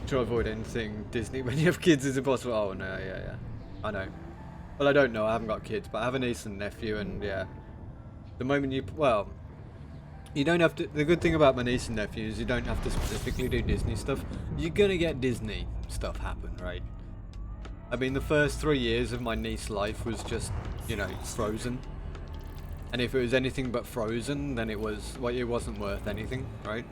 S2: Try to avoid anything Disney when you have kids is impossible. Oh no, yeah, I know. Well, I don't know. I haven't got kids, but I have a niece and nephew, and yeah, the moment you you don't have to. The good thing about my niece and nephew is you don't have to specifically do Disney stuff. You're gonna get Disney stuff happen, right? I mean, the first 3 years of my niece's life was just, you know, Frozen. And if it was anything but Frozen, then it wasn't worth anything, right?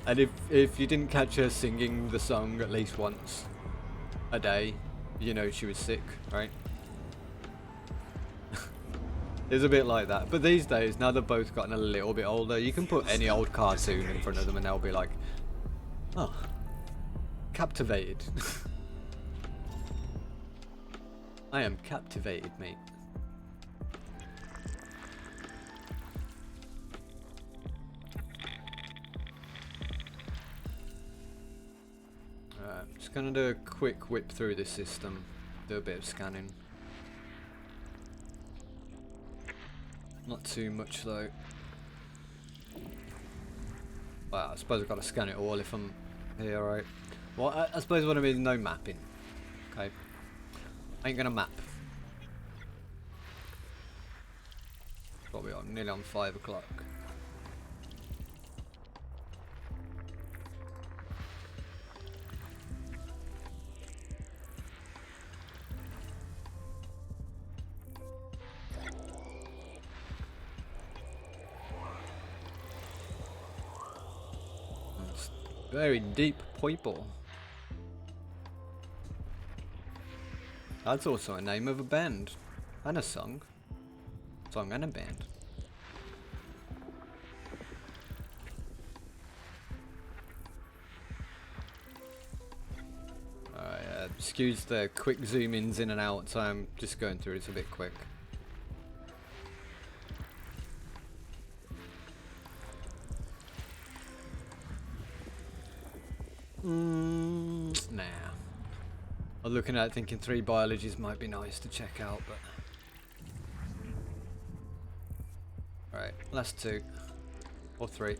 S2: And if you didn't catch her singing the song at least once a day, you know she was sick, right? It's a bit like that. But these days, now they've both gotten a little bit older, you can put any old cartoon in front of them and they'll be like, oh, captivated. I am captivated, mate. Alright, just gonna do a quick whip through this system, do a bit of scanning. Not too much though. Well, I suppose I've got to scan it all if I'm here, right? Well, I suppose what I mean is no mapping. Okay. I ain't gonna map. What we are, nearly on 5 o'clock. It's very deep purple. That's also a name of a band. And a song. Song and a band. Alright, excuse the quick zoom ins in and out, so I'm just going through this a bit quick. Nah. I was looking at it thinking 3 biologies might be nice to check out, but... Alright, last 2. Or 3.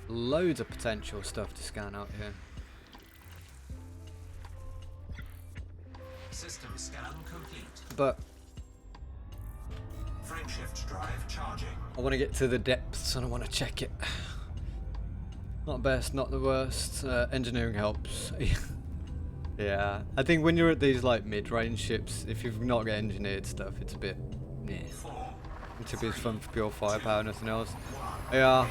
S2: Loads of potential stuff to scan out here.
S5: System scan complete.
S2: But...
S5: Frameshift drive charging.
S2: I want to get to the depths and I want to check it. Not best, not the worst. Engineering helps. Yeah, I think when you're at these like mid-range ships, if you've not got engineered stuff, it's a bit, yeah. It's a bit fun for pure firepower, nothing else. Yeah,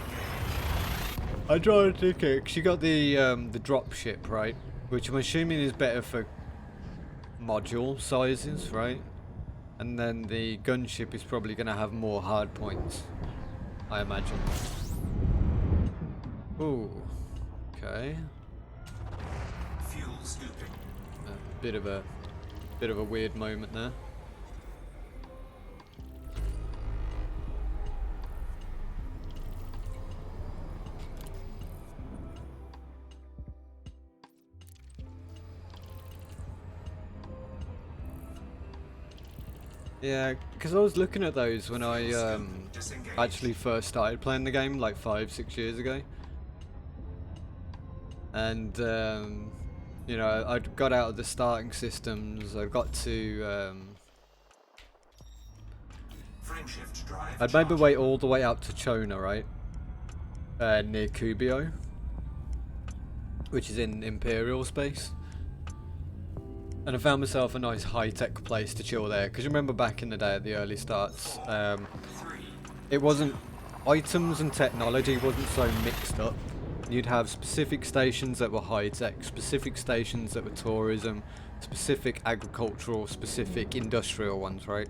S2: I tried to think it. 'Cause you got the drop ship, right? Which I'm assuming is better for module sizes, right? And then the gunship is probably going to have more hard points, I imagine. Ooh, okay.
S5: Fuel scooping.
S2: A bit of a weird moment there. Yeah, because I was looking at those when I
S5: Disengage.
S2: actually first started playing the game like 5-6 years ago, and you know, I'd got out of the starting systems. I got to
S5: Frameshift drive
S2: I'd made my
S5: charging.
S2: way all the way out to Chona, right, near Kubio, which is in Imperial space. And I found myself a nice high-tech place to chill there, because you remember back in the day at the early starts,
S5: 3,
S2: it wasn't, items and technology wasn't so mixed up. You'd have specific stations that were high-tech, specific stations that were tourism, specific agricultural, specific industrial ones, right?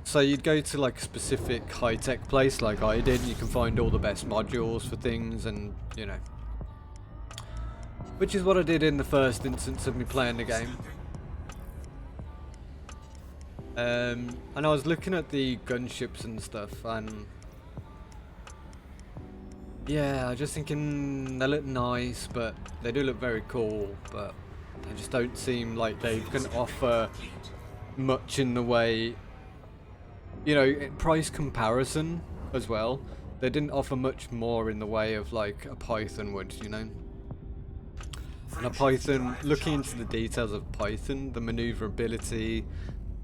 S2: So you'd go to like a specific high-tech place like I did, and you can find all the best modules for things, and you know. Which is what I did in the first instance of me playing the game. And I was looking at the gunships and stuff, and yeah, I was just thinking they look nice, but they do look very cool, but they just don't seem like they can offer much in the way, you know, price comparison as well. They didn't offer much more in the way of like a Python would, you know. And a Python, looking into the details of Python, the maneuverability,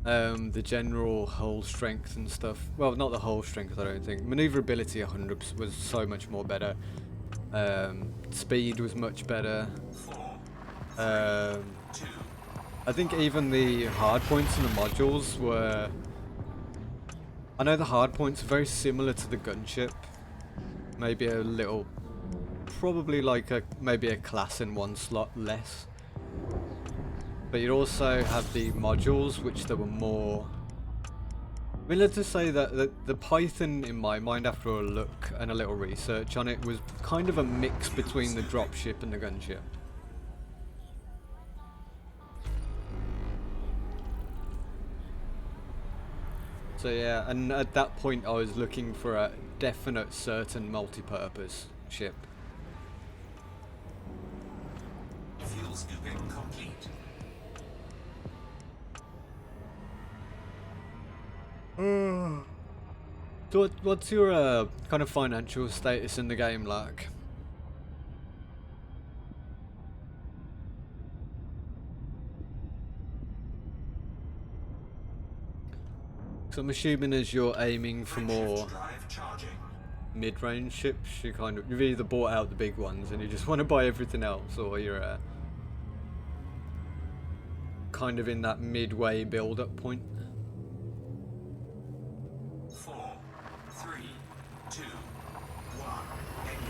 S2: the general hull strength and stuff. Well, not the hull strength, I don't think. Maneuverability 100% was so much more better. Speed was much better. I think even the hard points in the modules were... I know the hard points are very similar to the gunship. Maybe a little... Probably like maybe a class in one slot less. But you'd also have the modules, which there were more... I mean, let's just say that the Python, in my mind, after a look and a little research on it, was kind of a mix between the dropship and the gunship. So yeah, and at that point I was looking for a definite, certain multi-purpose ship.
S5: Fuel scooping complete.
S2: So what's your kind of financial status in the game like? So I'm assuming as you're aiming for more
S5: Drive charging.
S2: mid-range ships, you've either bought out the big ones and you just want to buy everything else, or you're kind of in that midway build-up point.
S5: 4, 3, 2, 1. Engage.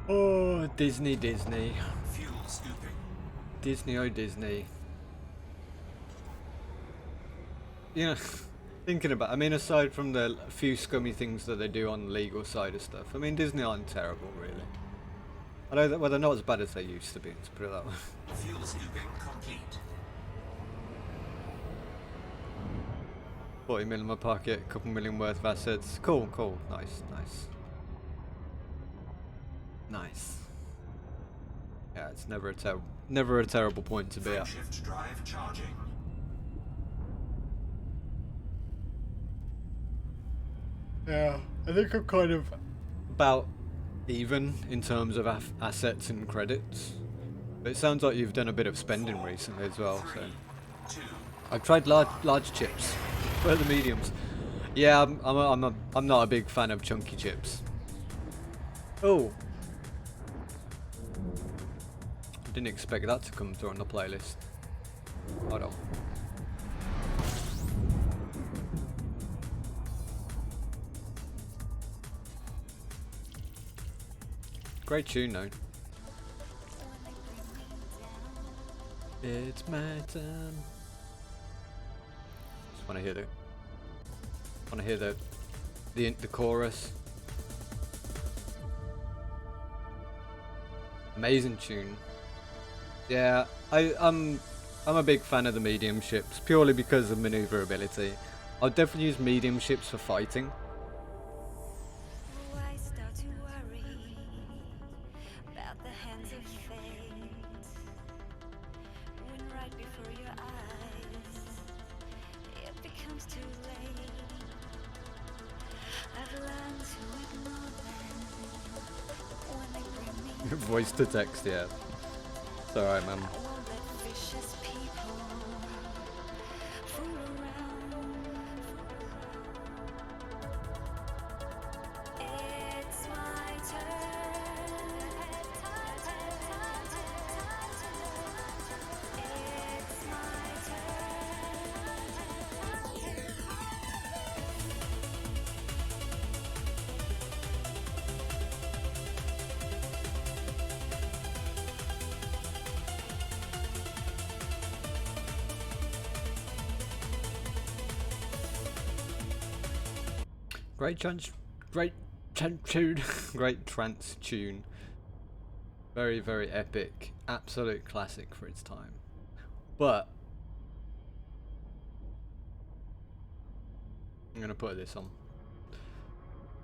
S2: Oh, Disney.
S5: Fuel scooping.
S2: Disney, oh Disney. You know, thinking about, I mean, aside from the few scummy things that they do on the legal side of stuff, I mean, Disney aren't terrible, really. I know that, well, they're not as bad as they used to be, let's put it that way.
S5: Fuel scooping complete.
S2: 40 mil in my pocket, a couple million worth of assets. Cool, nice. Nice. Yeah, it's never a terrible point to be at.
S5: Shift drive charging.
S2: Yeah, I think I'm kind of about even in terms of assets and credits. But it sounds like you've done a bit of spending recently as well. So I've tried large chips, but the mediums. Yeah, I'm not a big fan of chunky chips. Oh, didn't expect that to come through on the playlist. Hold on. Great tune though. It's my time. Just want to hear the chorus. Amazing tune. Yeah, I'm a big fan of the medium ships, purely because of maneuverability. I'll definitely use medium ships for fighting.
S7: Why start to worry about the hands of fate when right before your eyes it becomes too late? I've learned to ignore them when they bring me.
S2: Voice to text, yeah. It's alright, man.
S7: I won't let vicious people fool around. It's my turn. It's my turn.
S2: Great trance tune. Very, very epic. Absolute classic for its time. But I'm gonna put this on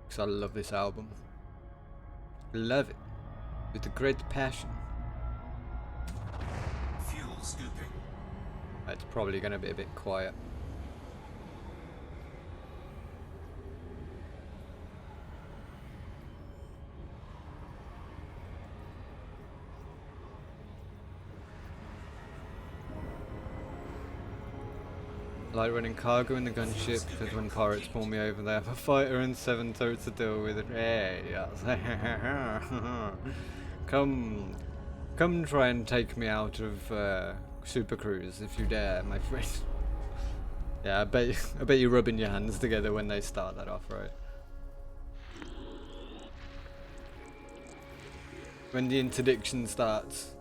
S2: because I love this album. Love it with a great passion.
S5: Fuel scooping.
S2: It's probably gonna be a bit quiet. I like running cargo in the gunship because when pirates pull me over they have a fighter and 7 turrets to deal with. Hey, yes. Come try and take me out of Super Cruise if you dare, my friend. Yeah, I bet you're rubbing your hands together when they start that off, right? When the interdiction starts.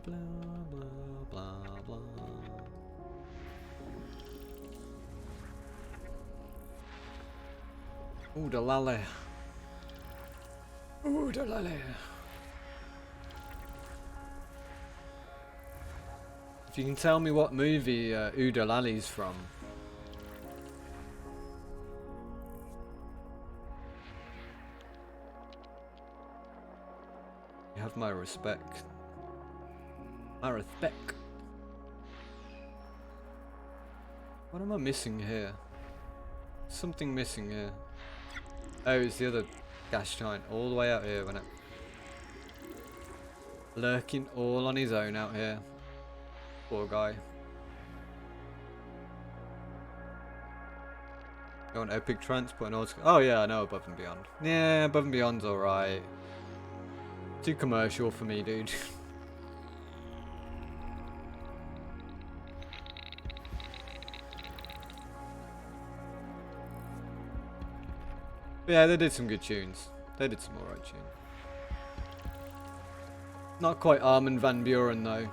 S2: Blah blah blah blah. Ooh da lale. Ooh da lale. If you can tell me what movie Ooda Lali's from. You have my respect. My respect. What am I missing here? Something missing here. Oh, it's the other gas giant all the way out here, wasn't it? Lurking all on his own out here. Poor guy. You want epic transport and all? Oh yeah, I know Above and Beyond. Yeah, Above and Beyond's alright. Too commercial for me, dude. Yeah, they did some good tunes. They did some alright tunes. Not quite Armin van Buuren though.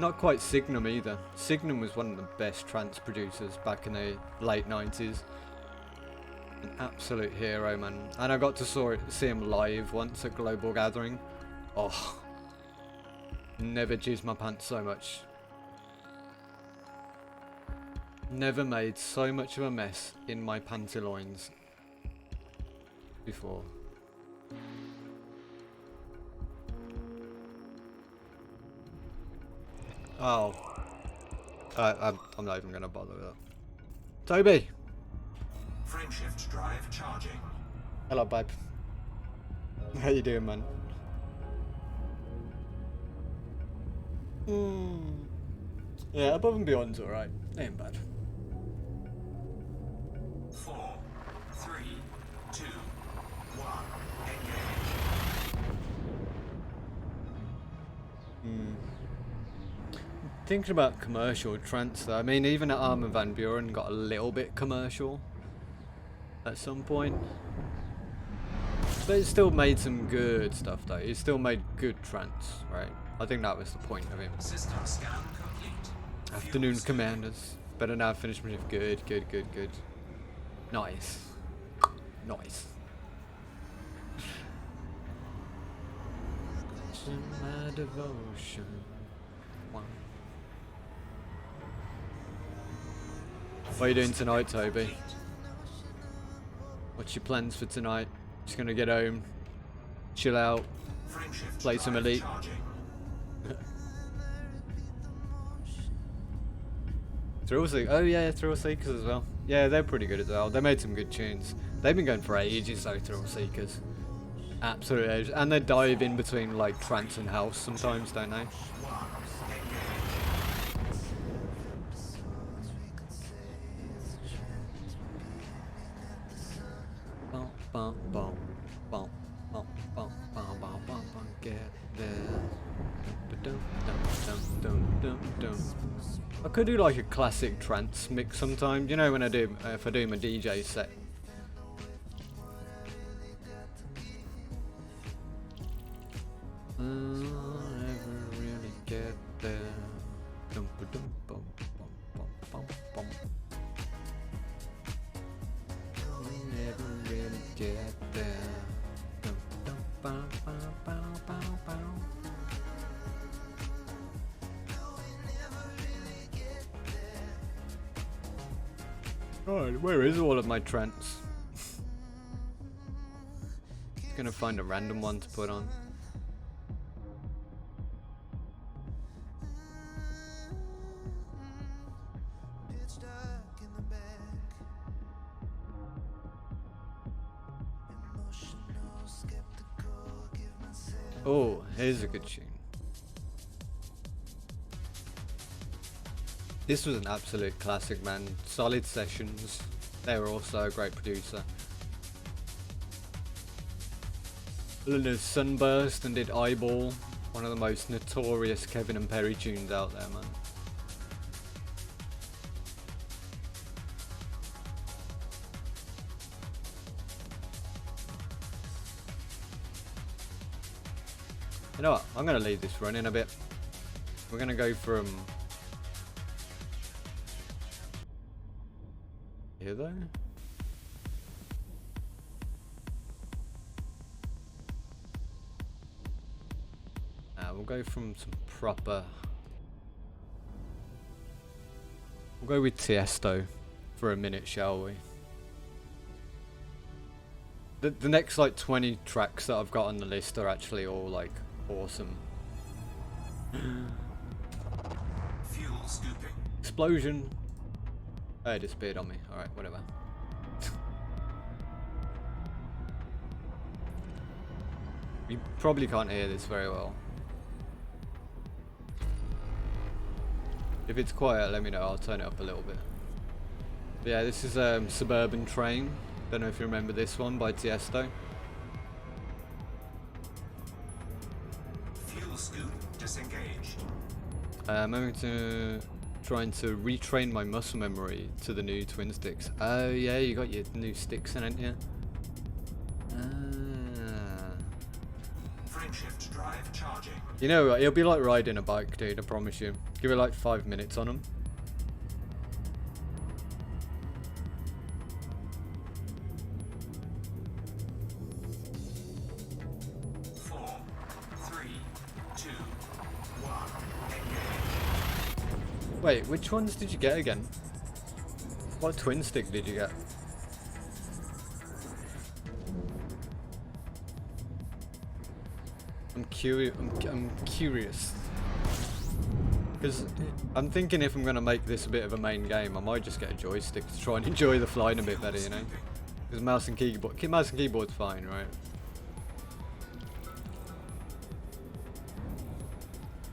S2: Not quite Signum either. Signum was one of the best trance producers back in the late 90s. An absolute hero, man. And I got to see him live once at Global Gathering. Oh. Never jizzed my pants so much. Never made so much of a mess in my pantyloins before. Oh. I'm not even going to bother with that. Toby!
S5: Frameshift drive charging.
S2: Hello, babe. How you doing, man? Yeah, Above and Beyond's alright. Ain't bad.
S5: 4, 3, 2, 1. Engage.
S2: Thinking about commercial trance though, I mean even Armin van Buuren got a little bit commercial at some point. But it still made some good stuff though. It still made good trance, right? I think that was the point of him.
S5: System scan complete.
S2: Afternoon Commanders. Better now finish me with good. Nice. Nice. in my devotion. Wow. What are you doing tonight, Toby? What's your plans for tonight? Just gonna get home, chill out, play some Elite. Thrill Seekers. Oh yeah, Thrill Seekers as well. Yeah, they're pretty good as well. They made some good tunes. They've been going for ages though, Thrill Seekers. Absolute ages. And they dive in between like trance and house sometimes, don't they? Get there. I could do like a classic trance mix sometime. You know when I do, if I do my DJ set. Never really get there. Never really get there. Right, where is all of my trance? Just gonna find a random one to put on. Oh, here's a good tune. This was an absolute classic, man. Solid Sessions. They were also a great producer. Luna Sunburst and did Eyeball. One of the most notorious Kevin and Perry tunes out there, man. You know what? I'm going to leave this running a bit. We're going to go from... here though? We'll go from some proper... we'll go with Tiesto for a minute, shall we? The next like 20 tracks that I've got on the list are actually all like awesome.
S5: Fuel scooping.
S2: Explosion. Oh, it disappeared on me. Alright, whatever. You probably can't hear this very well. If it's quiet, let me know. I'll turn it up a little bit. But yeah, this is Suburban Train. Don't know if you remember this one by Tiesto.
S5: Fuel scoop disengaged.
S2: I'm going to trying to retrain my muscle memory to the new twin sticks. Oh yeah, you got your new sticks in, haven't you?
S5: Frameshift drive charging.
S2: You know, it'll be like riding a bike, dude, I promise you. Give it like 5 minutes on them. Wait, which ones did you get again? What twin stick did you get? I'm curious. I'm curious. Because I'm thinking if I'm going to make this a bit of a main game, I might just get a joystick to try and enjoy the flying a bit better, you know? Because mouse and keyboard's fine, right?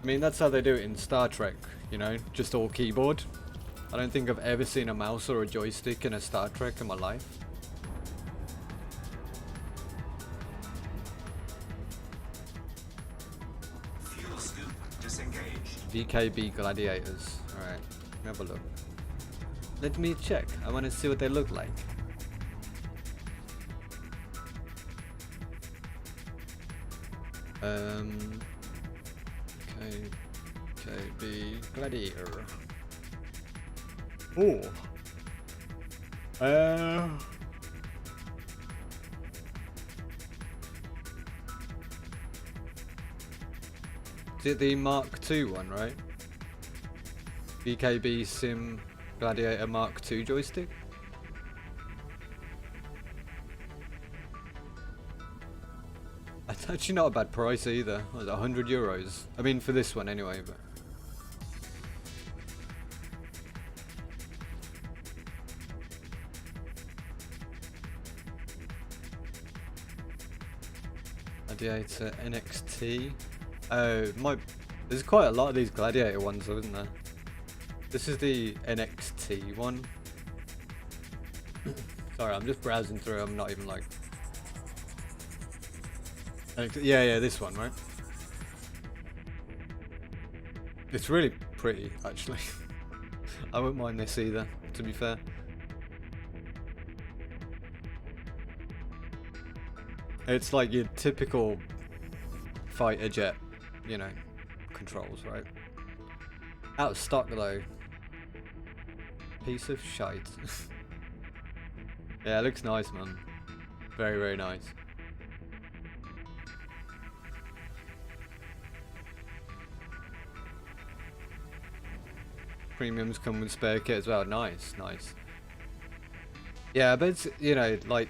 S2: I mean, that's how they do it in Star Trek, you know? Just all keyboard. I don't think I've ever seen a mouse or a joystick in a Star Trek in my life.
S5: Fuel scoop disengaged.
S2: VKB Gladiators. Alright, have a look. Let me check. I want to see what they look like. KB Gladiator. Oh. Is it the Mark II one, right? BKB Sim Gladiator Mark II joystick? That's actually not a bad price either. What was it, 100 euros? I mean, for this one anyway, but... Gladiator NXT. Oh, there's quite a lot of these Gladiator ones though, isn't there? This is the NXT one. Sorry, I'm just browsing through. I'm not even like... Yeah, this one, right? It's really pretty, actually. I wouldn't mind this either, to be fair. It's like your typical fighter jet, you know, controls, right? Out of stock though. Piece of shite. Yeah, it looks nice, man. Very, very nice. Premiums come with spare kit as well. Nice, nice. Yeah, but it's, you know, like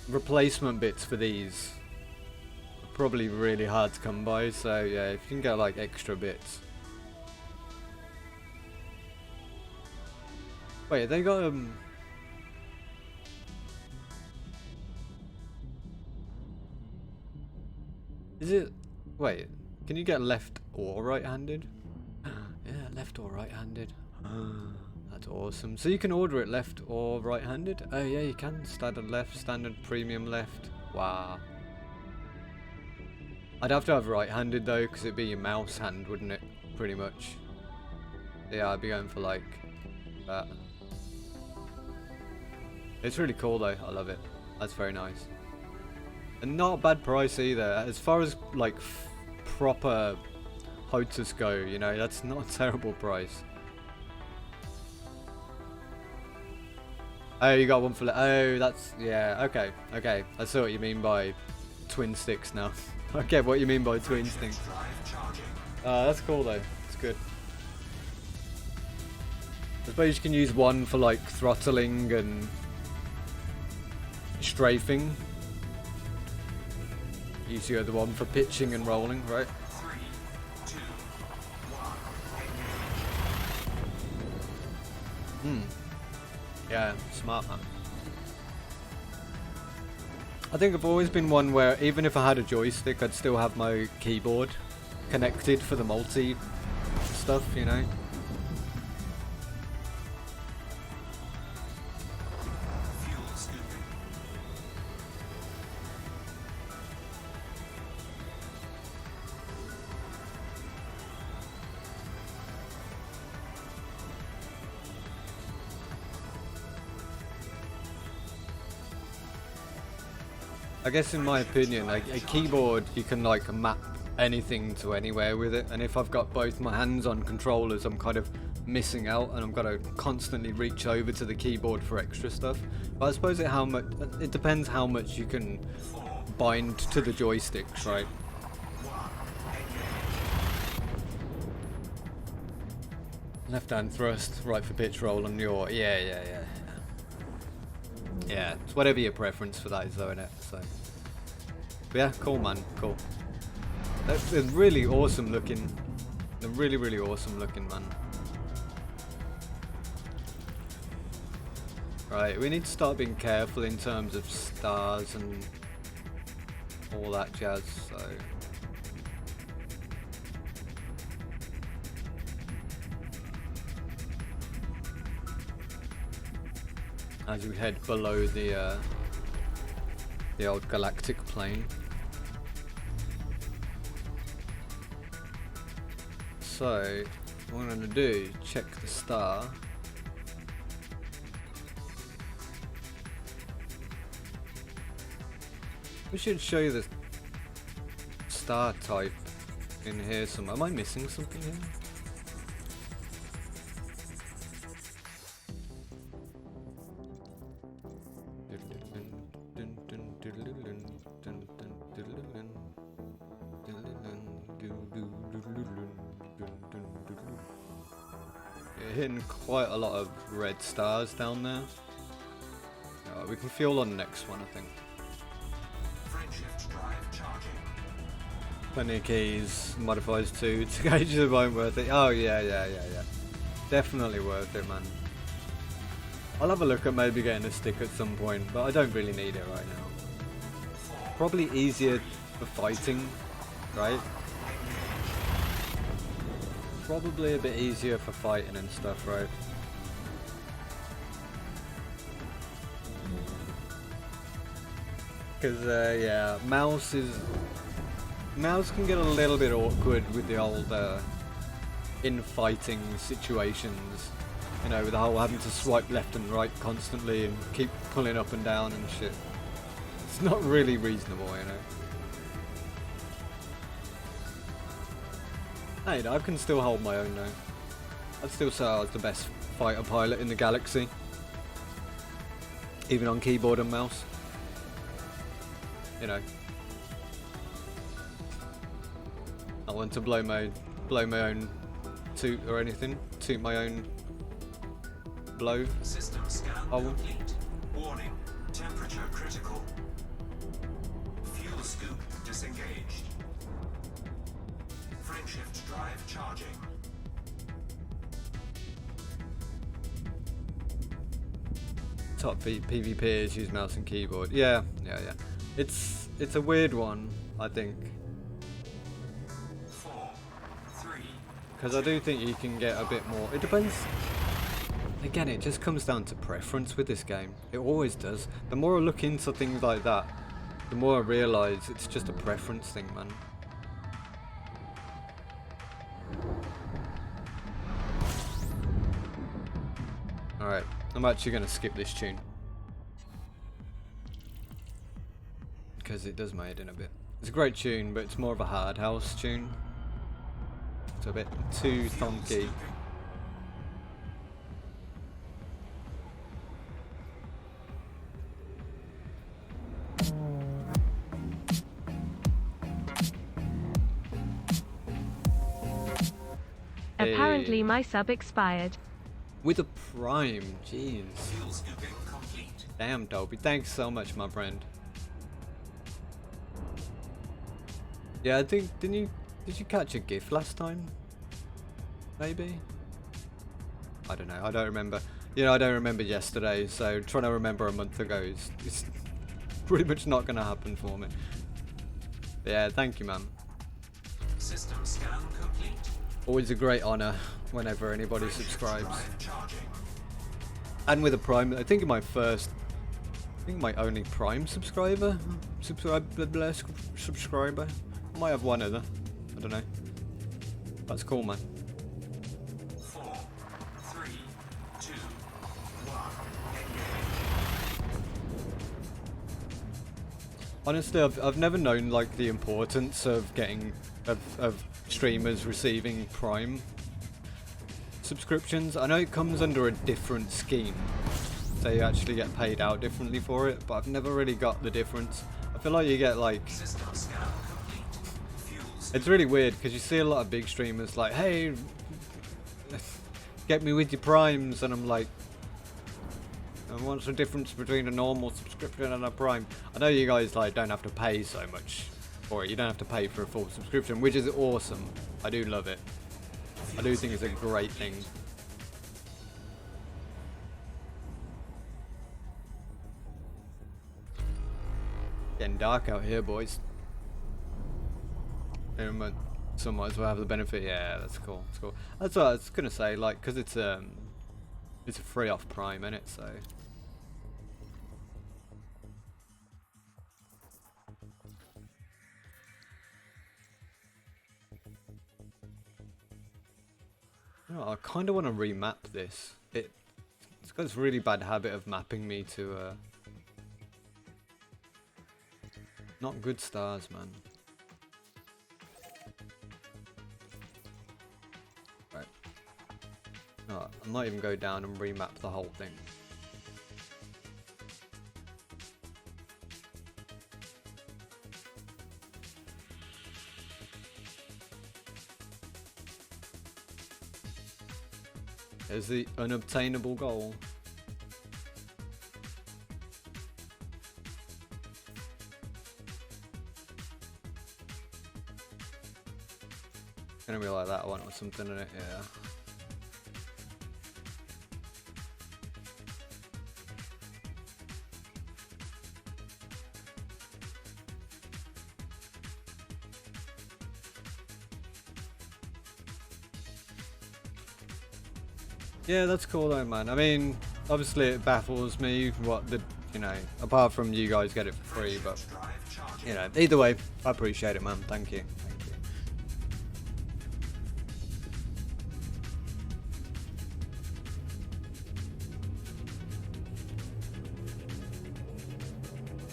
S2: replacement bits for these are probably really hard to come by. So yeah, if you can get like extra bits. Wait, they got Is it? Wait, can you get left or right-handed? Yeah, left or right-handed. That's awesome. So you can order it left or right-handed? Oh yeah, you can. Standard left, standard premium left. Wow. I'd have to have right-handed though, because it'd be your mouse hand, wouldn't it? Pretty much. Yeah, I'd be going for like that. It's really cool though. I love it. That's very nice. And not a bad price either. As far as like proper Hotus go, you know, that's not a terrible price. Oh, you got one for... Oh, that's... Yeah, okay. Okay. I see what you mean by twin sticks now. I get what you mean by twin sticks. That's cool though. It's good. I suppose you can use one for like throttling and strafing. Use the other one for pitching and rolling, right?
S5: 3, 2, 1.
S2: Yeah, smart man. I think I've always been one where even if I had a joystick, I'd still have my keyboard connected for the multi stuff, you know?
S5: Fuel scooping.
S2: I guess in my opinion, like a keyboard, you can like map anything to anywhere with it, and if I've got both my hands on controllers, I'm kind of missing out, and I've got to constantly reach over to the keyboard for extra stuff. But I suppose it depends how much you can bind to the joysticks, right? Left hand thrust, right for pitch roll on your... Yeah. Yeah, it's whatever your preference for that is though, innit? So, but yeah, cool man, cool. That's really awesome looking. They're really awesome looking, man. Right, we need to start being careful in terms of stars and all that jazz, so... as we head below the old galactic plane. So, what I'm going to do, check the star. We should show you the star type in here somewhere. Am I missing something here? hitting quite a lot of red stars down there. We can fuel on the next one, I think.
S5: Frameshift drive charging.
S2: Plenty of keys, modifiers too. To gauge the won't worth it. Oh yeah. Definitely worth it, man. I'll have a look at maybe getting a stick at some point, but I don't really need it right now. Probably easier for fighting, right? Probably a bit easier for fighting and stuff, right? Because, yeah, mouse can get a little bit awkward with the old, in-fighting situations. You know, with the whole having to swipe left and right constantly and keep pulling up and down and shit. It's not really reasonable, you know. Hey, I can still hold my own though. I'd still say I was the best fighter pilot in the galaxy. Even on keyboard and mouse. You know. I want to blow my own toot or anything. Toot my own blow.
S5: System scan complete. Warning. Temperature critical. Fuel scoop disengaged. Frameshift drive charging.
S2: Top PvPers use mouse and keyboard. Yeah. It's a weird one, I think.
S5: 4, 3.
S2: Because I do think you can get a bit more. It depends. Again, it just comes down to preference with this game. It always does. The more I look into things like that, the more I realise it's just a preference thing, man. Alright, I'm actually going to skip this tune. Because it does made in a bit. It's a great tune, but it's more of a hard house tune. It's a bit too thonky.
S8: Apparently my sub expired.
S2: With a prime, jeez.
S5: Fuel scooping complete.
S2: Damn, Dolby. Thanks so much, my friend. Yeah, I think, did you catch a GIF last time? Maybe? I don't know, I don't remember. You know, I don't remember yesterday, so trying to remember a month ago is pretty much not going to happen for me. But yeah, thank you, man.
S5: System scan complete.
S2: Always a great honour whenever anybody subscribes. And with a Prime, I think my only Prime subscriber. Subscriber. I might have one other. I don't know. That's cool, man.
S5: 4, 3, 2, 1.
S2: Honestly, I've never known like the importance of getting of streamers receiving Prime subscriptions. I know it comes under a different scheme, so you actually get paid out differently for it, but I've never really got the difference. I feel like you get like, it's really weird because you see a lot of big streamers like, hey, get me with your primes, and I'm like, and what's the difference between a normal subscription and a Prime? I know you guys like don't have to pay so much for it. You don't have to pay for a full subscription, which is awesome. I do love it. I do think it's a great thing. Getting dark out here, boys. Some might as well have the benefit. Yeah, that's cool. That's cool. That's what I was gonna say. Like, cause it's a free off Prime, innit? So. You know, I kind of want to remap this. It's got this really bad habit of mapping me to not good stars, man. Right. No, I might even go down and remap the whole thing. Is the unobtainable goal. Gonna be like that one or something in it, yeah. Yeah, that's cool though, man. I mean, obviously it baffles me what the, you know, apart from you guys get it for free, but, you know, either way, I appreciate it, man. Thank you. Thank you.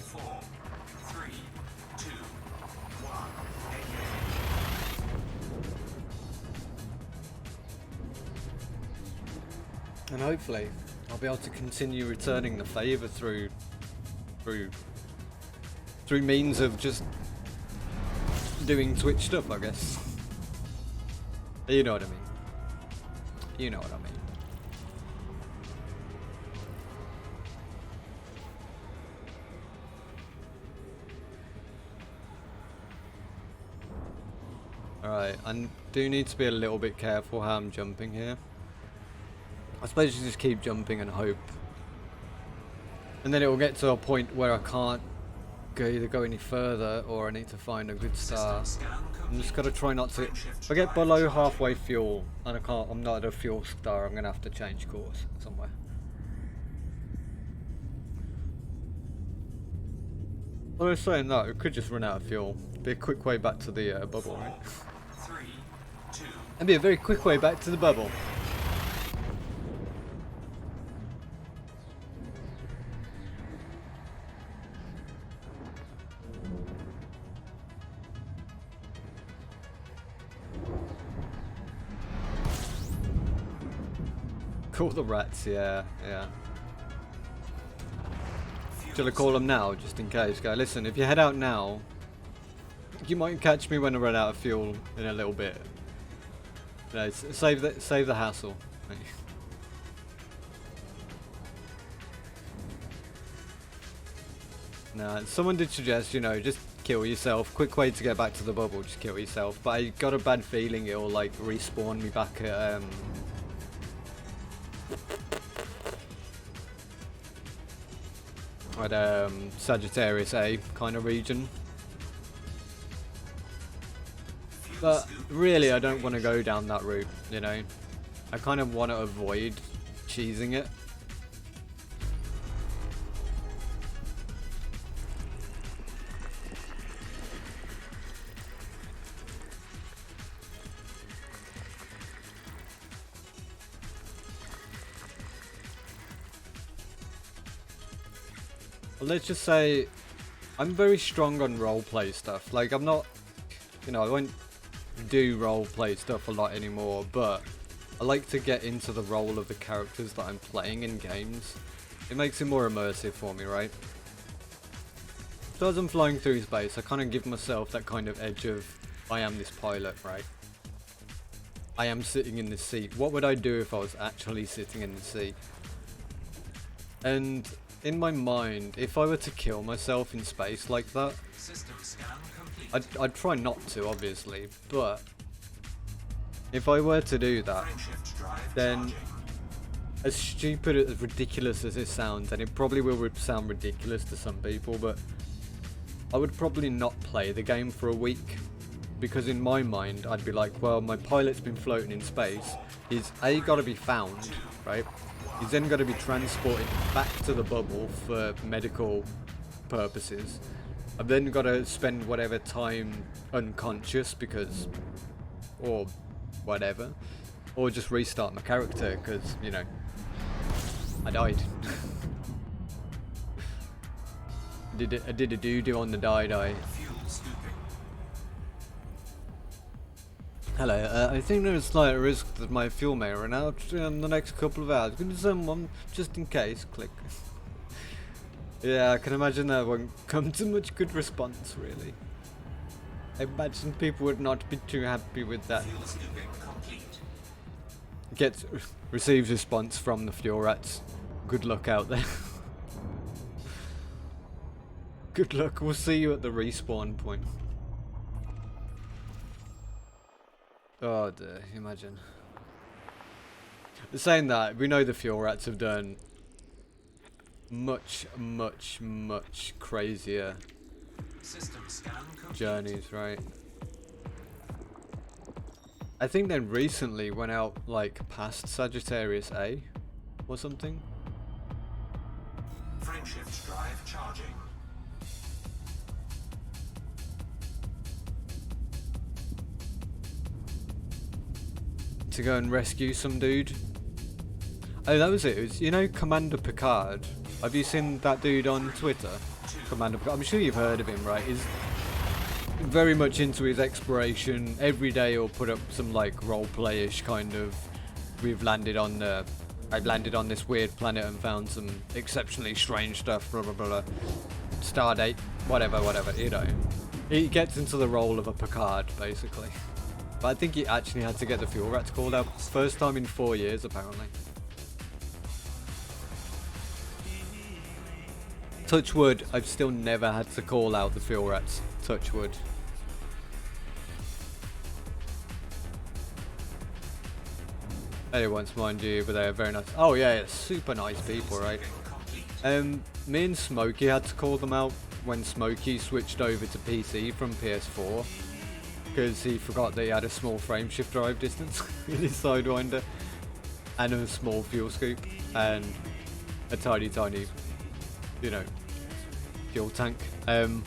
S5: 4, 3, 2, 1.
S2: And hopefully, I'll be able to continue returning the favour through means of just doing Twitch stuff, I guess. You know what I mean. You know what I mean. Alright, I do need to be a little bit careful how I'm jumping here. I suppose you just keep jumping and hope. And then it will get to a point where I can't either go any further or I need to find a good star. I'm just gotta try not to. If I get below halfway fuel and I'm not at a fuel star, I'm gonna have to change course somewhere. Well, I was saying that, it could just run out of fuel. Be a quick way back to the bubble, right?
S5: 3, 2.
S2: It'd be a very quick way back to the bubble. Call the rats, yeah. Shall I call them now, just in case? Go, listen, if you head out now, you might catch me when I run out of fuel in a little bit. No, save the hassle. Nah, someone did suggest, you know, just kill yourself. Quick way to get back to the bubble, just kill yourself. But I got a bad feeling it'll like respawn me back at Sagittarius A kind of region. But really I don't want to go down that route, you know. I kind of want to avoid cheesing it. Well, let's just say I'm very strong on roleplay stuff. Like, I'm not, you know, I won't do roleplay stuff a lot anymore, but I like to get into the role of the characters that I'm playing in games. It makes it more immersive for me, right? So as I'm flying through space, I kind of give myself that kind of edge of, I am this pilot, right? I am sitting in this seat. What would I do if I was actually sitting in the seat? And in my mind, if I were to kill myself in space like that, I'd try not to, obviously, but if I were to do that, then as stupid, as ridiculous as it sounds, and it probably will sound ridiculous to some people, but I would probably not play the game for a week, because in my mind, I'd be like, well, my pilot's been floating in space, he's A, got to be found, right? He's then got to be transported back to the bubble for medical purposes. I've then got to spend whatever time unconscious because, or whatever, or just restart my character because, you know, I died. I did a doo-doo on the die. Hello, I think there's a slight risk that my fuel may run out in the next couple of hours. Could someone, just in case, click. Yeah, I can imagine that won't come to much good response, really. I imagine people would not be too happy with that. receives response from the fuel rats. Good luck out there. Good luck. We'll see you at the respawn point. Oh dear, imagine. Saying that, we know the fuel rats have done much crazier
S5: System scan complete.
S2: journeys, right? I think they recently went out like past Sagittarius A or something.
S5: Frameshift drive charging.
S2: To go and rescue some dude. Oh, that was it. It was, you know, Commander Picard. Have you seen that dude on Twitter? Commander Picard. I'm sure you've heard of him, right? He's very much into his exploration. Every day he'll put up some like roleplay-ish kind of. I've landed on this weird planet and found some exceptionally strange stuff. Blah blah blah. Stardate, whatever, you know. He gets into the role of a Picard, basically. But I think he actually had to get the fuel rats called out. First time in 4 years, apparently. Touch wood, I've still never had to call out the fuel rats. Touch wood. They once, mind you, but they are very nice. Oh yeah, super nice people, right? Me and Smokey had to call them out when Smokey switched over to PC from PS4. Because he forgot that he had a small frame shift drive distance in his Sidewinder. And a small fuel scoop. And a tiny, you know, fuel tank. So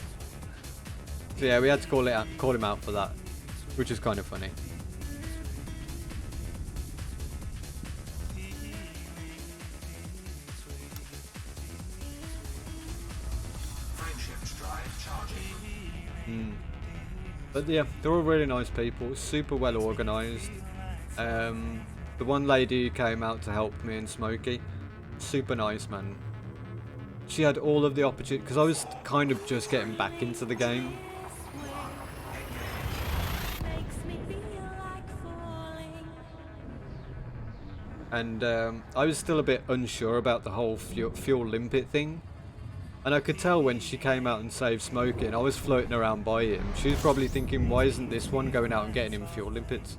S2: yeah, we had to call him out for that, which is kind of funny.
S5: Frameshift drive charging.
S2: But yeah, they're all really nice people, super well organised. The one lady who came out to help me and Smokey, super nice, man. She had all of the opportunity, because I was kind of just getting back into the game. And I was still a bit unsure about the whole fuel limpet thing. And I could tell when she came out and saved Smokey and I was floating around by him, she was probably thinking, why isn't this one going out and getting him fuel limpets?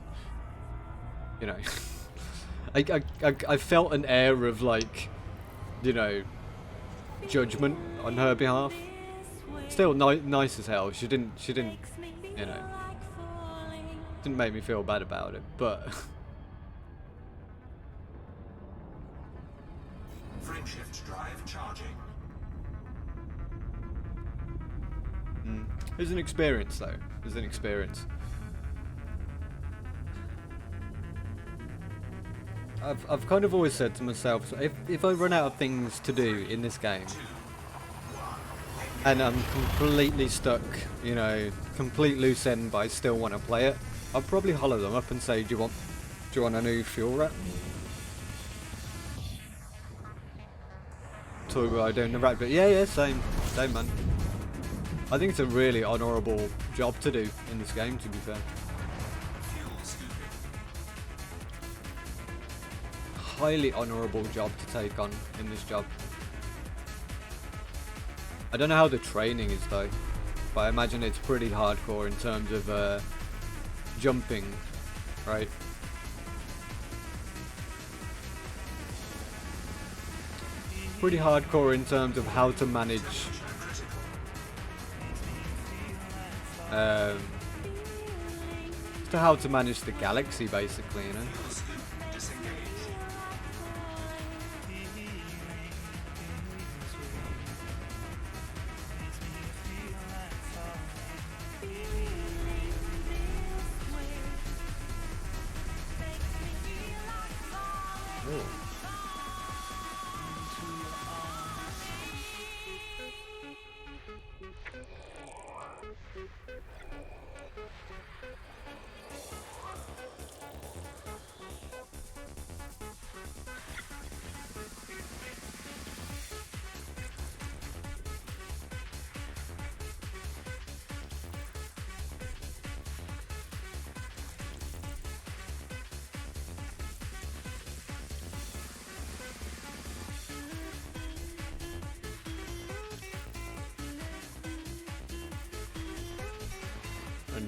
S2: You know. I felt an air of like, you know, judgment on her behalf. Still nice as hell. She didn't, you know, didn't make me feel bad about it, but
S5: Frameshift drive charging.
S2: it was an experience though. It was an experience. I've kind of always said to myself, so if I run out of things to do in this game and I'm completely stuck, you know, complete loose end, but I still want to play it, I'll probably holler them up and say, do you want a new fuel rat? Talk about doing the rat, but yeah, same man. I think it's a really honourable job to do in this game, to be fair.
S5: Fuel scooping.
S2: Highly honourable job to take on in this job. I don't know how the training is though, but I imagine it's pretty hardcore in terms of jumping, right? Pretty hardcore in terms of how to manage to how to manage the galaxy, basically, you know.
S5: Disengage.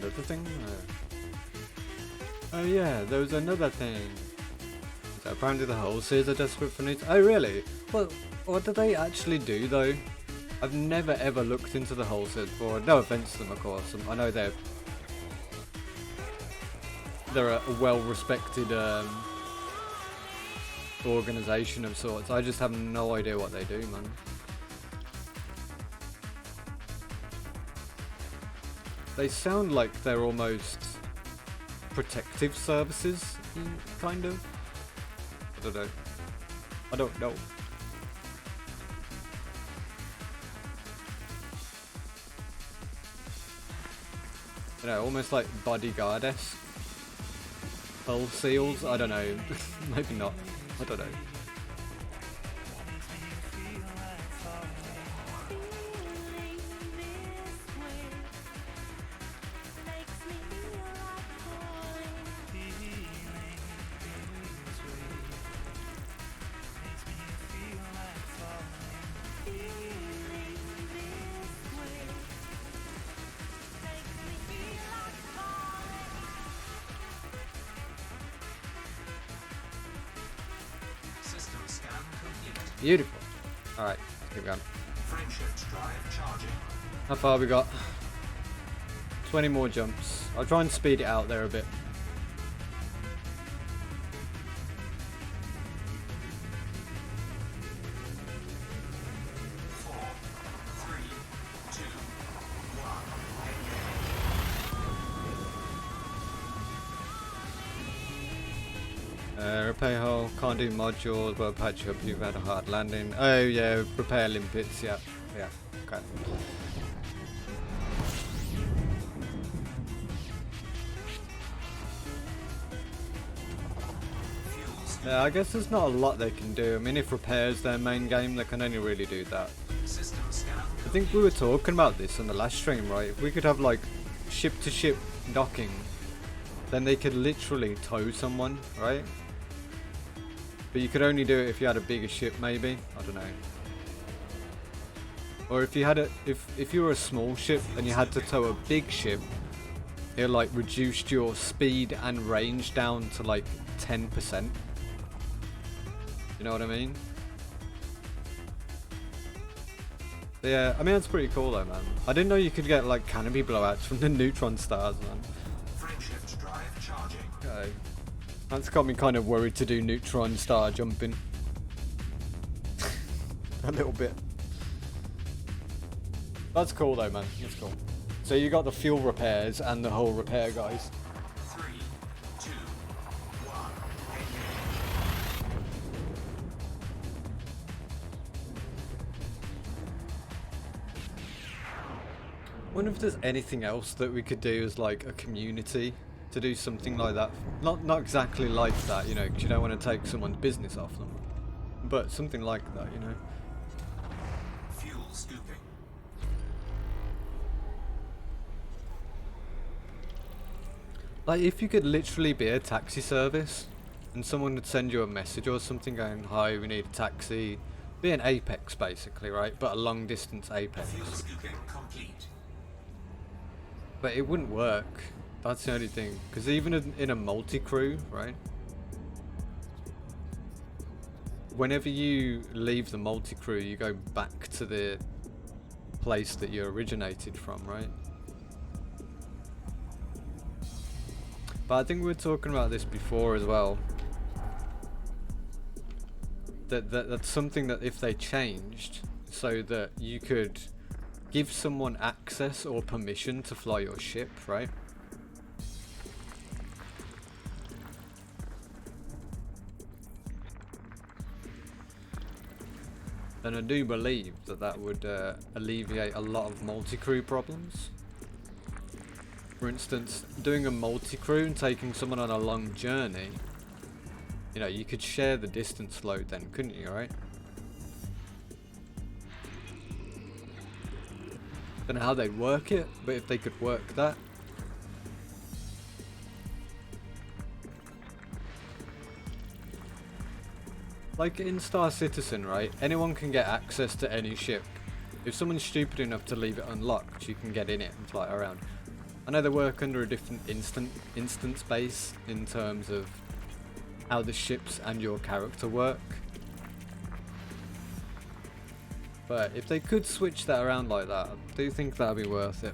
S2: another thing? Oh yeah, there was another thing. So apparently the whole series are desperate for news. Oh really? Well, what do they actually do though? I've never ever looked into the whole series before. No offense to them, of course. I know they're a well-respected organization of sorts. I just have no idea what they do, man. They sound like they're almost protective services, kind of. I don't know. I don't know. You know, almost like bodyguard-esque. Hull seals? I don't know. Maybe not. I don't know.
S5: System scan complete.
S2: Beautiful. Alright, keep going.
S5: Frameshift drive charging.
S2: How far we got? 20 more jumps. I'll try and speed it out there a bit. Repair hull, can't do modules, but patch up, you've had a hard landing. Oh yeah, repair limpets, yeah. Yeah, okay. Yeah, I guess there's not a lot they can do. I mean, if repair's their main game, they can only really do that.
S5: System scan.
S2: I think we were talking about this on the last stream, right? If we could have like ship-to-ship docking, then they could literally tow someone, right? But you could only do it if you had a bigger ship, maybe. I don't know. Or if you had if you were a small ship and you had to tow a big ship, it like reduced your speed and range down to like 10%. You know what I mean? Yeah, I mean that's pretty cool though, man. I didn't know you could get like canopy blowouts from the neutron stars, man.
S5: Frameshift drive charging.
S2: Okay. That's got me kind of worried to do neutron star jumping. A little bit. That's cool though, man. That's cool. So you got the fuel repairs and the whole repair guys.
S5: 3, 2, 1.
S2: Wonder if there's anything else that we could do as like a community to do something like that. Not exactly like that, you know, because you don't want to take someone's business off them. But something like that, you know.
S5: Fuel scooping.
S2: Like if you could literally be a taxi service and someone would send you a message or something going, hi, we need a taxi. Be an Apex basically, right? But a long distance Apex.
S5: Fuel scooping complete.
S2: But it wouldn't work. That's the only thing. Because even in a multi-crew, right? Whenever you leave the multi-crew, you go back to the place that you originated from, right? But I think we were talking about this before as well. That's something that if they changed so that you could give someone access or permission to fly your ship, right? Then I do believe that that would alleviate a lot of multi-crew problems. For instance, doing a multi-crew and taking someone on a long journey, you know, you could share the distance load then, couldn't you, right? Don't know how they'd work it, but if they could work that. Like in Star Citizen, right? Anyone can get access to any ship. If someone's stupid enough to leave it unlocked, you can get in it and fly around. I know they work under a different instance base in terms of how the ships and your character work. But if they could switch that around like that, I do think that'd be worth it.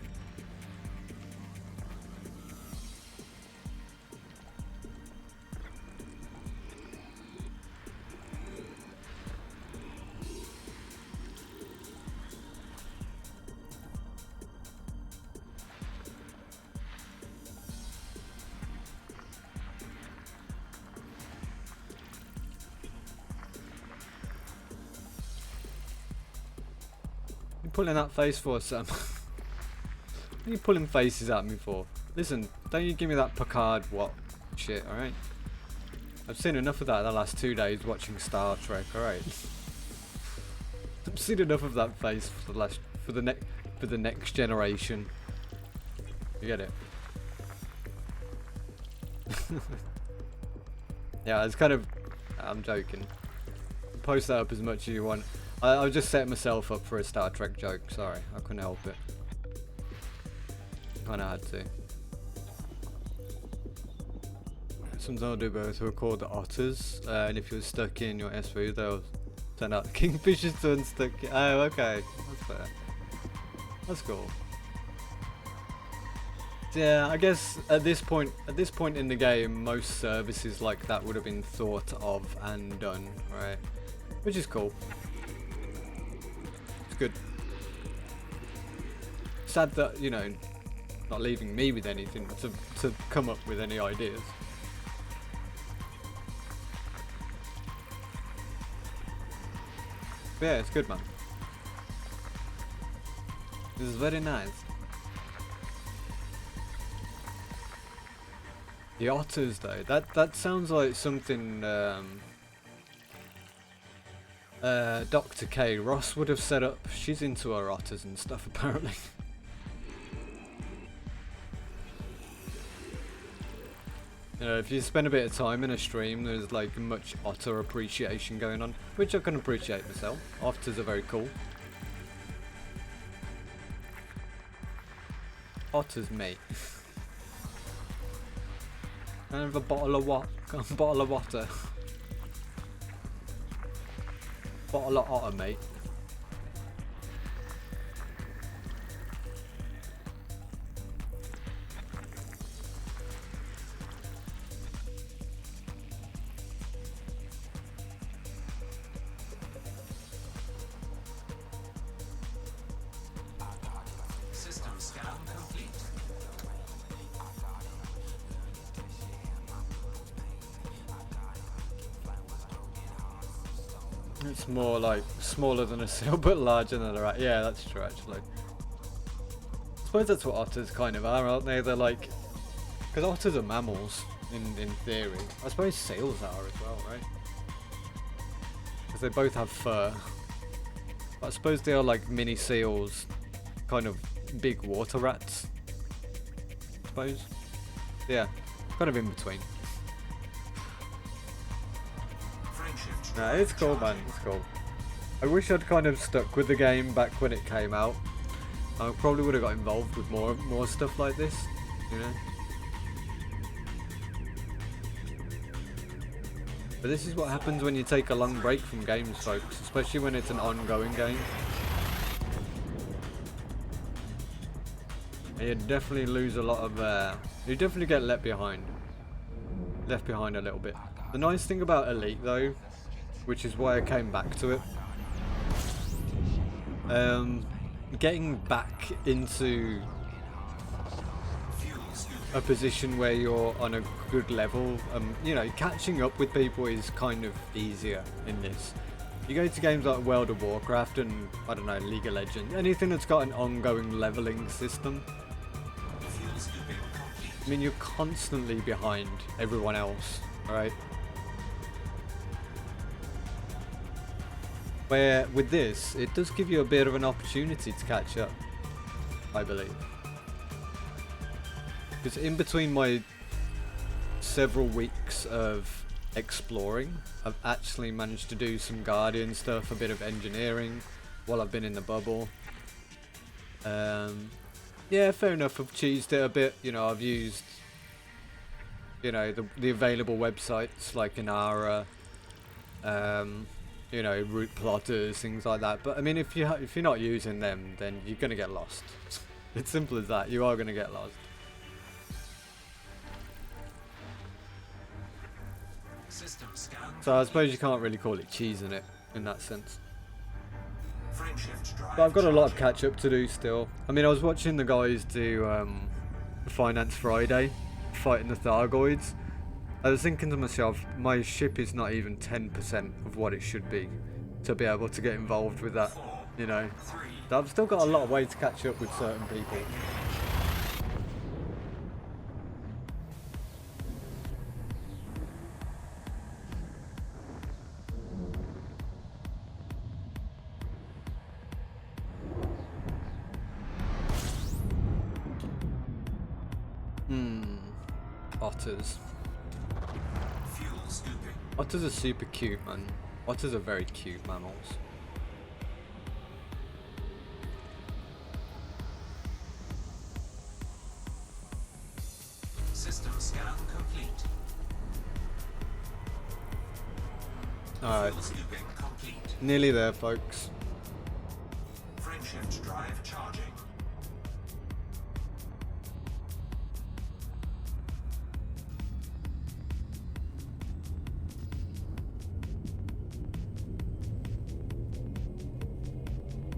S2: Pulling that face for, Sam? What are you pulling faces at me for? Listen, don't you give me that Picard what shit, alright? I've seen enough of that the last 2 days watching Star Trek, alright? I've seen enough of that face for the next generation. You get it? Yeah, it's kind of, I'm joking. Post that up as much as you want. I just set myself up for a Star Trek joke, sorry, I couldn't help it. Kinda had to. Sometimes I'll do both, we're called the otters, and if you're stuck in your SV, they'll turn out the kingfishers to unstuck. Oh, okay, that's fair. That's cool. Yeah, I guess at this point in the game, most services like that would have been thought of and done, right? Which is cool. Good. Sad that, you know, not leaving me with anything to come up with any ideas. But yeah, it's good, man. This is very nice. The otters though, that sounds like something Dr. K. Ross would have set up. She's into her otters and stuff apparently. You know, if you spend a bit of time in a stream, there's like much otter appreciation going on, which I can appreciate myself. Otters are very cool. Otters, mate. And have a bottle of what? Bottle of water. Bottle of otter, mate.
S5: System scan complete.
S2: It's more like smaller than a seal but larger than a rat. Yeah, that's true actually. I suppose that's what otters kind of are, aren't they? They're like, because otters are mammals in theory. I suppose seals are as well, right? Because they both have fur. But I suppose they are like mini seals, kind of big water rats. I suppose. Yeah, kind of in between. Nah, it's cool, man. It's cool. I wish I'd kind of stuck with the game back when it came out. I probably would have got involved with more stuff like this, you know. But this is what happens when you take a long break from games, folks, especially when it's an ongoing game. And you definitely lose a lot of. You definitely get left behind a little bit. The nice thing about Elite, though, which is why I came back to it. Getting back into a position where you're on a good level, you know, catching up with people is kind of easier in this. You go to games like World of Warcraft and, I don't know, League of Legends, anything that's got an ongoing leveling system. I mean, you're constantly behind everyone else, right? Where with this, it does give you a bit of an opportunity to catch up, I believe. Because in between my several weeks of exploring, I've actually managed to do some Guardian stuff, a bit of engineering while I've been in the bubble. Yeah, fair enough. I've cheesed it a bit. You know, I've used, you know, the available websites like Inara, you know, route plotters, things like that. But I mean, if you're not using them, then you're gonna get lost. It's simple as that. You are gonna get lost.
S5: System scan.
S2: So I suppose you can't really call it cheesing it in that sense.
S5: Frameshift drive
S2: But I've got a lot of
S5: charging.
S2: catch up to do still. I mean, I was watching the guys do Finance Friday, fighting the Thargoids. I was thinking to myself, my ship is not even 10% of what it should be to be able to get involved with that, you know.
S5: 3,
S2: So I've still got a lot of way to catch up with certain people. Otters.
S5: fuel scooping.
S2: Otters are super cute, man. Otters are very cute mammals.
S5: System scan complete.
S2: Alright,
S5: Fuel scooping complete.
S2: nearly there, folks.
S5: Frameshift drive charging.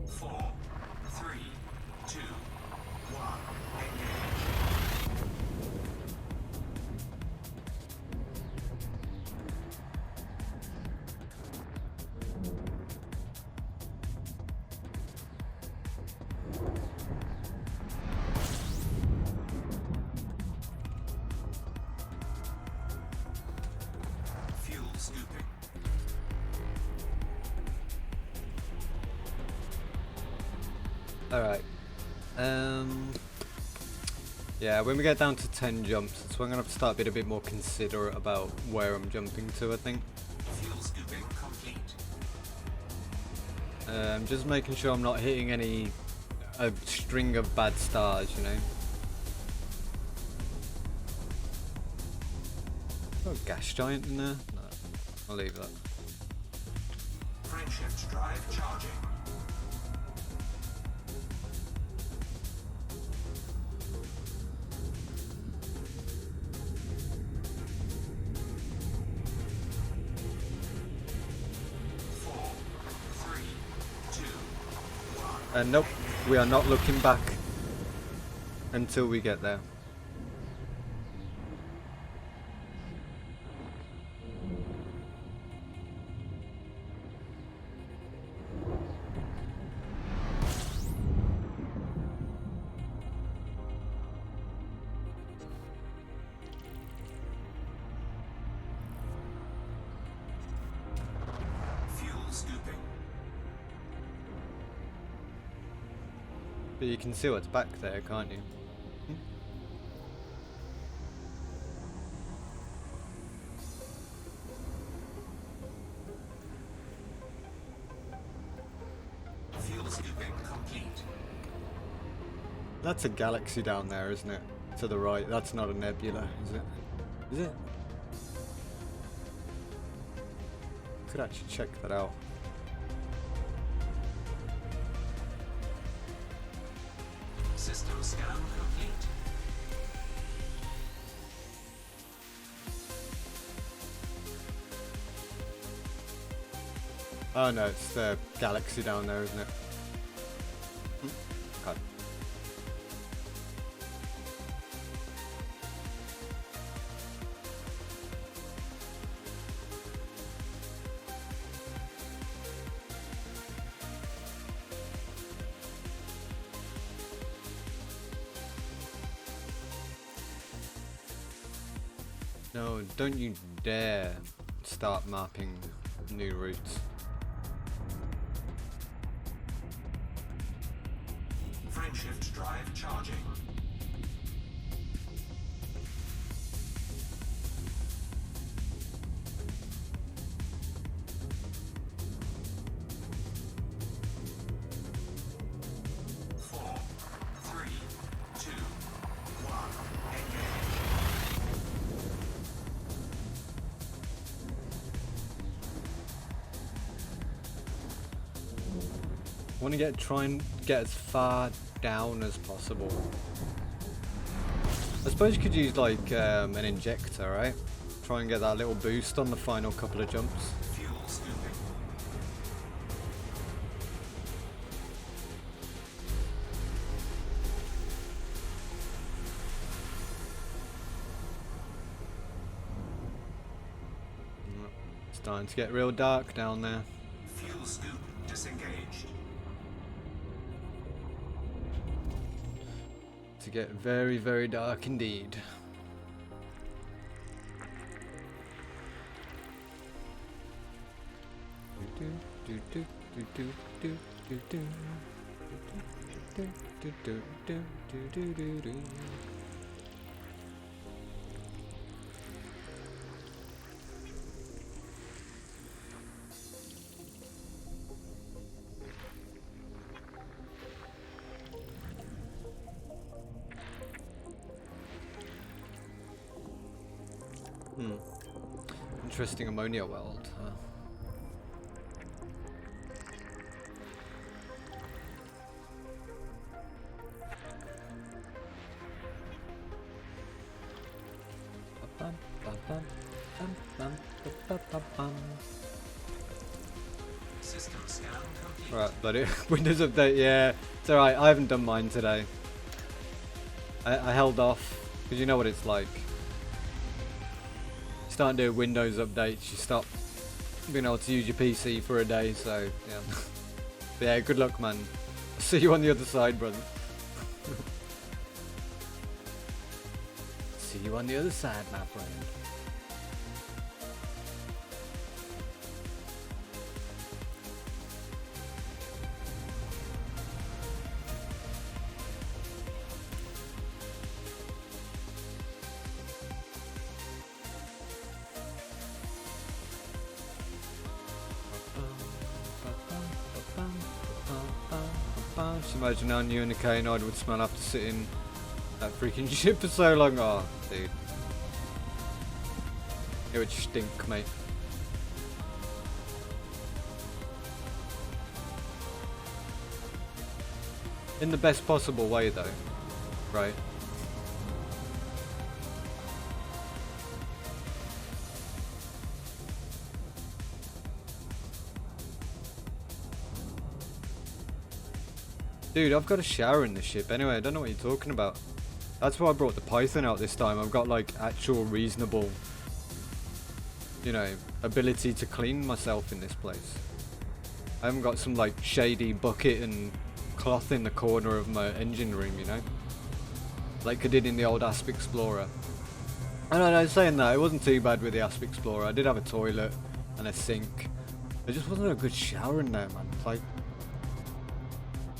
S5: Four, three, two, one. Engage. Fuel scooping.
S2: Alright. Yeah, when we get down to 10 jumps, that's when I'm going to have to start being a bit more considerate about where I'm jumping to, I think.
S5: Fuel scooping complete.
S2: Just making sure I'm not hitting a string of bad stars, you know. Oh, gas giant in there? No, I'll leave that.
S5: Frameshift drive charging. Four, three, two, one.
S2: Nope, we are not looking back until we get there.
S5: Fuel scooping.
S2: But you can see what's back there, can't you?
S5: Fuel scooping complete.
S2: That's a galaxy down there, isn't it? To the right. That's not a nebula, is it? Is it? Could actually check that out.
S5: System scan complete.
S2: Oh no, it's the galaxy down there, isn't it? Okay. No, don't you dare start mapping new routes.
S5: Frameshift drive charging. Four, three,
S2: I want to try and get as far down as possible. I suppose you could use like an injector, right? Try and get that little boost on the final couple of jumps.
S5: Fuel scooping.
S2: It's starting to get real dark down there.
S5: Fuel scoop disengaged.
S2: To get very, very dark indeed. Interesting ammonia weld. Huh?
S5: System scan complete.
S2: Right, bloody Windows update. Yeah, it's alright. I haven't done mine today. I held off because you know what it's like. Start doing Windows updates, you stop being able to use your PC for a day, so yeah. But yeah, good luck, man. See you on the other side, brother. See you on the other side, my friend. Just imagine how new and the canine would smell after sitting that freaking ship for so long. Oh, dude. It would stink, mate. In the best possible way, though. Right? Dude, I've got a shower in the ship anyway, I don't know what you're talking about. That's why I brought the Python out this time. I've got like actual reasonable, you know, ability to clean myself in this place. I haven't got some like shady bucket and cloth in the corner of my engine room, you know? Like I did in the old Asp Explorer. I don't know, saying that, it wasn't too bad with the Asp Explorer. I did have a toilet and a sink. There just wasn't a good shower in there, man. Like,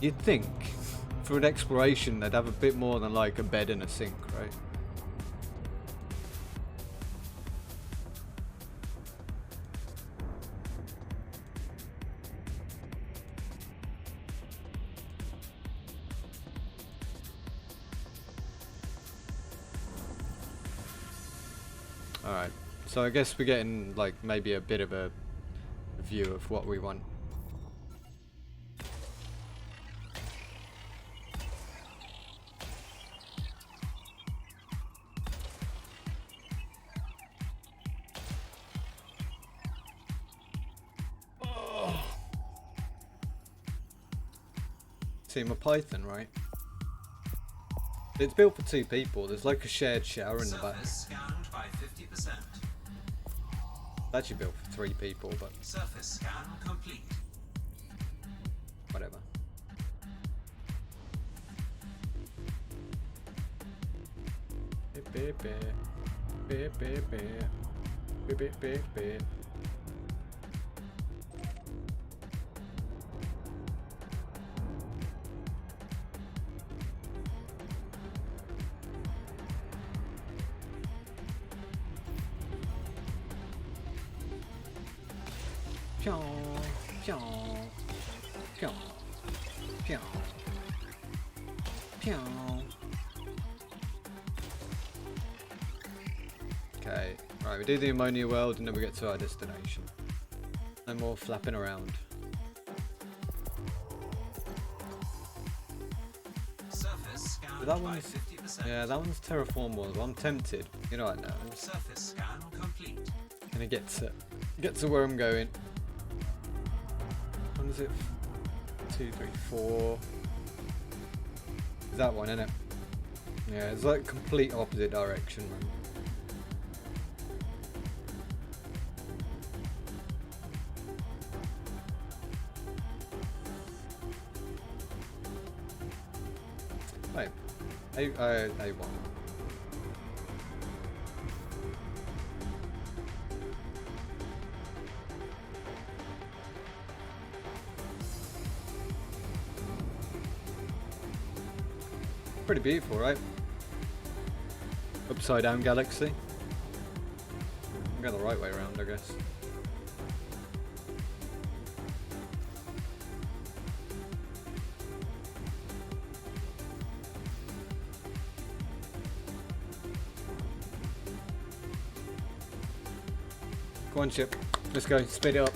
S2: you'd think for an exploration they'd have a bit more than like a bed and a sink, right? Alright, so I guess we're getting like maybe a bit of a view of what we want. Team of Python, right? It's built for 2 people. There's like a shared shower in the back.
S5: Surface scanned by 50%.
S2: It's actually built for 3 people, but
S5: Surface scan complete.
S2: whatever. Okay, right, we do the ammonia weld and then we get to our destination. No more flapping around. That one's, yeah, that one's terraformable. I'm tempted. You know what? Now I'm just
S5: Surface scan complete.
S2: gonna get to where I'm going. What is it? 2, 3, 4. Is that one, isn't it? Yeah, it's like complete opposite direction, man. Wait, A1. Pretty beautiful, right? Upside down galaxy. I'm going the right way around, I guess. Go on, ship. Let's go. Speed it up.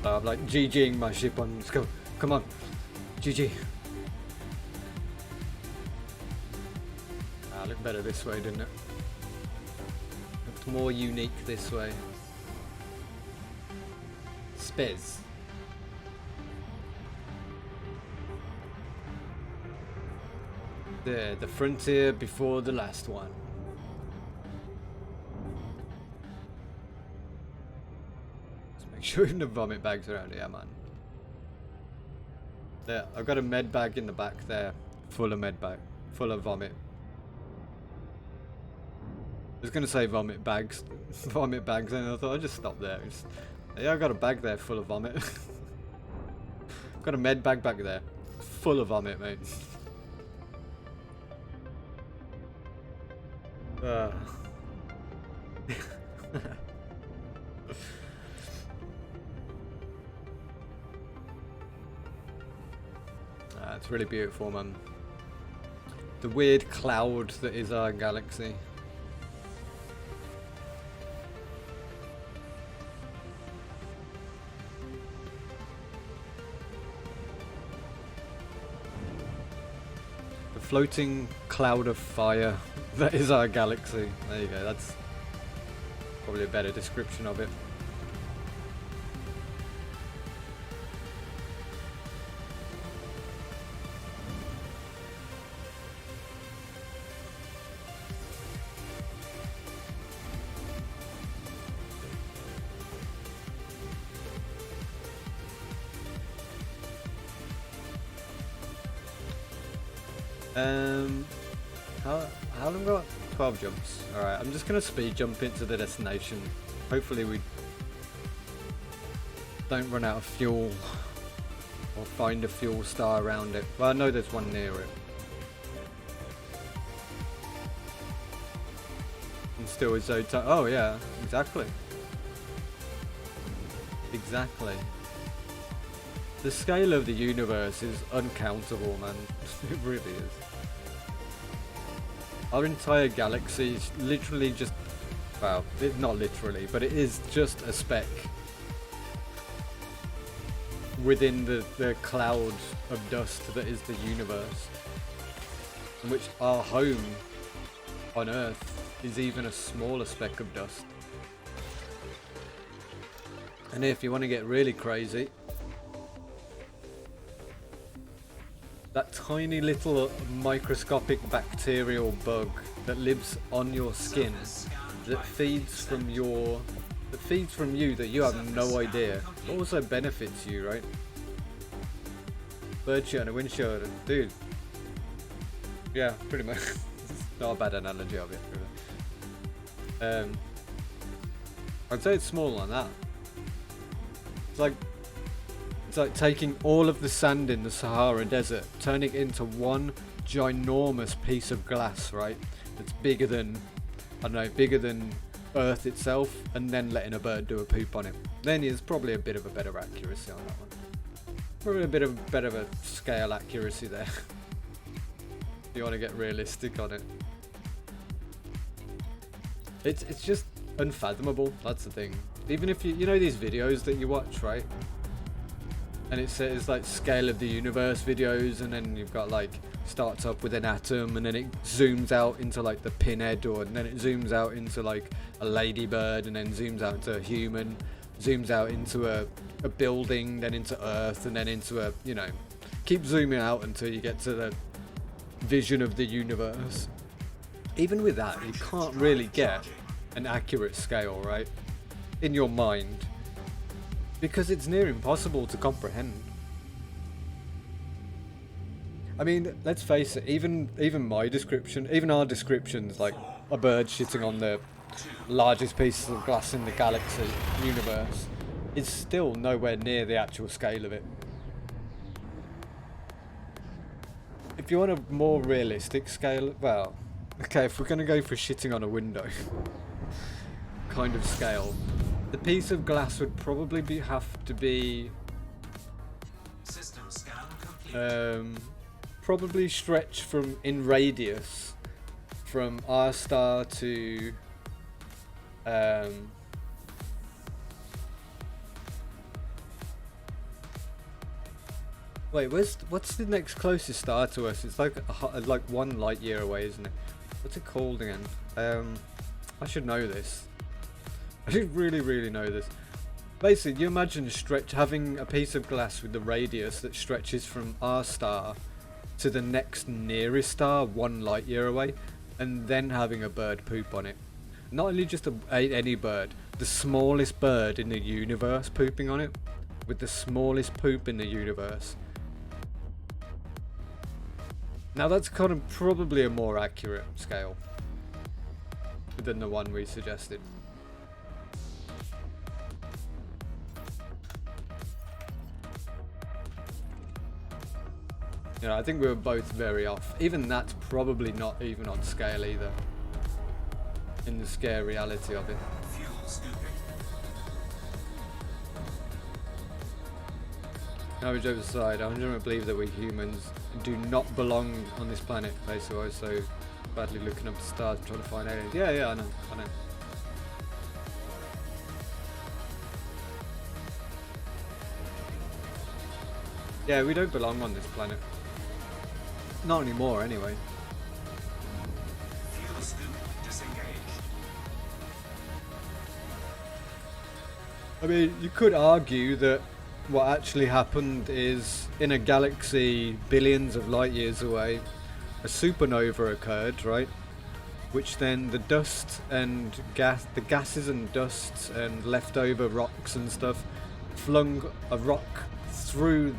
S2: I'm like GGing my ship on. Let's go. Come on. GG. Ah, looked better this way, didn't it? Looked more unique this way. Spez. There, the frontier before the last one. Let's make sure the vomit bags around here, man. There, I've got a med bag in the back there, full of med bag, full of vomit. I was gonna say vomit bags, vomit bags, and I thought I'd just stop there. Yeah, I've got a bag there full of vomit. Got a med bag back there, full of vomit, mate. It's really beautiful, man. The weird cloud that is our galaxy. The floating cloud of fire that is our galaxy. There you go, that's probably a better description of it. How long got? 12 jumps. Alright, I'm just gonna speed jump into the destination. Hopefully we don't run out of fuel or find a fuel star around it. Well, I know there's one near it. And still is so oh yeah, exactly. Exactly. The scale of the universe is uncountable, man. It really is. Our entire galaxy is literally just, well, not literally, but it is just a speck within the cloud of dust that is the universe, in which our home on Earth is even a smaller speck of dust. And if you want to get really crazy, that tiny little microscopic bacterial bug that lives on your skin, that feeds from you, that you have no idea, but also benefits you, right? Bird shit on a windshield, dude. Yeah, pretty much. Not a bad analogy of it, really. I'd say it's smaller than that. It's like taking all of the sand in the Sahara Desert, turning it into one ginormous piece of glass, right? That's bigger than, I don't know, bigger than Earth itself, and then letting a bird do a poop on it. Then there's probably a bit of a better accuracy on that one. Probably a bit of better of a scale accuracy there. If you want to get realistic on it. It's just unfathomable, that's the thing. Even if you know these videos that you watch, right? and it says like scale of the universe videos, and then you've got like starts up with an atom, and then it zooms out into like the pinhead, and then it zooms out into like a ladybird, and then zooms out into a human, zooms out into a building, then into Earth, and then into a, you know, keep zooming out until you get to the vision of the universe. Even with that, you can't really get an accurate scale, right, in your mind, because it's near impossible to comprehend. I mean, let's face it, even my description, even our descriptions, like a bird shitting on the largest pieces of glass in the galaxy universe, is still nowhere near the actual scale of it. If you want a more realistic scale, well, okay, if we're going to go for shitting on a window kind of scale, the piece of glass would probably have to be
S5: System scan complete.
S2: probably stretch from in radius from our star to wait, what's the next closest star to us? It's like like 1 light year away, isn't it? What's it called again? I should know this. I should really know this. Basically, you imagine having a piece of glass with the radius that stretches from our star to the next nearest star 1 light year away, and then having a bird poop on it. Not only just any bird, the smallest bird in the universe pooping on it, with the smallest poop in the universe. Now that's kind of probably a more accurate scale than the one we suggested. You know, I think we were both very off. Even that's probably not even on scale either, in the scare reality of it.
S5: Fuel scooping.
S2: No, jokes aside, I don't believe that we humans do not belong on this planet. Basically, I was so badly looking up the stars and trying to find aliens. Yeah, I know. Yeah, we don't belong on this planet. Not anymore, anyway.
S5: Fuel scoop disengaged.
S2: I mean, you could argue that what actually happened is, in a galaxy billions of light years away, a supernova occurred, right? Which then the dust and the gases and dusts and leftover rocks and stuff flung a rock through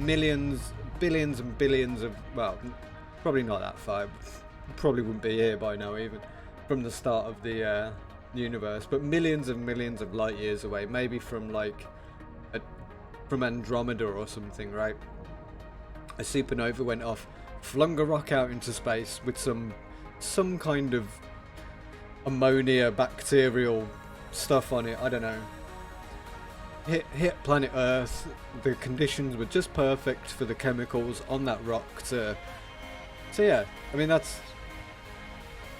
S2: billions and billions of, well, probably not that far, probably wouldn't be here by now even, from the start of the universe, but millions and millions of light years away, maybe from like from Andromeda or something, right? A supernova went off, flung a rock out into space with some kind of ammonia bacterial stuff on it, I don't know. Hit planet Earth. The conditions were just perfect for the chemicals on that rock to. So yeah, I mean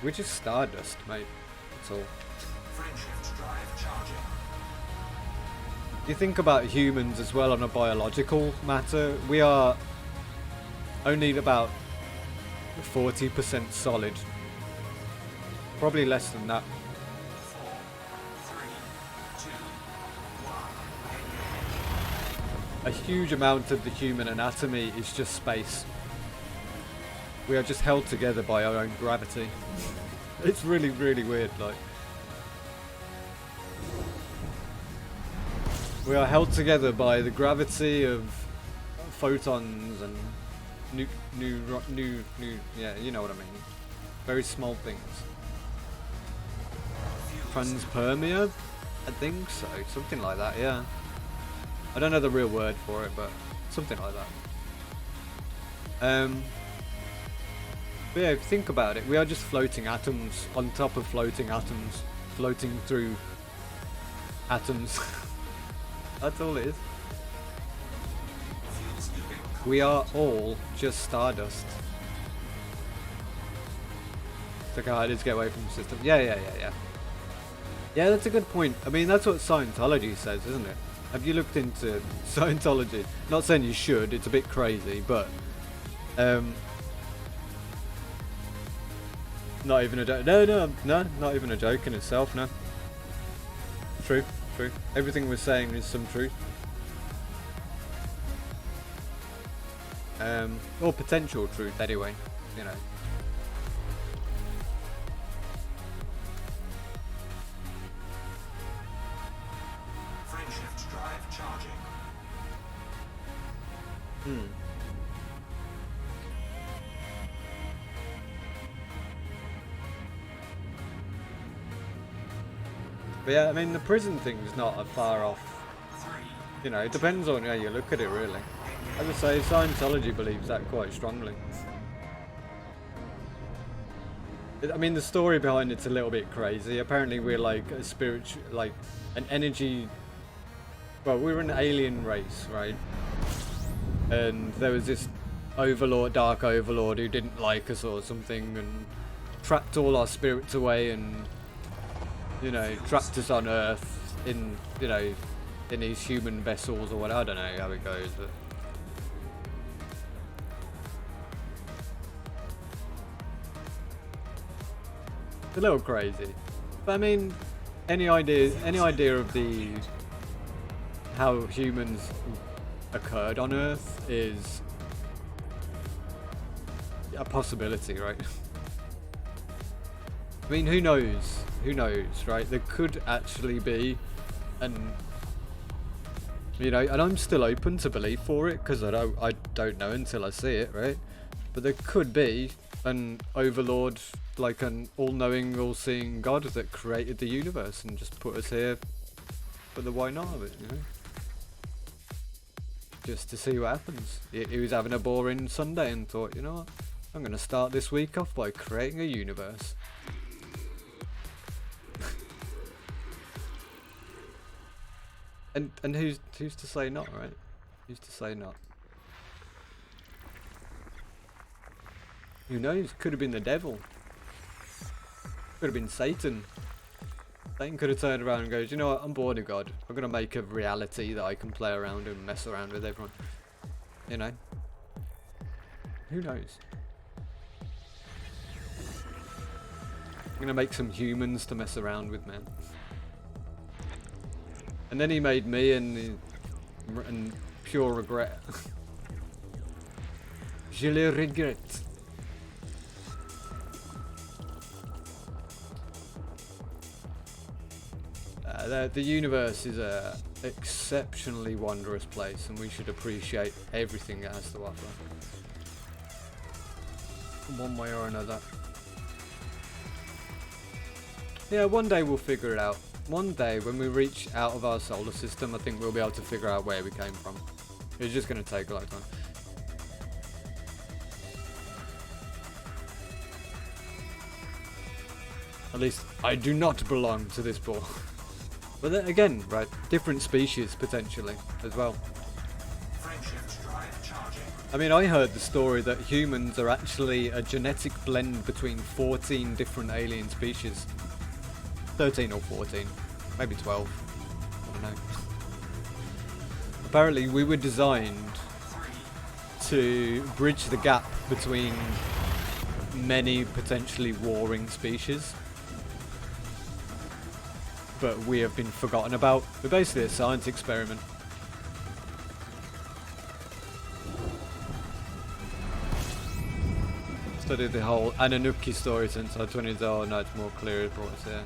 S2: we're just stardust, mate. That's all.
S5: Frameshift drive charging.
S2: You think about humans as well on a biological matter. We are only about 40% solid. Probably less than that.
S5: 4, 3, 2, 1.
S2: A huge amount of the human anatomy is just space. We are just held together by our own gravity. It's really weird, like. We are held together by the gravity of photons and yeah, you know what I mean. Very small things. Panspermia? I think so. Something like that, yeah. I don't know the real word for it, but something like that. But yeah, if you think about it, we are just floating atoms on top of floating atoms, floating through atoms. That's all it is. We are all just stardust. Look how hard it is to get away from the system. Yeah. Yeah, that's a good point. I mean, that's what Scientology says, isn't it? Have you looked into Scientology? Not saying you should, it's a bit crazy, but not even a joke. No, not even a joke in itself, no. True. Everything we're saying is some truth. Or potential truth anyway, you know.
S5: Frameshift drive charging.
S2: But yeah, I mean, the prison thing's not a far off. You know, it depends on how you look at it, really. As I say, Scientology believes that quite strongly. I mean, the story behind it's a little bit crazy. Apparently, we're like a spiritual, like an energy. Well, we're an alien race, right? And there was this overlord, dark overlord, who didn't like us or something, and trapped all our spirits away, and you know, trapped us on Earth in, you know, in these human vessels or what. I don't know how it goes, but. It's a little crazy, but I mean, any idea of the how humans occurred on Earth is a possibility, right? I mean, who knows? Who knows, right? There could actually be, and you know, and I'm still open to belief for it because I don't know until I see it, right? But there could be an overlord, like an all-knowing, all-seeing God that created the universe and just put us here for the why not of it, you know? Just to see what happens. He was having a boring Sunday and thought, you know what? I'm going to start this week off by creating a universe. and who's to say not, right? Who's to say not? Who knows? Could have been the devil. Could have been Satan. Satan could have turned around and goes, you know what, I'm bored of God. I'm going to make a reality that I can play around and mess around with everyone. You know? Who knows? I'm going to make some humans to mess around with, man. And then he made me and pure regret. Je le regrette. The universe is a exceptionally wondrous place, and we should appreciate everything it has to offer, one way or another. Yeah, one day we'll figure it out. One day when we reach out of our solar system, I think we'll be able to figure out where we came from. It's just going to take a lot of time. At least I do not belong to this ball. But then again, right, different species potentially as well. I mean, I heard the story that humans are actually a genetic blend between 14 different alien species. 13 or 14, maybe 12, I don't know. Apparently we were designed to bridge the gap between many potentially warring species. But we have been forgotten about. We're basically a science experiment. Studied the whole Anunnaki story since our 20s. Oh, now it's more clear it brought us here.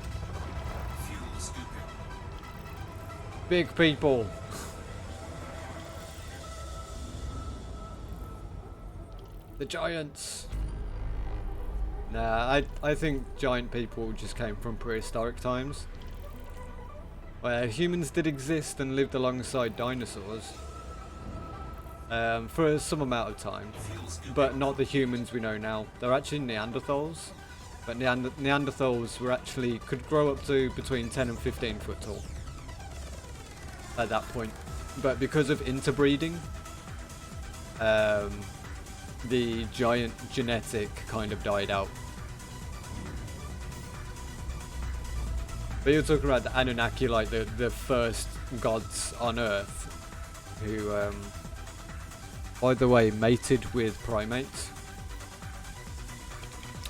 S2: Big people. The giants. Nah, I think giant people just came from prehistoric times, where humans did exist and lived alongside dinosaurs for some amount of time, but not the humans we know now. They're actually Neanderthals, but Neanderthals were actually could grow up to between 10 and 15 foot tall at that point, but because of interbreeding, the giant genetic kind of died out. But you're talking about the Anunnaki, like the first gods on Earth who, by the way, mated with primates.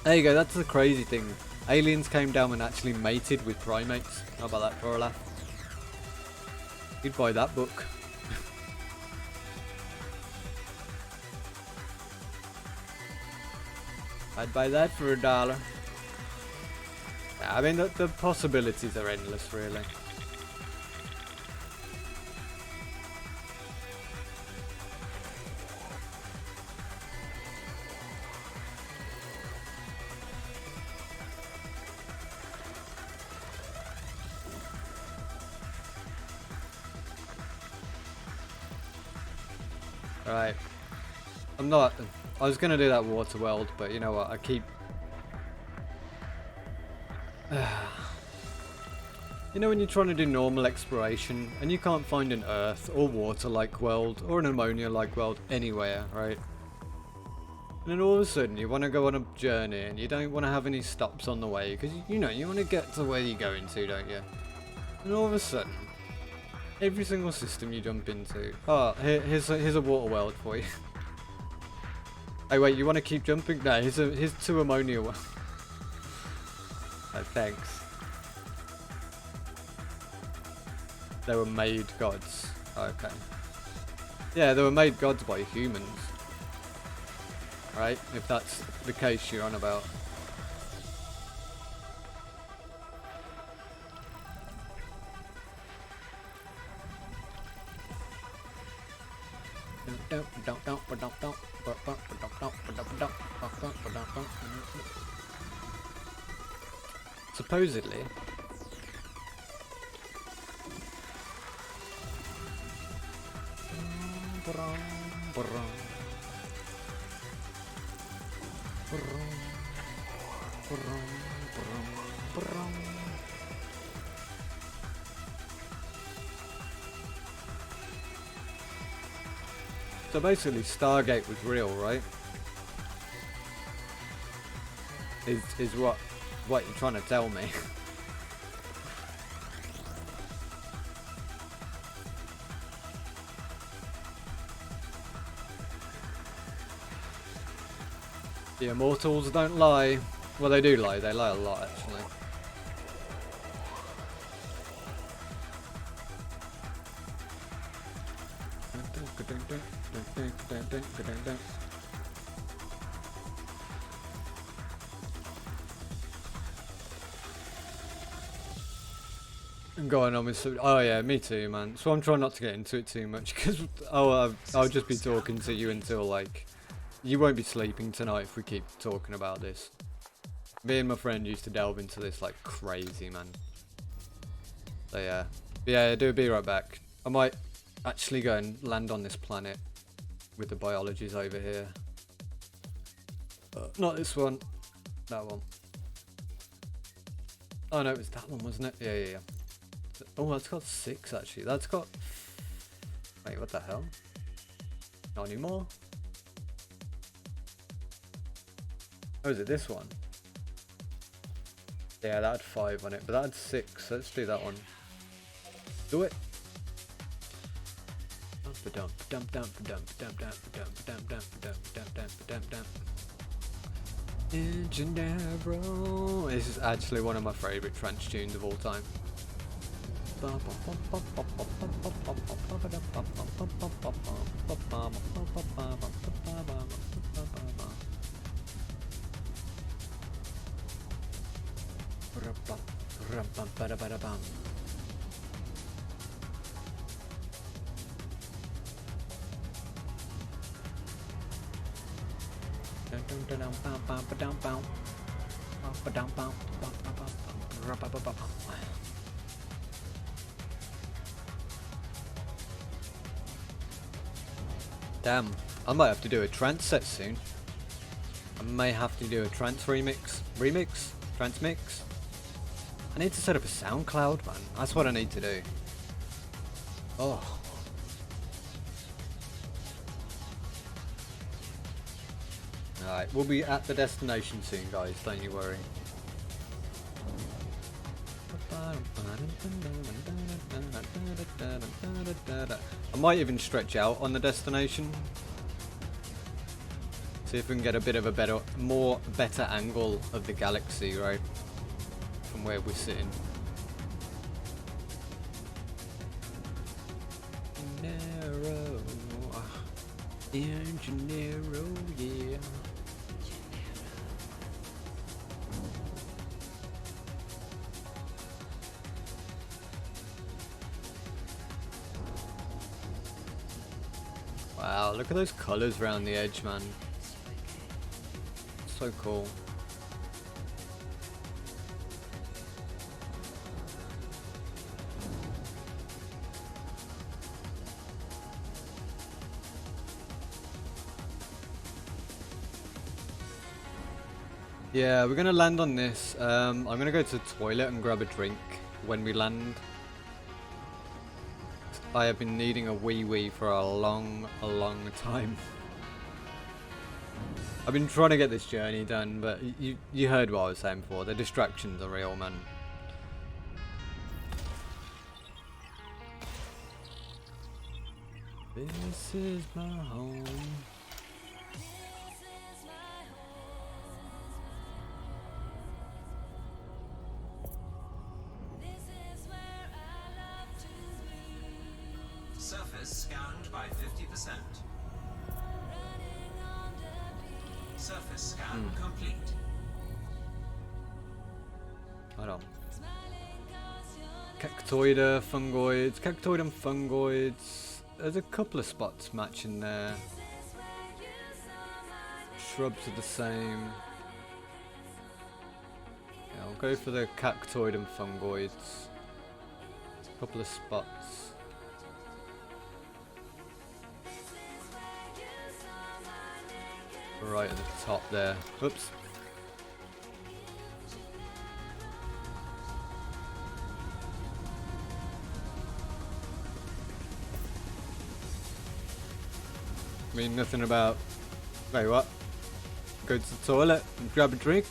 S2: There you go, that's the crazy thing. Aliens came down and actually mated with primates. How about that for a laugh? You'd buy that book. I'd buy that for $1. I mean, the possibilities are endless, really. Right. I was gonna do that water world, but you know what, I keep... You know when you're trying to do normal exploration, and you can't find an earth, or water-like world, or an ammonia-like world anywhere, right? And then all of a sudden you want to go on a journey, and you don't want to have any stops on the way, because you know, you want to get to where you're going to, don't you? And all of a sudden, every single system you jump into... Oh, here's a water world for you. Hey, wait, you want to keep jumping? No, here's 2 ammonia worlds. Oh, thanks. They were made gods. Okay. Yeah, they were made gods by humans. Right? If that's the case you're on about. Supposedly, so basically Stargate was real, right? Is what you're trying to tell me. The immortals don't lie. Well, they do lie. They lie a lot, actually. I'm going on with some... Oh yeah, me too, man. So I'm trying not to get into it too much, because I'll just be talking to you until, like... You won't be sleeping tonight if we keep talking about this. Me and my friend used to delve into this like crazy, man. So yeah. But yeah, be right back. I might actually go and land on this planet with the biologies over here. Not this one. That one. Oh no, it was that one, wasn't it? Yeah. Oh, that's got 6 actually. That's got... Wait, what the hell? Not anymore. Oh, is it this one? Yeah, that had 5 on it, but that had 6. Let's do that one. Do it. Engineer, this is actually one of my favourite trance tunes of all time. Damn, I might have to do a trance set soon. I may have to do a trance remix? Trance mix? I need to set up a SoundCloud, man. That's what I need to do. Oh. Alright, we'll be at the destination soon, guys. Don't you worry. I might even stretch out on the destination. See if we can get a bit of a better angle of the galaxy, right? From where we're sitting. Gennaro, Gennaro, yeah. Wow, look at those colors around the edge, man. So cool. Yeah, we're gonna land on this. I'm gonna go to the toilet and grab a drink when we land. I have been needing a wee for a long time. I've been trying to get this journey done, but you heard what I was saying before. The distractions are real, man. This is my home.
S5: Surface scanned by 50%. Surface scan complete.
S2: Hold on. Cactoida, fungoids, cactoid and fungoids. There's a couple of spots matching there. Shrubs are the same. Yeah, I'll go for the cactoid and fungoids. Couple of spots. Right at the top there. Oops. I mean nothing about. Wait, what? Go to the toilet and grab a drink?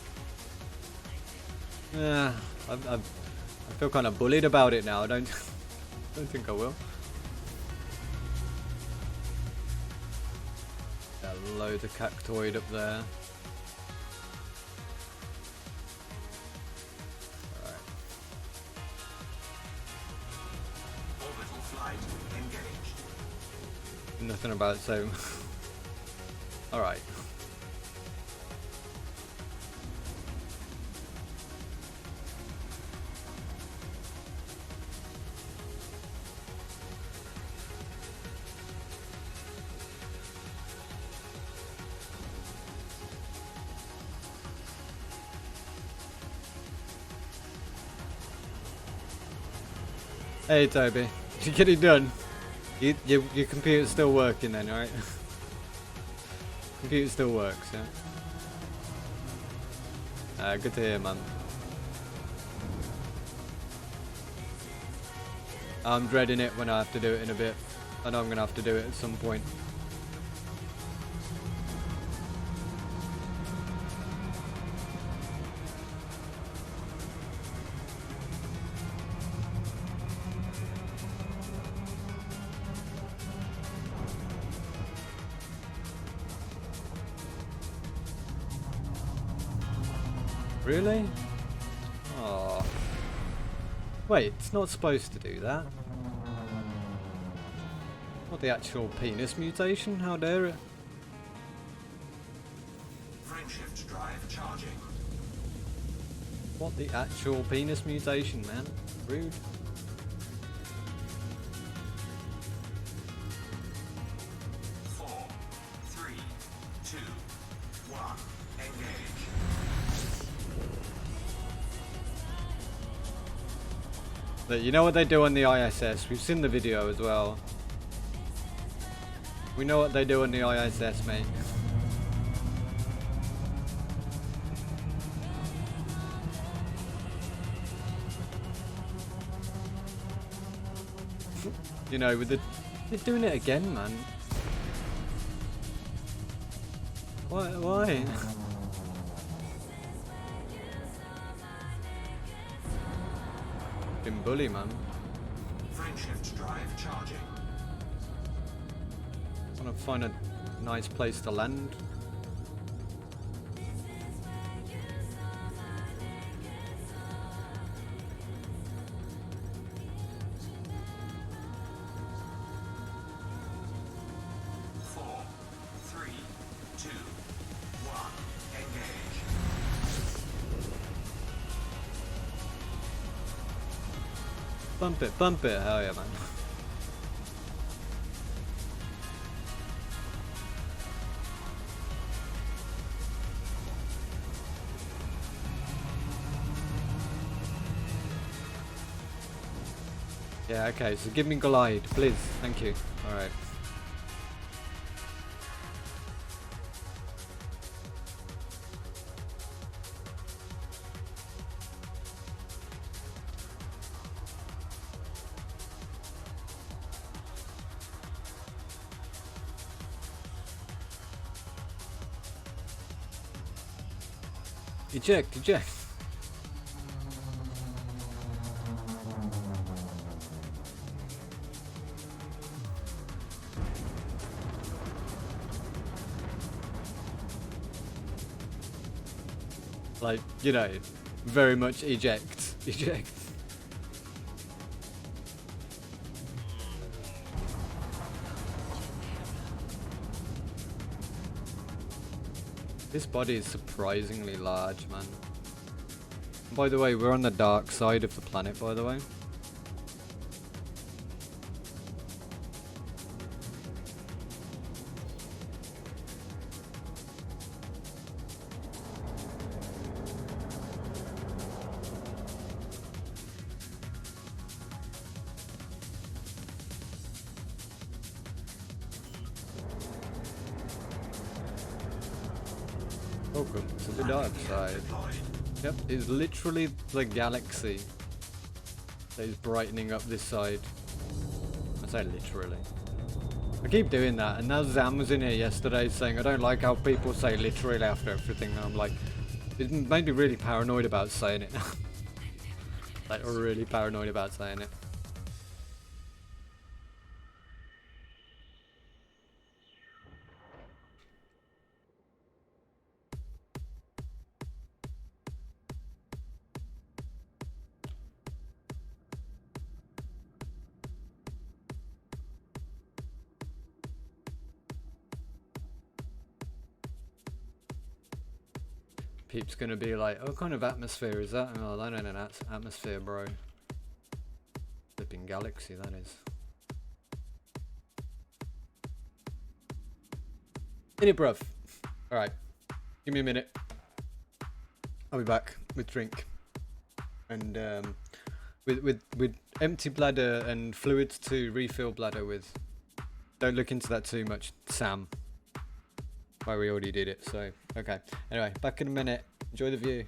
S2: Yeah, I feel kind of bullied about it now. I don't think I will. Loads of cactoid up there. Alright.
S5: Orbital flight engaged.
S2: Nothing about it, so. Alright. Hey Toby, did you get it done? Your computer's still working then, right? Computer still works, yeah? Good to hear, man. I'm dreading it when I have to do it in a bit. I know I'm gonna have to do it at some point. Really? Oh. Wait, it's not supposed to do that. Not the actual penis mutation, how dare it?
S5: Frameshift drive charging.
S2: What the actual penis mutation, man? Rude. But you know what they do on the ISS? We've seen the video as well. We know what they do on the ISS, mate. You know, with the... They're doing it again, man. Why? Been bully, man.
S5: Frameshift drive charging.
S2: Want to find a nice place to land.
S5: Four, three, two, one. Engage.
S2: Bump it, hell yeah, man. Yeah, okay, so give me glide, please. Thank you. Alright. Eject, eject. Like, you know, very much eject, eject. This body is surprisingly large, man. By the way, we're on the dark side of the planet, by the way. Welcome to the dark side. Yep, it's literally the galaxy that is brightening up this side. I say literally. I keep doing that, and now Zam was in here yesterday saying I don't like how people say literally after everything, and I'm like, it made me really paranoid about saying it. Like, really paranoid about saying it. Peep's gonna be like, what kind of atmosphere is that? Oh, that ain't an atmosphere, bro. Flipping galaxy, that is. In it, bruv. Alright. Give me a minute. I'll be back with drink. And with empty bladder and fluids to refill bladder with. Don't look into that too much, Sam. Why, we already did it, so okay. Anyway, back in a minute. Enjoy the view.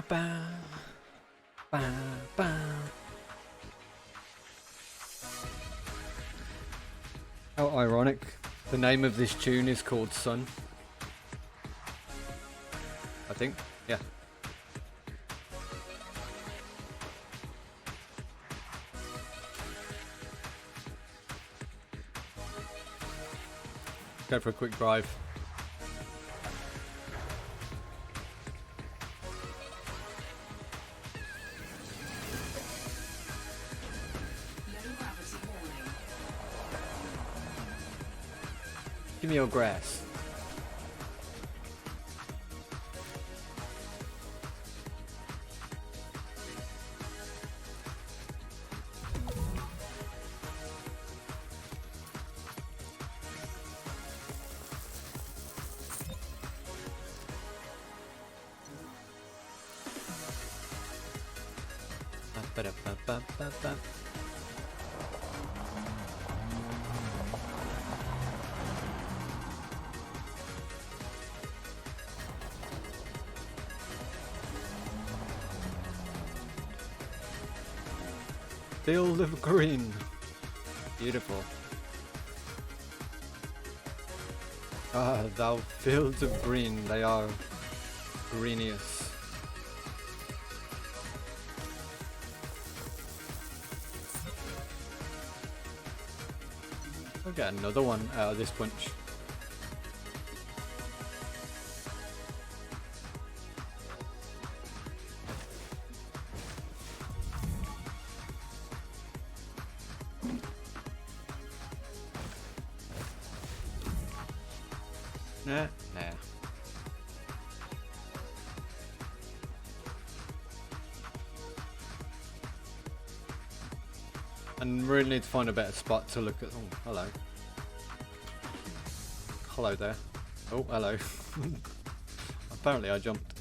S2: ba, ba, ba. How ironic. The name of this tune is called Sun. I think. Yeah. Go for a quick drive. Give me your grass. Ba-da-ba-ba-ba-ba. Field of green. Beautiful. Ah, thou fields of green, they are greeniest. I'll get another one out of this bunch. Nah. And really need to find a better spot to look at. Oh, hello. Hello there. Oh, hello. Apparently I jumped.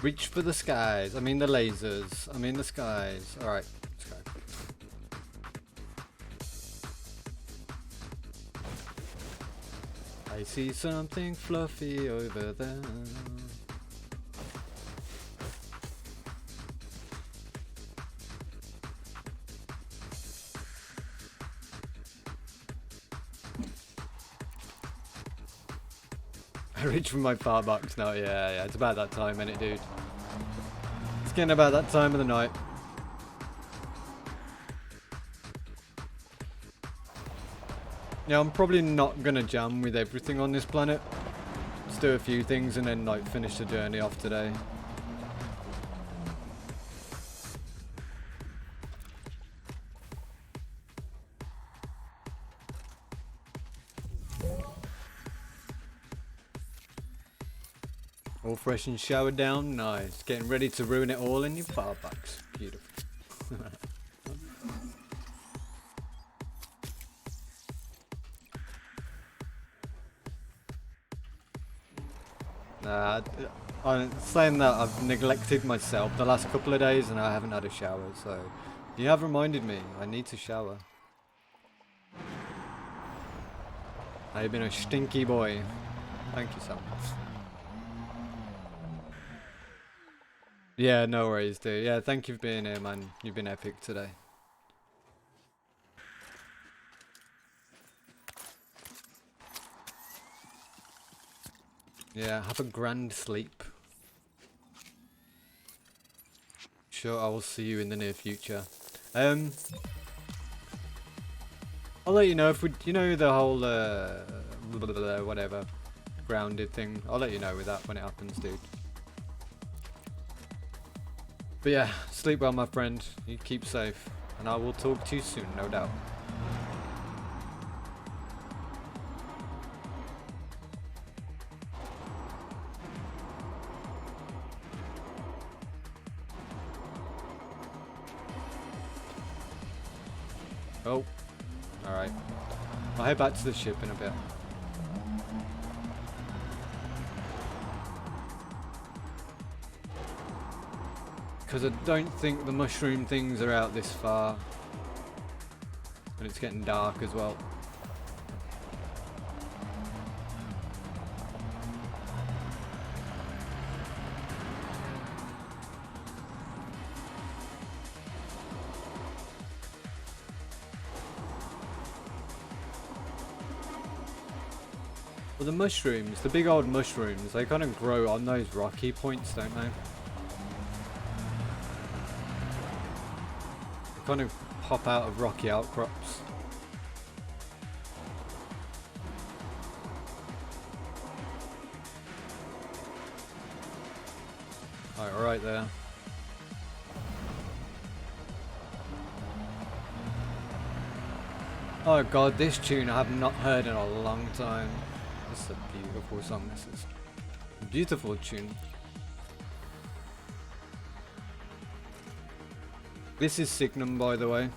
S2: Reach for the skies. I mean the lasers. I mean the skies. Alright, let's go. I see something fluffy over there. I reach for my power box now. Yeah, it's about that time, ain't it, dude? It's getting about that time of the night. Yeah, I'm probably not gonna jam with everything on this planet. Let's do a few things and then like finish the journey off today. All fresh and showered down, nice. Getting ready to ruin it all in your power box. Beautiful. Nah, I'm saying that I've neglected myself the last couple of days and I haven't had a shower, so you have reminded me I need to shower. I've been a stinky boy. Thank you so much. Yeah, no worries, dude. Yeah, thank you for being here, man. You've been epic today. Yeah, have a grand sleep. Sure, I will see you in the near future. I'll let you know if we, you know, the whole whatever grounded thing. I'll let you know with that when it happens, dude. But yeah, sleep well, my friend. You keep safe, and I will talk to you soon, no doubt. Oh, alright. I'll head back to the ship in a bit. Because I don't think the mushroom things are out this far. And it's getting dark as well. Well, the mushrooms, the big old mushrooms, they kind of grow on those rocky points, don't they? They kind of pop out of rocky outcrops. Alright, right there. Oh god, this tune I have not heard in a long time. This is a beautiful song, this is. A beautiful tune. This is Signum, by the way.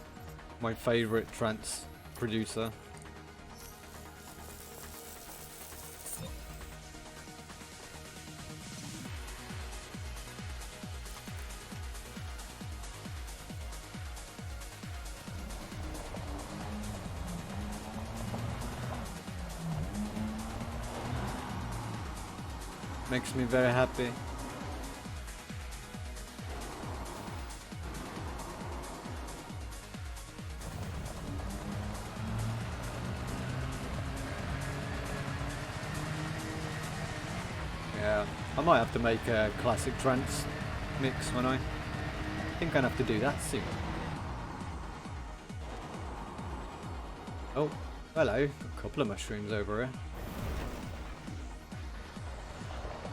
S2: My favourite trance producer. Makes me very happy. Yeah, I might have to make a classic trance mix when I think I'd have to do that soon. Oh, hello, a couple of mushrooms over here.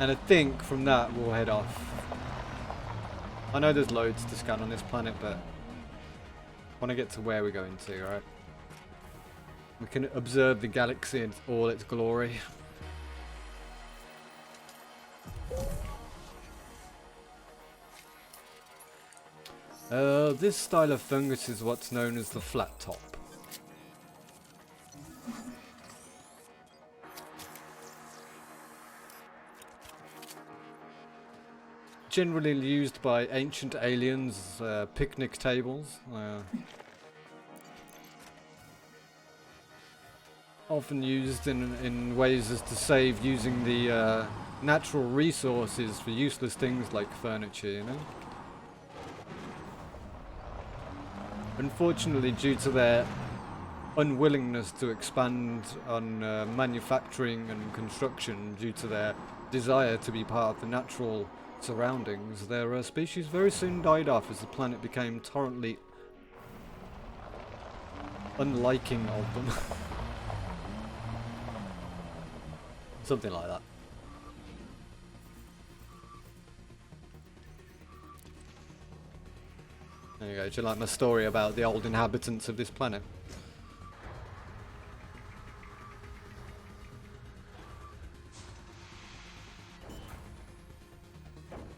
S2: And I think from that we'll head off. I know there's loads to scan on this planet, but I want to get to where we're going to, right? We can observe the galaxy in all its glory. This style of fungus is what's known as the flat top. Generally used by ancient aliens, picnic tables. Often used in ways as to save using the natural resources for useless things like furniture, you know? Unfortunately, due to their unwillingness to expand on manufacturing and construction, due to their desire to be part of the natural surroundings, their species very soon died off as the planet became torrently unliking of them. Something like that. There you go. Do you like my story about the old inhabitants of this planet?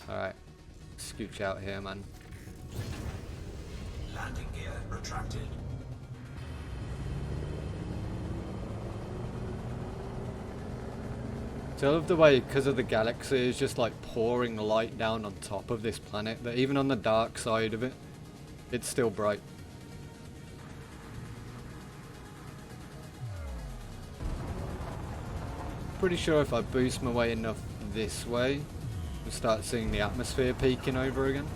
S2: Alright. Scooch out here, man.
S5: Landing gear retracted.
S2: So I love the way, because of the galaxy, is just like pouring light down on top of this planet, that even on the dark side of it, it's still bright. Pretty sure if I boost my way enough this way, we'll start seeing the atmosphere peeking over again.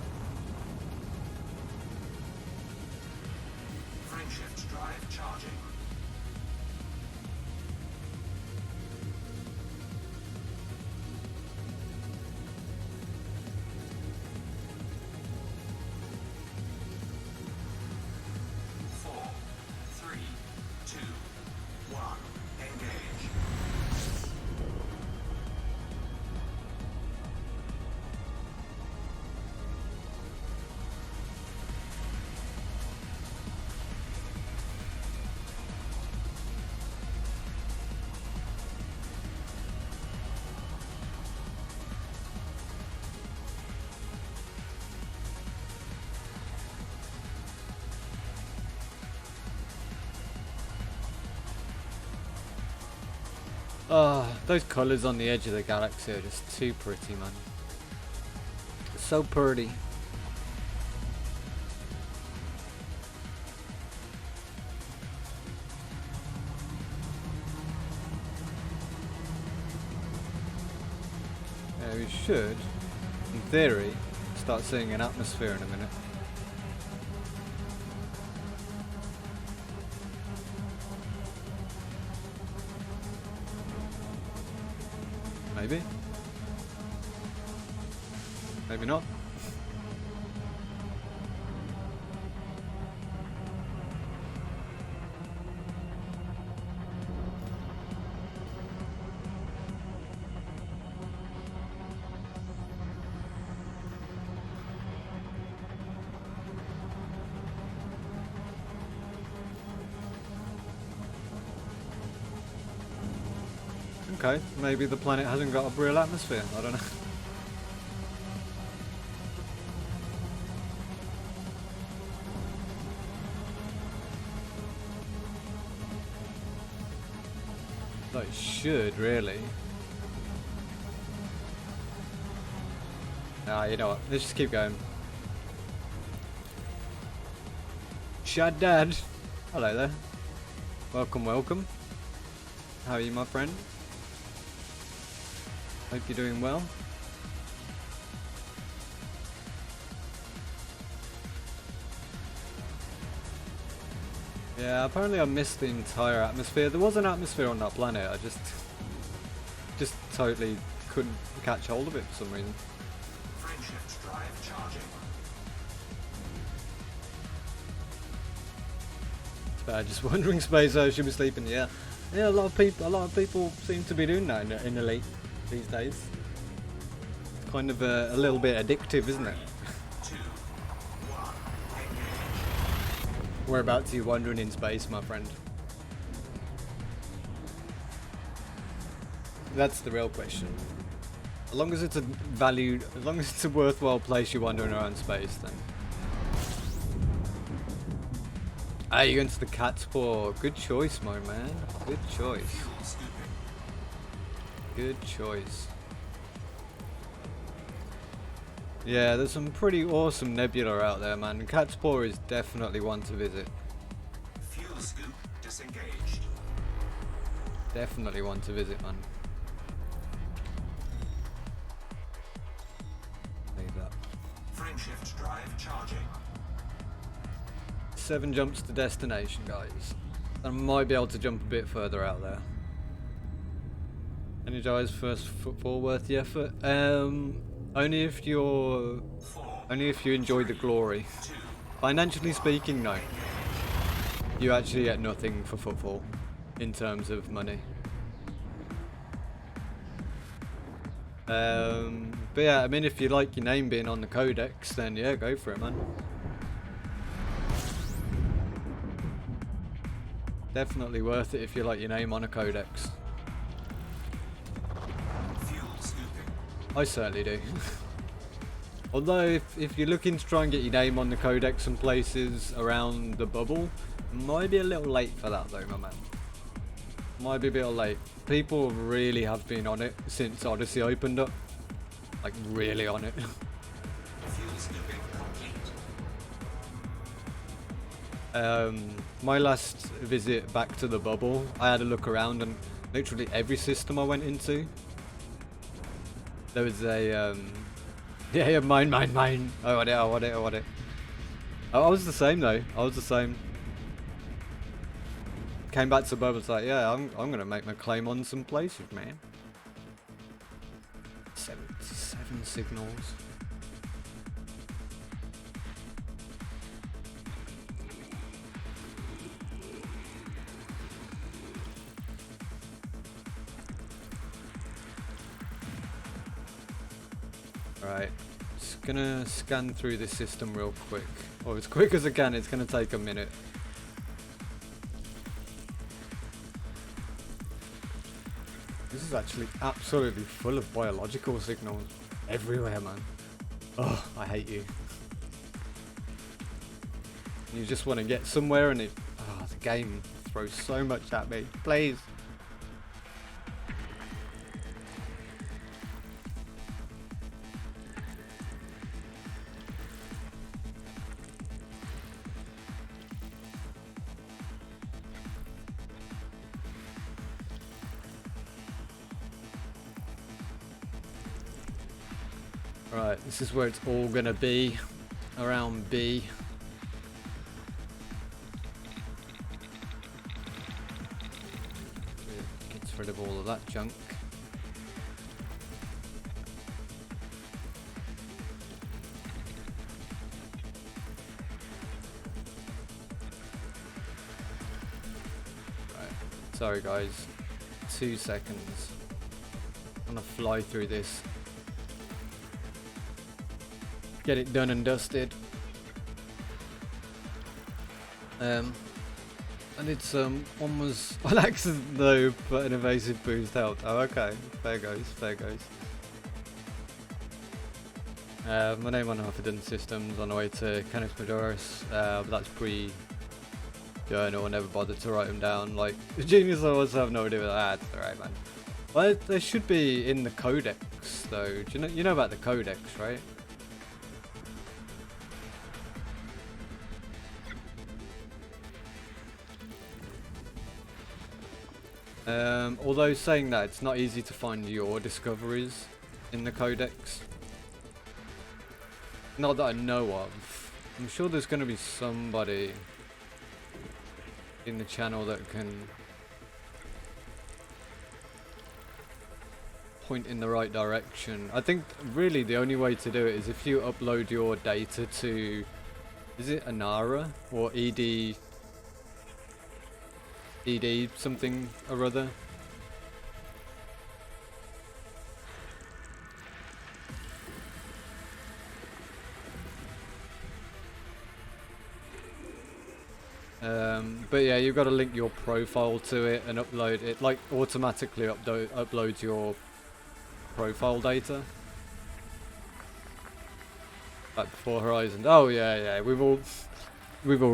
S5: Frameshift drive charging. Four, three, two, one. Engage.
S2: Oh, those colours on the edge of the galaxy are just too pretty, man. So pretty. Yeah, we should, in theory, start seeing an atmosphere in a minute. Maybe. Maybe not. Okay, maybe the planet hasn't got a real atmosphere, I don't know. Though it should, really. Nah, you know what, let's just keep going. Shaddad! Hello there. Welcome, welcome. How are you, my friend? Hope you're doing well. Yeah, apparently I missed the entire atmosphere. There was an atmosphere on that planet, I just totally couldn't catch hold of it for some reason.
S5: Frameshift drive charging.
S2: Just wandering space, I should be sleeping. Yeah, a lot of people seem to be doing that in Elite these days. It's kind of a little bit addictive, isn't it?
S5: 2, 1, engage.
S2: Whereabouts are you wandering in space, my friend? That's the real question. As long as it's a worthwhile place you're wandering around space, then. Ah, you're going to the cat's paw. Good choice, my man. Good choice.
S5: Fuel scooping.
S2: Good choice. Yeah, there's some pretty awesome nebula out there, man. Cat's paw is definitely one to visit.
S5: Fuel scoop disengaged.
S2: Definitely one to visit, man. Leave that.
S5: Frameshift drive charging.
S2: 7 jumps to destination, guys. I might be able to jump a bit further out there. Energize first footfall worth the effort. Only if you enjoy the glory.
S5: 2,
S2: Financially speaking, no. You actually get nothing for footfall in terms of money. But yeah, I mean, if you like your name being on the codex, then yeah, go for it, man. Definitely worth it if you like your name on a codex.
S5: fuel scooping.
S2: I certainly do. Although if you're looking to try and get your name on the codex and places around the bubble, might be a little late for that though, my man. Might be a bit late. People really have been on it since Odyssey opened up. Like really on it.
S5: Fuel scooping complete.
S2: My last visit back to the bubble, I had a look around and literally every system I went into, there was a yeah, mine. I want it. I was the same though. I was the same. Came back to the bubble, it's like, yeah, I'm gonna make my claim on some places, man. 77 signals. Right, just gonna scan through this system real quick, or as quick as I can. It's gonna take a minute. This is actually absolutely full of biological signals everywhere, man. Oh, I hate you. You just want to get somewhere and the game throws so much at me. Please. Right, this is where it's all gonna be, around B. Gets rid of all of that junk. Right, sorry guys, 2 seconds. I'm gonna fly through this. Get it done and dusted. I did some. One was on accident though, but an evasive boost helped. Oh, okay. Fair goes, fair goes. My name on half a dozen systems on the way to Canis Majoris, but that's pre-journal. I never bothered to write them down. Like, the genius I was have no idea what that. Alright, man. Well, they should be in the codex though. Do you know about the codex, right? Although saying that, it's not easy to find your discoveries in the codex. Not that I know of. I'm sure there's going to be somebody in the channel that can point in the right direction. I think really the only way to do it is if you upload your data to, is it Anara or ED something or other? But yeah, you've got to link your profile to it and upload it, like automatically uploads your profile data. Like Before Horizons. Oh yeah, we've all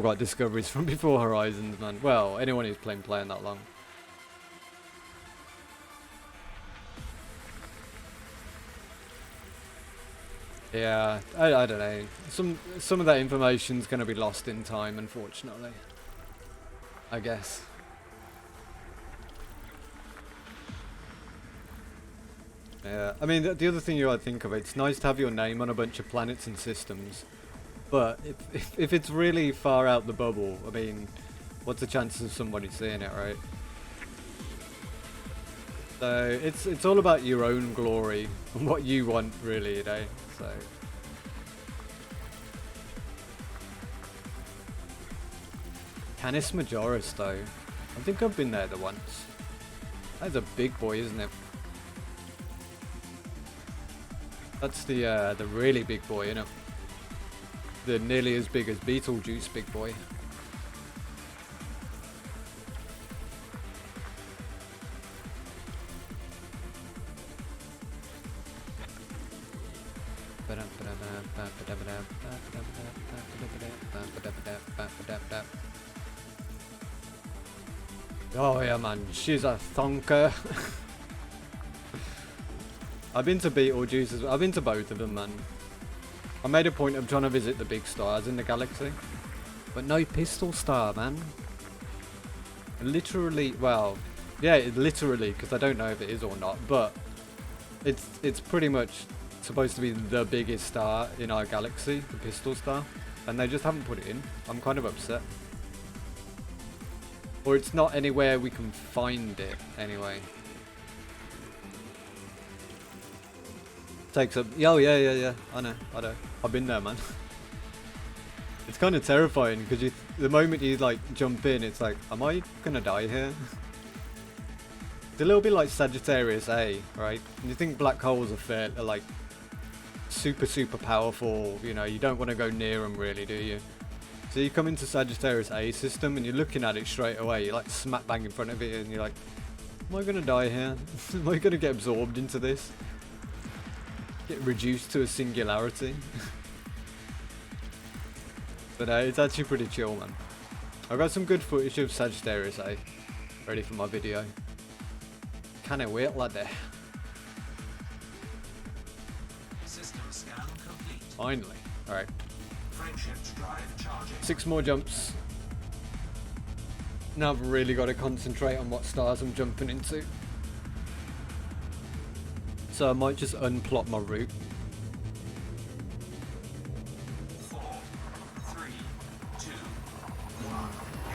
S2: got discoveries from Before Horizons, man. Well, anyone who's playing that long. Yeah, I don't know. Some of that information's going to be lost in time, unfortunately. I guess. Yeah, I mean, the other thing you gotta think of, it's nice to have your name on a bunch of planets and systems, but if it's really far out the bubble, I mean, what's the chances of somebody seeing it, right? So it's all about your own glory and what you want, really, you know. So. Canis Majoris, though. I think I've been there once. That's a big boy, isn't it? That's the really big boy, you know. The nearly as big as Beetlejuice big boy. Oh yeah, man, she's a thonker. I've been to Beetlejuice as well. I've been to both of them, man. I made a point of trying to visit the big stars in the galaxy, but no Pistol Star, man. Literally, well, yeah, literally, because I don't know if it is or not, but it's pretty much supposed to be the biggest star in our galaxy, the Pistol Star, and they just haven't put it in. I'm kind of upset. Or it's not anywhere we can find it, anyway. Takes up. Oh yeah. I know. I've been there, man. It's kind of terrifying because the moment you like jump in, it's like, am I gonna die here? It's a little bit like Sagittarius A, right? And you think black holes are like super powerful. You know, you don't want to go near them, really, do you? So you come into Sagittarius A system and you're looking at it straight away. You're like smack bang in front of it, and you're like, am I gonna die here? Am I gonna get absorbed into this? Get reduced to a singularity? But it's actually pretty chill, man. I've got some good footage of Sagittarius A ready for my video. Can't wait, lad.
S5: System scan complete.
S2: Finally. Alright.
S5: Frameshift drive charging.
S2: 6 more jumps. Now I've really got to concentrate on what stars I'm jumping into. So I might just unplot my route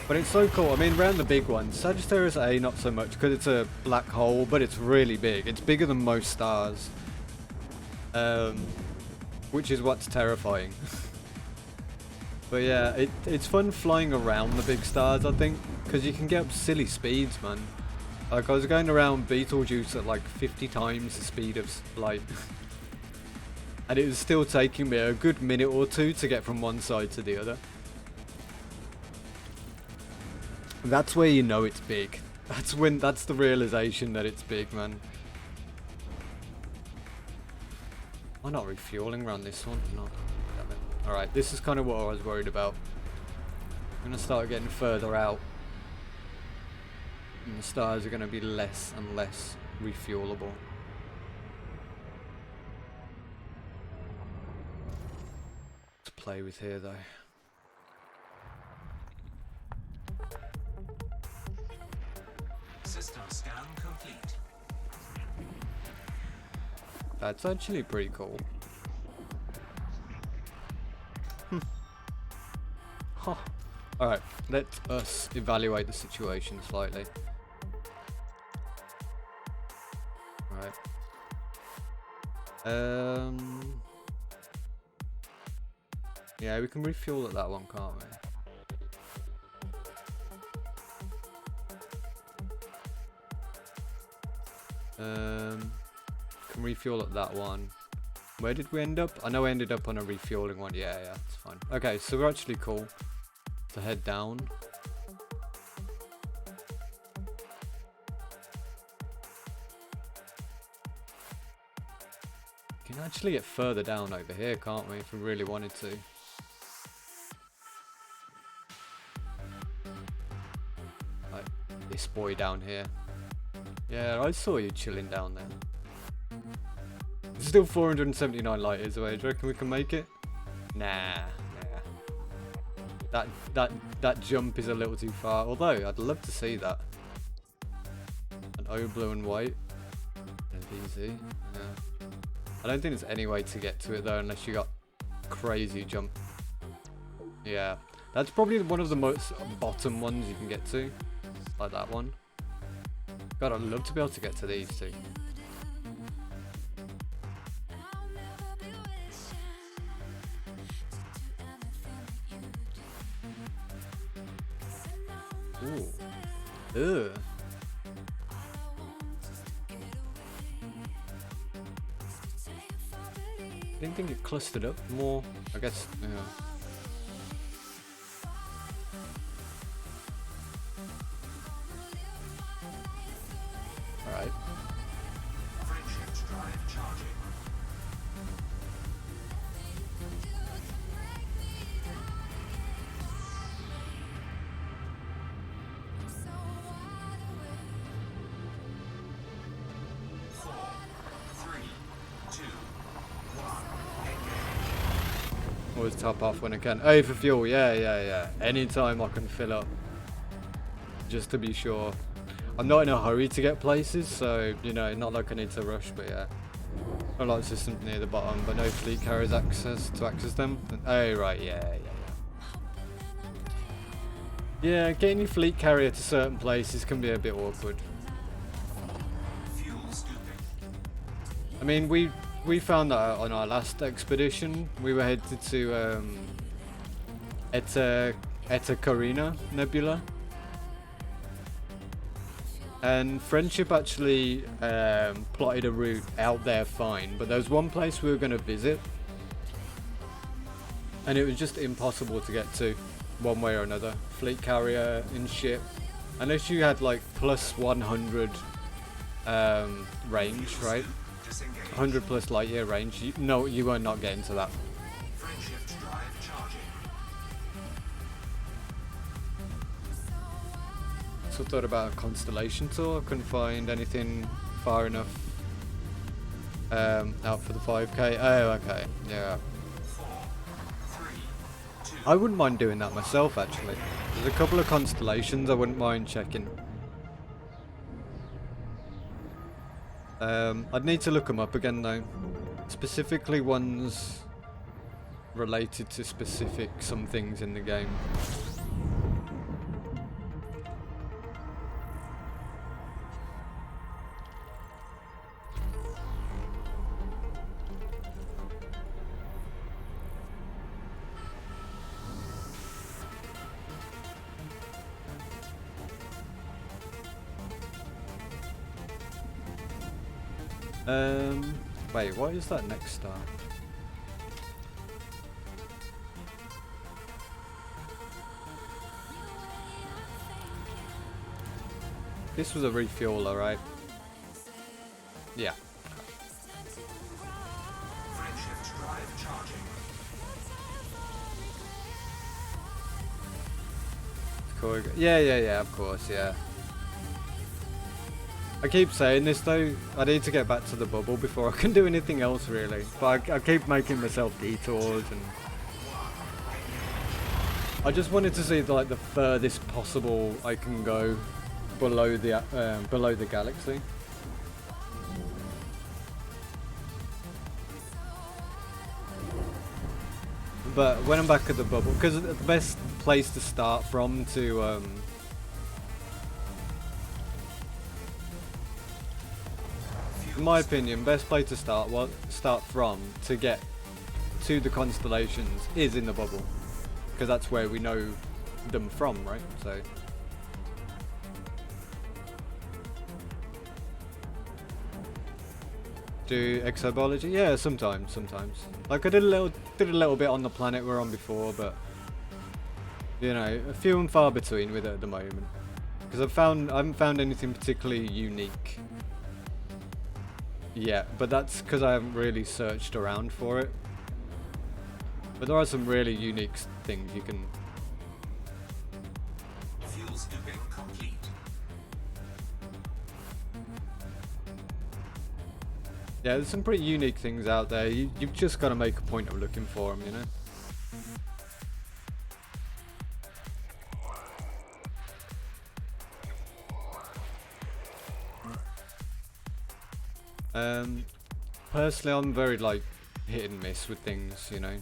S2: But it's so cool. I mean, around the big ones, Sagittarius A not so much because it's a black hole, but it's really big. It's bigger than most stars, which is what's terrifying. But yeah, it's fun flying around the big stars, I think, because you can get up silly speeds, man. Like, I was going around Betelgeuse at like 50 times the speed of light. And it was still taking me a good minute or two to get from one side to the other. That's where you know it's big. That's the realization that it's big, man. I'm not refueling around this one. No. Damn it. Alright, this is kind of what I was worried about. I'm going to start getting further out. And the stars are going to be less and less refuelable. To play with here, though.
S5: System scan complete.
S2: That's actually pretty cool. Huh. Alright, let us evaluate the situation slightly. Alright. Yeah, we can refuel at that one, can't we? Can refuel at that one. Where did we end up? I know we ended up on a refueling one. Yeah, it's fine. Okay, so we're actually cool to head down. We can actually get further down over here, can't we, if we really wanted to? Like this boy down here. Yeah, I saw you chilling down there. It's still 479 light years away. Do you reckon we can make it? Nah. That jump is a little too far. Although I'd love to see that. An O blue and white. And easy. Yeah. I don't think there's any way to get to it though, unless you got crazy jump. Yeah, that's probably one of the most bottom ones you can get to, like that one. God, I'd love to be able to get to these two. Ooh. Ugh. Didn't think it clustered up more. I guess, yeah. Alright.
S5: Friendship drive charging.
S2: Always top off when I can. Oh, for fuel, yeah. Anytime I can fill up. Just to be sure. I'm not in a hurry to get places, so, you know, not like I need to rush, but yeah. I like systems near the bottom, but no fleet carriers access them. Oh, right, yeah. Yeah, getting your fleet carrier to certain places can be a bit awkward.
S5: Fuel scooping.
S2: I mean, we found that out on our last expedition. We were headed to Eta Carina Nebula. And Friendship actually plotted a route out there fine, but there was one place we were going to visit and it was just impossible to get to one way or another. Fleet carrier in ship, unless you had like plus 100 range, right? 100 plus light year range. You were not getting to that.
S5: Friendship drive charging.
S2: So I thought about a constellation tour. I couldn't find anything far enough out for the 5k. Oh, okay, yeah.
S5: 4, 3, 2.
S2: I wouldn't mind doing that myself, actually. There's a couple of constellations I wouldn't mind checking. I'd need to look them up again though. Specifically ones related to some things in the game. Wait, what is that next star? This was a refueler, right? Yeah.
S5: Frameshift drive charging.
S2: Cool. Yeah, of course, yeah. I keep saying this though, I need to get back to the bubble before I can do anything else really. But I keep making myself detours and... I just wanted to see like the furthest possible I can go below the galaxy. But when I'm back at the bubble, because the best place to start from to in my opinion, best place to start from to get to the constellations is in the bubble, because that's where we know them from, right? So do exobiology? Yeah, sometimes. Like I did a little bit on the planet we're on before, but you know, a few and far between with it at the moment, because I haven't found anything particularly unique. Yeah, but that's because I haven't really searched around for it. But there are some really unique things you can...
S5: Fuel scooping complete.
S2: Yeah, there's some pretty unique things out there. You've just got to make a point of looking for them, you know? Personally, I'm very like hit and miss with things, you know.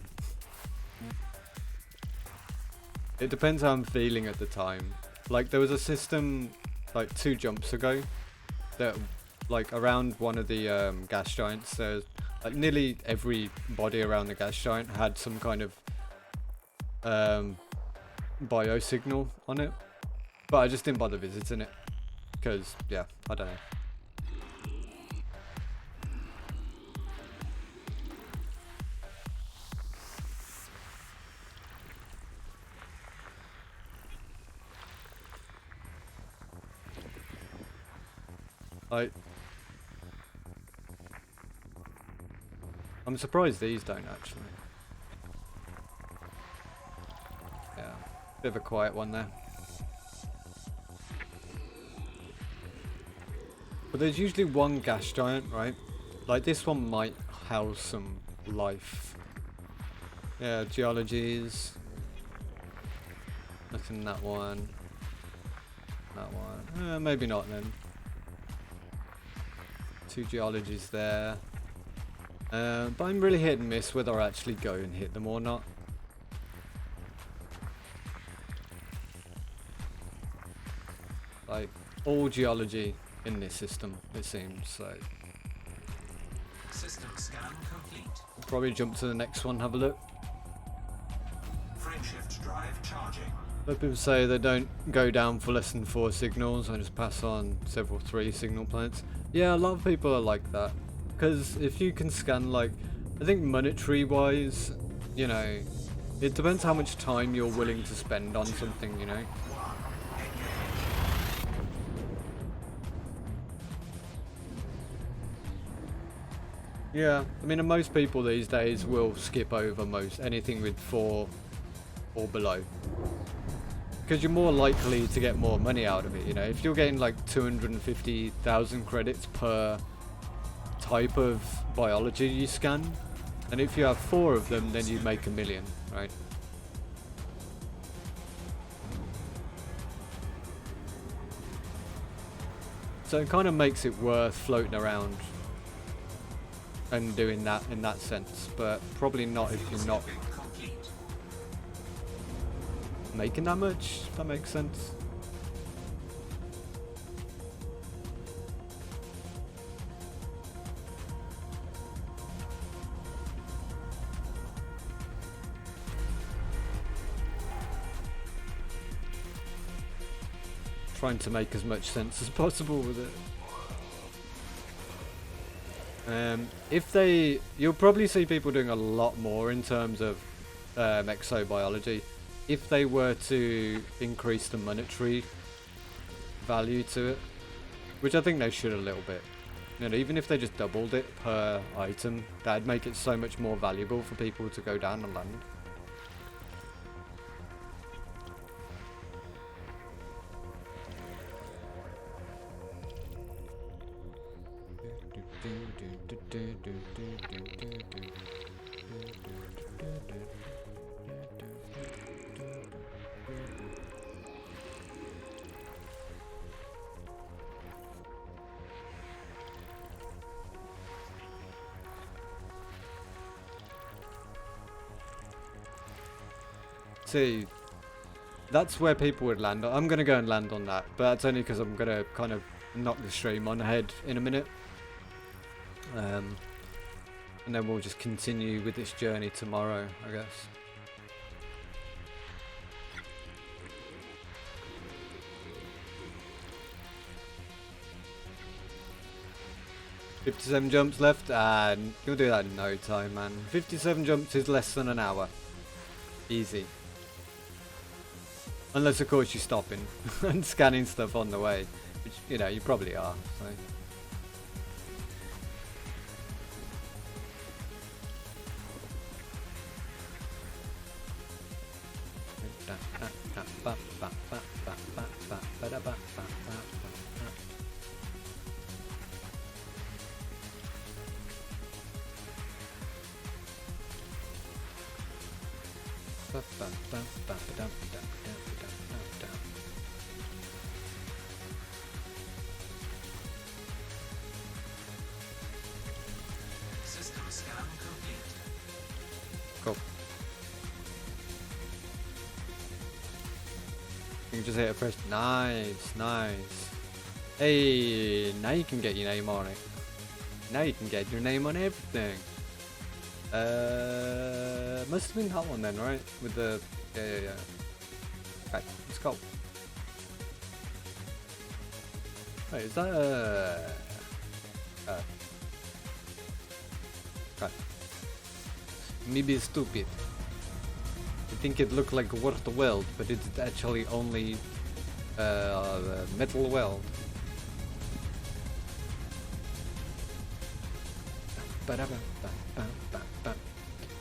S2: It depends how I'm feeling at the time. Like there was a system like 2 jumps ago that like around one of the gas giants, there's like nearly every body around the gas giant had some kind of biosignal on it, but I just didn't bother visiting it because yeah, I don't know. I'm surprised these don't actually. Yeah, bit of a quiet one there. But there's usually one gas giant, right? Like this one might house some life. Yeah, geologies. Nothing that one. That one. Maybe not then. 2 geologies there. But I'm really hit and miss whether I actually go and hit them or not. Like, all geology in this system, it seems, so...
S5: System scan complete.
S2: I'll probably jump to the next one, have a look.
S5: Frameshift drive charging.
S2: But people say they don't go down for less than 4 signals, I just pass on several 3 signal planets. Yeah, a lot of people are like that. Because if you can scan, like, I think monetary wise, you know, it depends how much time you're willing to spend on something, you know. Yeah, I mean, most people these days will skip over anything with 4 or below. Because you're more likely to get more money out of it, you know. If you're getting like 250,000 credits per type of biology you scan, and if you have 4 of them, then you make $1 million, right? So it kind of makes it worth floating around and doing that in that sense, but probably not if you're not making that much, if that makes sense. Trying to make as much sense as possible with it. You'll probably see people doing a lot more in terms of exobiology. If they were to increase the monetary value to it, which I think they should a little bit. You know, even if they just doubled it per item, that'd make it so much more valuable for people to go down and land. See, that's where people would land. I'm going to go and land on that, but that's only because I'm going to kind of knock the stream on ahead in a minute. And then we'll just continue with this journey tomorrow, I guess. $57 jumps left, and you'll do that in no time, man. 57 jumps is less than an hour. Easy. Unless, of course, you're stopping and scanning stuff on the way, which, you know, you probably are. So.
S5: System scan complete.
S2: Cool. You can just hit a press. Nice, nice. Hey, now you can get your name on it. Now you can get your name on everything. Must have been that one then, right? With the yeah. Okay, let's go. Wait, is that okay. Maybe it's stupid. I think it looked like a water weld, but it's actually only metal weld.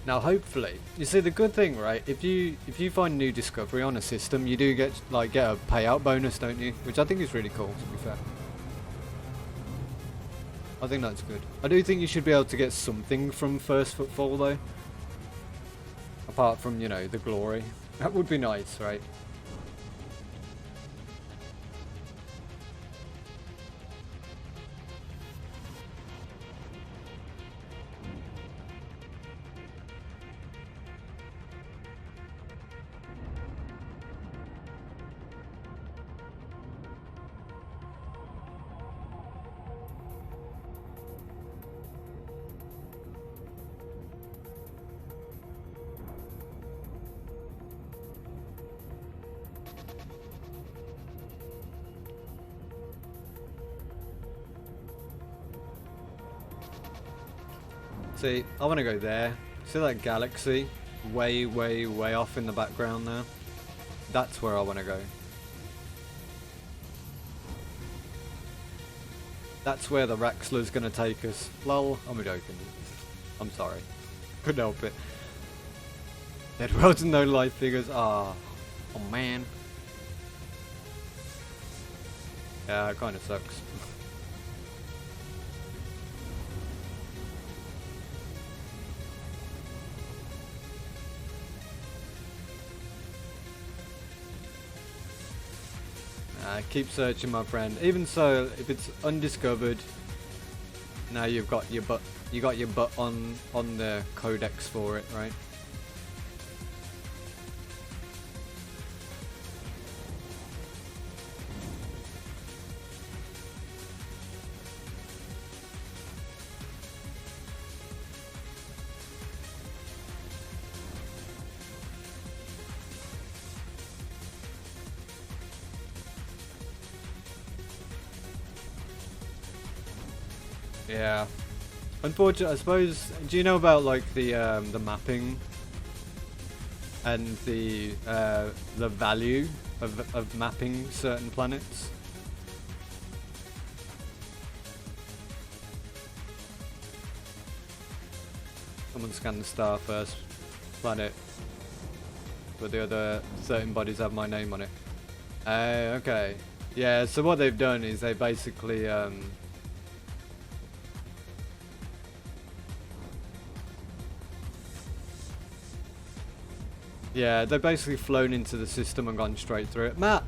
S2: Now hopefully, you see the good thing, right? If you find new discovery on a system, you do get a payout bonus, don't you? Which I think is really cool, to be fair. I think that's good. I do think you should be able to get something from First Footfall though. Apart from, you know, the glory. That would be nice, right? See, I want to go there. See that galaxy? Way, way, way off in the background there? That's where I want to go. That's where the Raxler's going to take us. Lol, I'm joking. I'm sorry. Couldn't help it. Dead Worlds and no life figures. Ah, oh man. Yeah, it kind of sucks. Keep searching, my friend. Even so, if it's undiscovered, now you've got your butt. You got your butt on the codex for it, right? Yeah. Unfortunately, I suppose. Do you know about like the mapping and the value of mapping certain planets? Someone scan the star first planet, but the other certain bodies have my name on it. Okay. Yeah, so what they've done is they basically yeah, they've basically flown into the system and gone straight through it. Matt!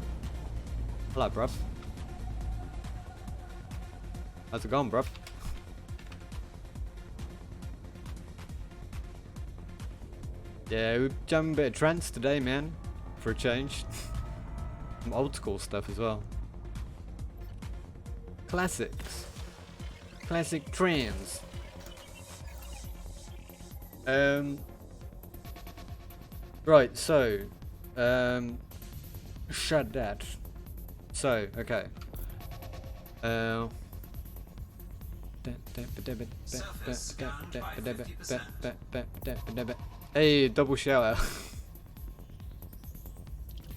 S2: Hello, bruv. How's it going, bruv? Yeah, we're jamming a bit of trance today, man. For a change. Some old school stuff as well. Classics. Classic trance. Right, so shut that. So, okay. Hey, double shout out.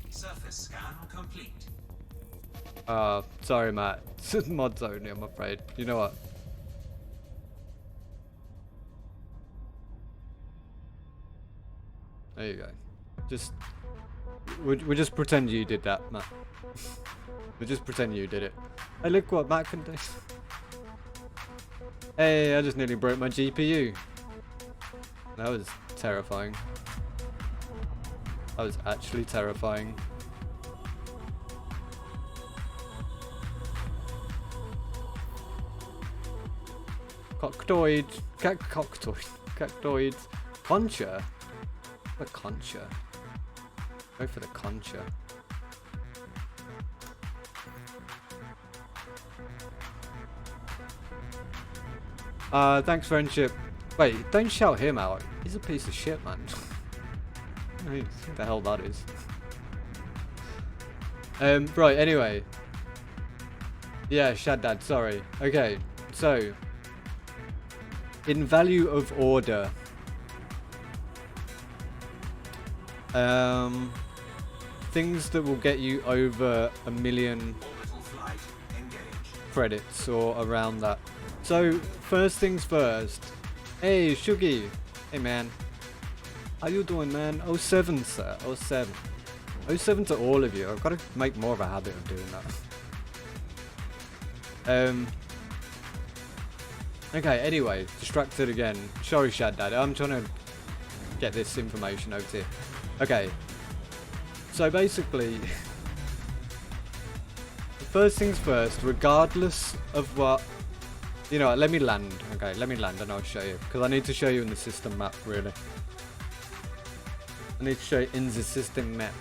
S5: Surface scan complete.
S2: Sorry, Matt. Mods only, I'm afraid. You know what? There you go. Just we'll just pretend you did that, Matt. We'll just pretend you did it. Hey, look what Matt can do. Hey, I just nearly broke my GPU. That was terrifying. That was actually terrifying. Coctoid. Coctoid. Coctoid. Concha. The concha. Go for the concha. Thanks, friendship. Wait, don't shout him out. He's a piece of shit, man. Who the hell that is? Right, anyway. Yeah, Shaddad, sorry. Okay, so. In value of order. Things that will get you over 1 million credits or around that. So, first things first. Hey, Shuggy. Hey, man. How you doing, man? 07, sir. 07. 07 to all of you. I've got to make more of a habit of doing that. Okay, anyway. Distracted again. Sorry, Shaddad. I'm trying to get this information over here. Okay. So, basically... first things first, regardless of what... You know what, let me land. Okay, let me land and I'll show you. Because I need to show you in the system map, really. I need to show you in the system map.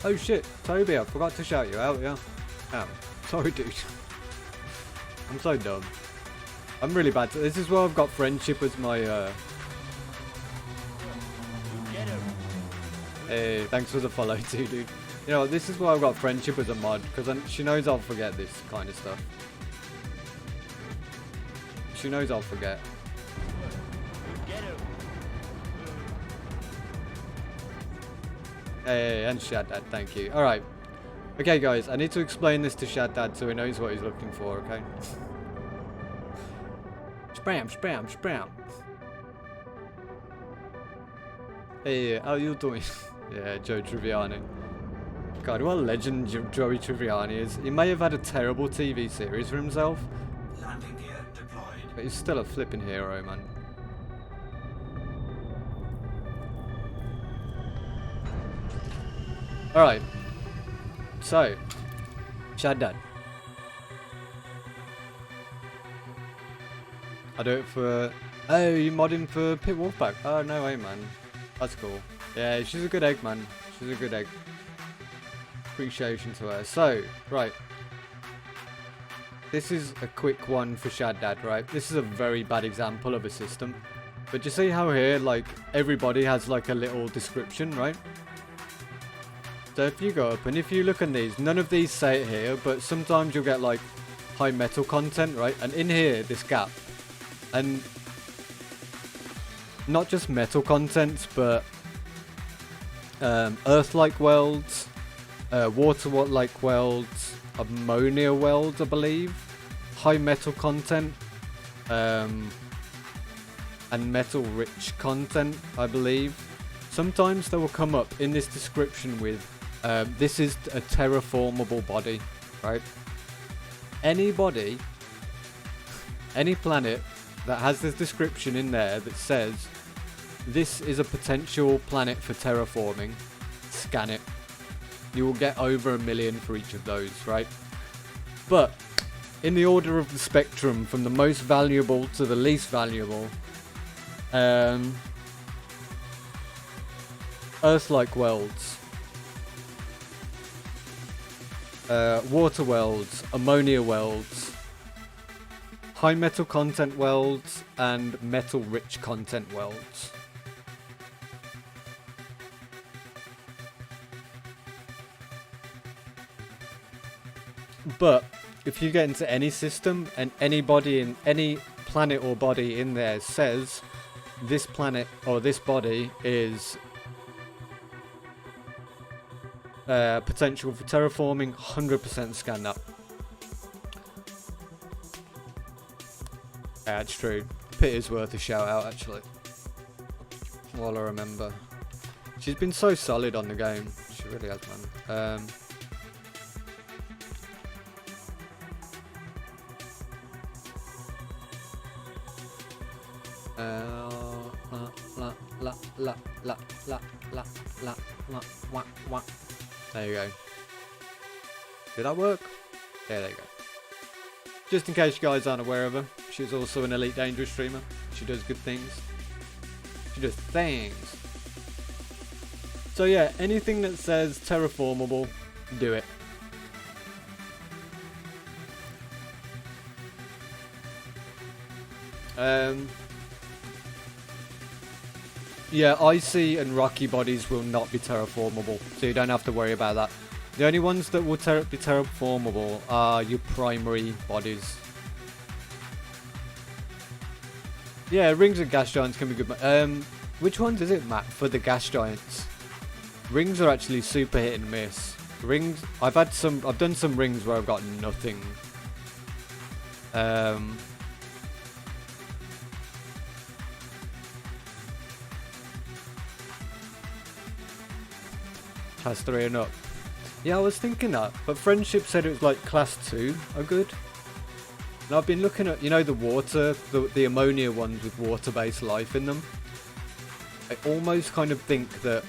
S2: Oh shit, Toby, I forgot to shout you out, yeah. Oh, sorry dude. I'm so dumb. I'm really bad. This is why I've got friendship as my Hey, thanks for the follow too, dude. You know, this is why I've got friendship as a mod, because she knows I'll forget this kind of stuff. She knows I'll forget. Hey, and Shaddad, thank you. Alright. Okay, guys, I need to explain this to Shaddad so he knows what he's looking for, okay? Spam, spam, spam. Hey, how you doing? Yeah, Joe Triviani. God, what a legend Joey Triviani is. He may have had a terrible TV series for himself,
S5: Landing gear deployed.
S2: but he's still a flipping hero, man. Alright. So, Shaddad. I do it for... Oh, you modding for Pit Wolfpack? Oh, no way, man. That's cool. Yeah, she's a good egg, man. She's a good egg. Appreciation to her. So, right. this is a quick one for Shaddad, right? This is a very bad example of a system. But you see how here, like, everybody has like a little description, right? So if you go up and if you look at these, none of these say it here, but sometimes you'll get like high metal content, right? And in here, this gap. And not just metal contents, but earth-like welds, water-like welds, ammonia welds, I believe, high metal content, and metal-rich content, I believe. Sometimes they will come up in this description with, this is a terraformable body, right? Any body, any planet that has this description in there that says, this is a potential planet for terraforming, scan it. You will get over 1 million for each of those, right? But in the order of the spectrum, from the most valuable to the least valuable, Earth-like welds, water welds, ammonia welds, high metal content welds, and metal-rich content welds. But if you get into any system and anybody in any planet or body in there says this planet or this body is potential for terraforming, 100% scan that. Yeah, it's true. Pit is worth a shout out actually. While I remember. She's been so solid on the game. She really has, man. There you go. Did that work? Yeah, there you go. Just in case you guys aren't aware of her, she's also an Elite Dangerous streamer. She does good things. She does things. So yeah, anything that says terraformable, do it. Yeah, icy and rocky bodies will not be terraformable, so you don't have to worry about that. The only ones that will be terraformable are your primary bodies. Yeah, rings and gas giants can be good. Which ones is it, Matt, for the gas giants? Rings are actually super hit and miss. Rings, I've done some rings where I've got nothing. Class 3 and up. Yeah, I was thinking that, but Friendship said it was like class 2 are good. And I've been looking at, you know, the water, the ammonia ones with water-based life in them. I almost kind of think that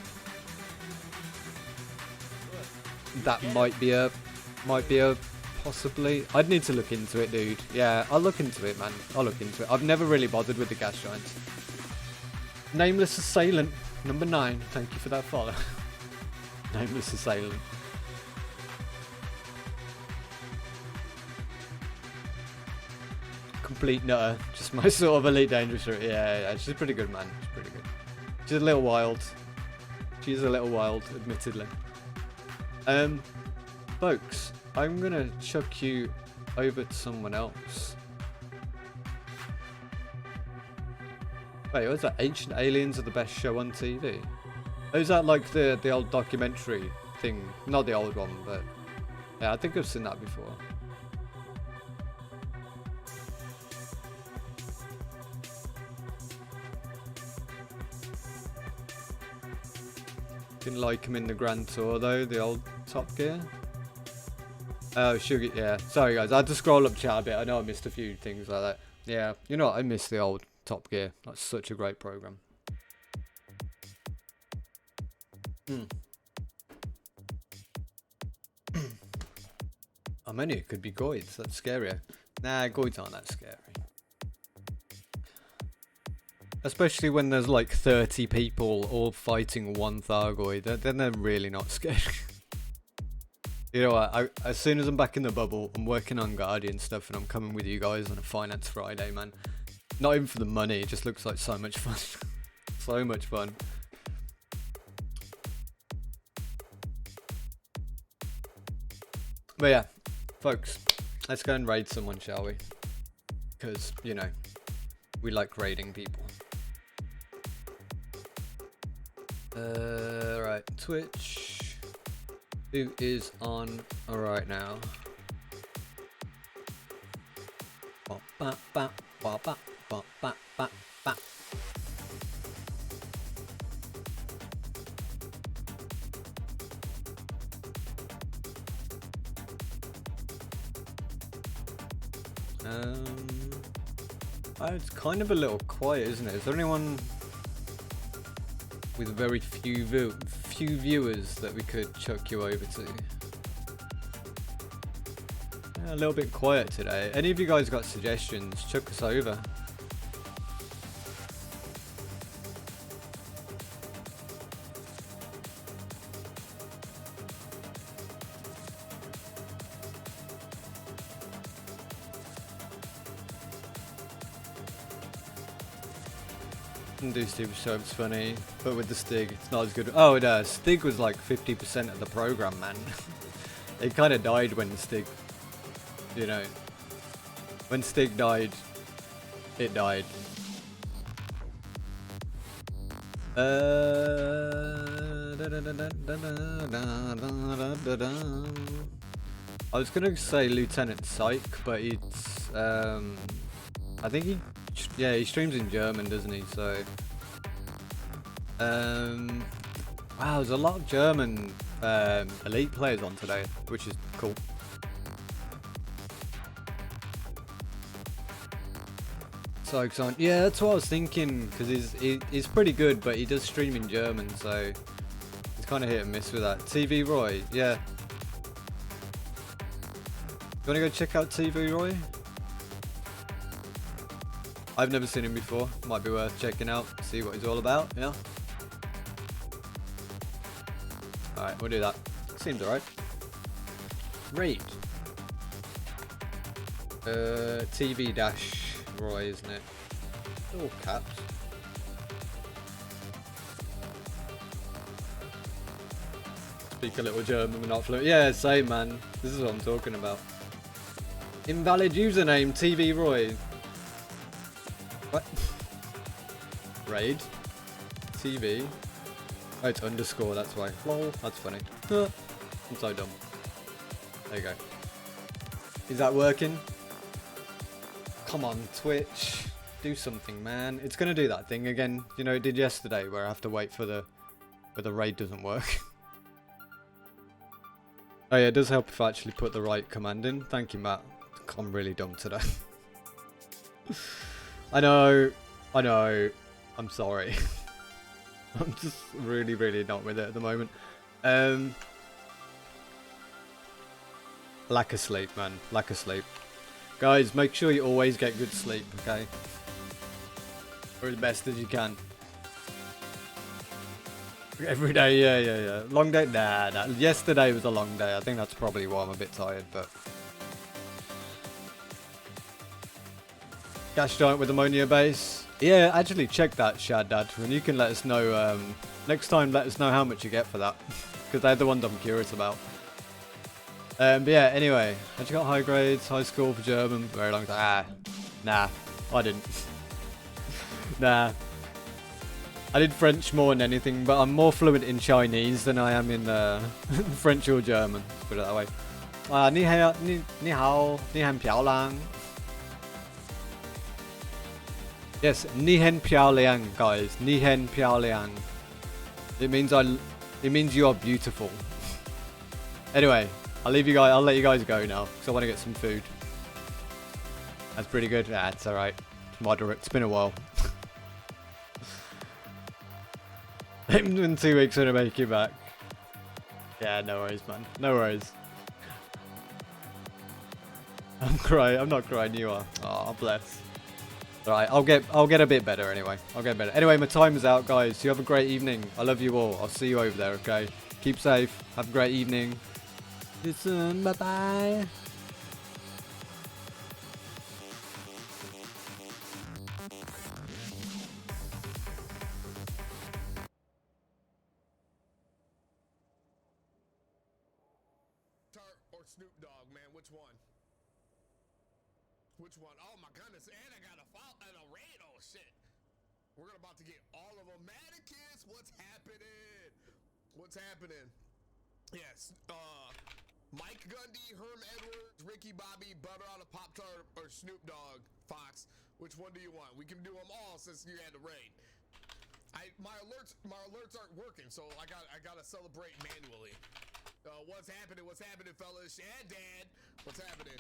S2: might be a possibly. I'd need to look into it, dude. Yeah, I'll look into it, man. I'll look into it. I've never really bothered with the gas giants. Nameless Assailant, number 9. Thank you for that follow. Nameless Assailant. Complete nutter. Just my sort of Elite Dangerous. Yeah, she's pretty good, man. She's pretty good. She's a little wild. She's a little wild, admittedly. Folks, I'm gonna chuck you over to someone else. Wait, what's that? Ancient Aliens are the best show on TV? Oh, is that like the old documentary thing? Not the old one, but yeah, I think I've seen that before. Didn't like him in the Grand Tour though, the old Top Gear. Oh, Sugar, yeah. Sorry guys, I had to scroll up chat a bit. I know I missed a few things like that. Yeah, you know what? I miss the old Top Gear. That's such a great program. I mean, it could be Goids. That's scarier. Nah, Goids aren't that scary. Especially when there's like 30 people all fighting one Thargoid. Then they're really not scary. You know what? As soon as I'm back in the bubble, I'm working on Guardian stuff, and I'm coming with you guys on a Finance Friday, man. Not even for the money. It just looks like so much fun. So much fun. But yeah, folks, let's go and raid someone, shall we? Because, you know, we like raiding people. Right, Twitch. Who is on right now? Ba, ba, ba, ba, ba, ba, ba, ba. It's kind of a little quiet, isn't it? Is there anyone with very few viewers that we could chuck you over to? Yeah, a little bit quiet today. Any of you guys got suggestions? Chuck us over. Do Super Soap's funny, but with the Stig, it's not as good. Oh, Stig was like 50% of the program, man. It kind of died when Stig, you know, when Stig died, it died. I was gonna say Lieutenant Psych, but it's I think he streams in German, doesn't he? So wow, there's a lot of German elite players on today, which is cool. Psych's on. Yeah, that's what I was thinking, because he's pretty good, but he does stream in German, so it's kind of hit and miss with that. TV Roy, yeah. You want to go check out TV Roy? I've never seen him before. Might be worth checking out, see what he's all about, yeah? Alright, we'll do that. Seems alright. Raid. TV dash Roy, isn't it? All caps. Speak a little German, but not fluent. Yeah, same, man. This is what I'm talking about. Invalid username, TV Roy. What? Raid. TV. Oh, it's underscore, that's why. Lol, that's funny. I'm so dumb. There you go. Is that working? Come on, Twitch. Do something, man. It's gonna do that thing again. You know, it did yesterday where I have to wait for the raid doesn't work. Oh yeah, it does help if I actually put the right command in. Thank you, Matt. I'm really dumb today. I know. I'm sorry. I'm just really, really not with it at the moment. Lack of sleep, man. Lack of sleep. Guys, make sure you always get good sleep, okay? Or as best as you can. Every day, yeah. Long day? Nah. Yesterday was a long day. I think that's probably why I'm a bit tired, but... Gas Giant with ammonia base. Yeah, actually check that, Shad Dad, and you can let us know, next time let us know how much you get for that, because they're the ones I'm curious about. But yeah, anyway, had you got high grades, high school for German, very long time? Nah, I didn't. Nah. I did French more than anything, but I'm more fluent in Chinese than I am in French or German, let's put it that way. Ni hao, ni han piao lang. Yes, ni hen piao liang, guys. Ni hen piao liang. It means you are beautiful. Anyway, I'll let you guys go now, because I want to get some food. That's pretty good. Yeah, it's alright. Moderate. It's been a while. In 2 weeks when I make you back. Yeah, no worries, man. No worries. I'm crying. I'm not crying. You are. Oh, bless. Alright, I'll get a bit better anyway. I'll get better. Anyway, my time is out, guys. You have a great evening. I love you all. I'll see you over there, okay? Keep safe. Have a great evening. See you soon. Bye bye.
S9: Or Snoop Dogg, man, which one? Which one? Oh my goodness, and I got a fault and a raid. Oh shit. We're about to get all of them. Mannequins, what's happening? What's happening? Yes, Mike Gundy, Herm Edwards, Ricky Bobby, Butter on a Pop-Tart, or Snoop Dogg, Fox. Which one do you want? We can do them all since you had the raid. My alerts aren't working, so I gotta celebrate manually. What's happening, fellas? Shad Dad, what's happening?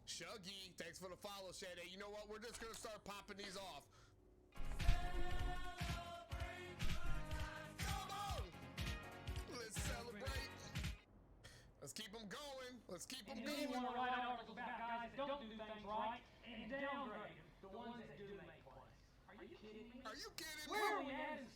S9: Shuggy, thanks for the follow, Shad. Hey, you know what? We're just gonna start popping these off. Come on! Let's celebrate. Let's keep them going. Let's keep them going.
S10: You want to write articles about guys that don't do things right and downgrade the ones that do make plays. Are you kidding me?
S9: Are you kidding me?
S10: Where are we at in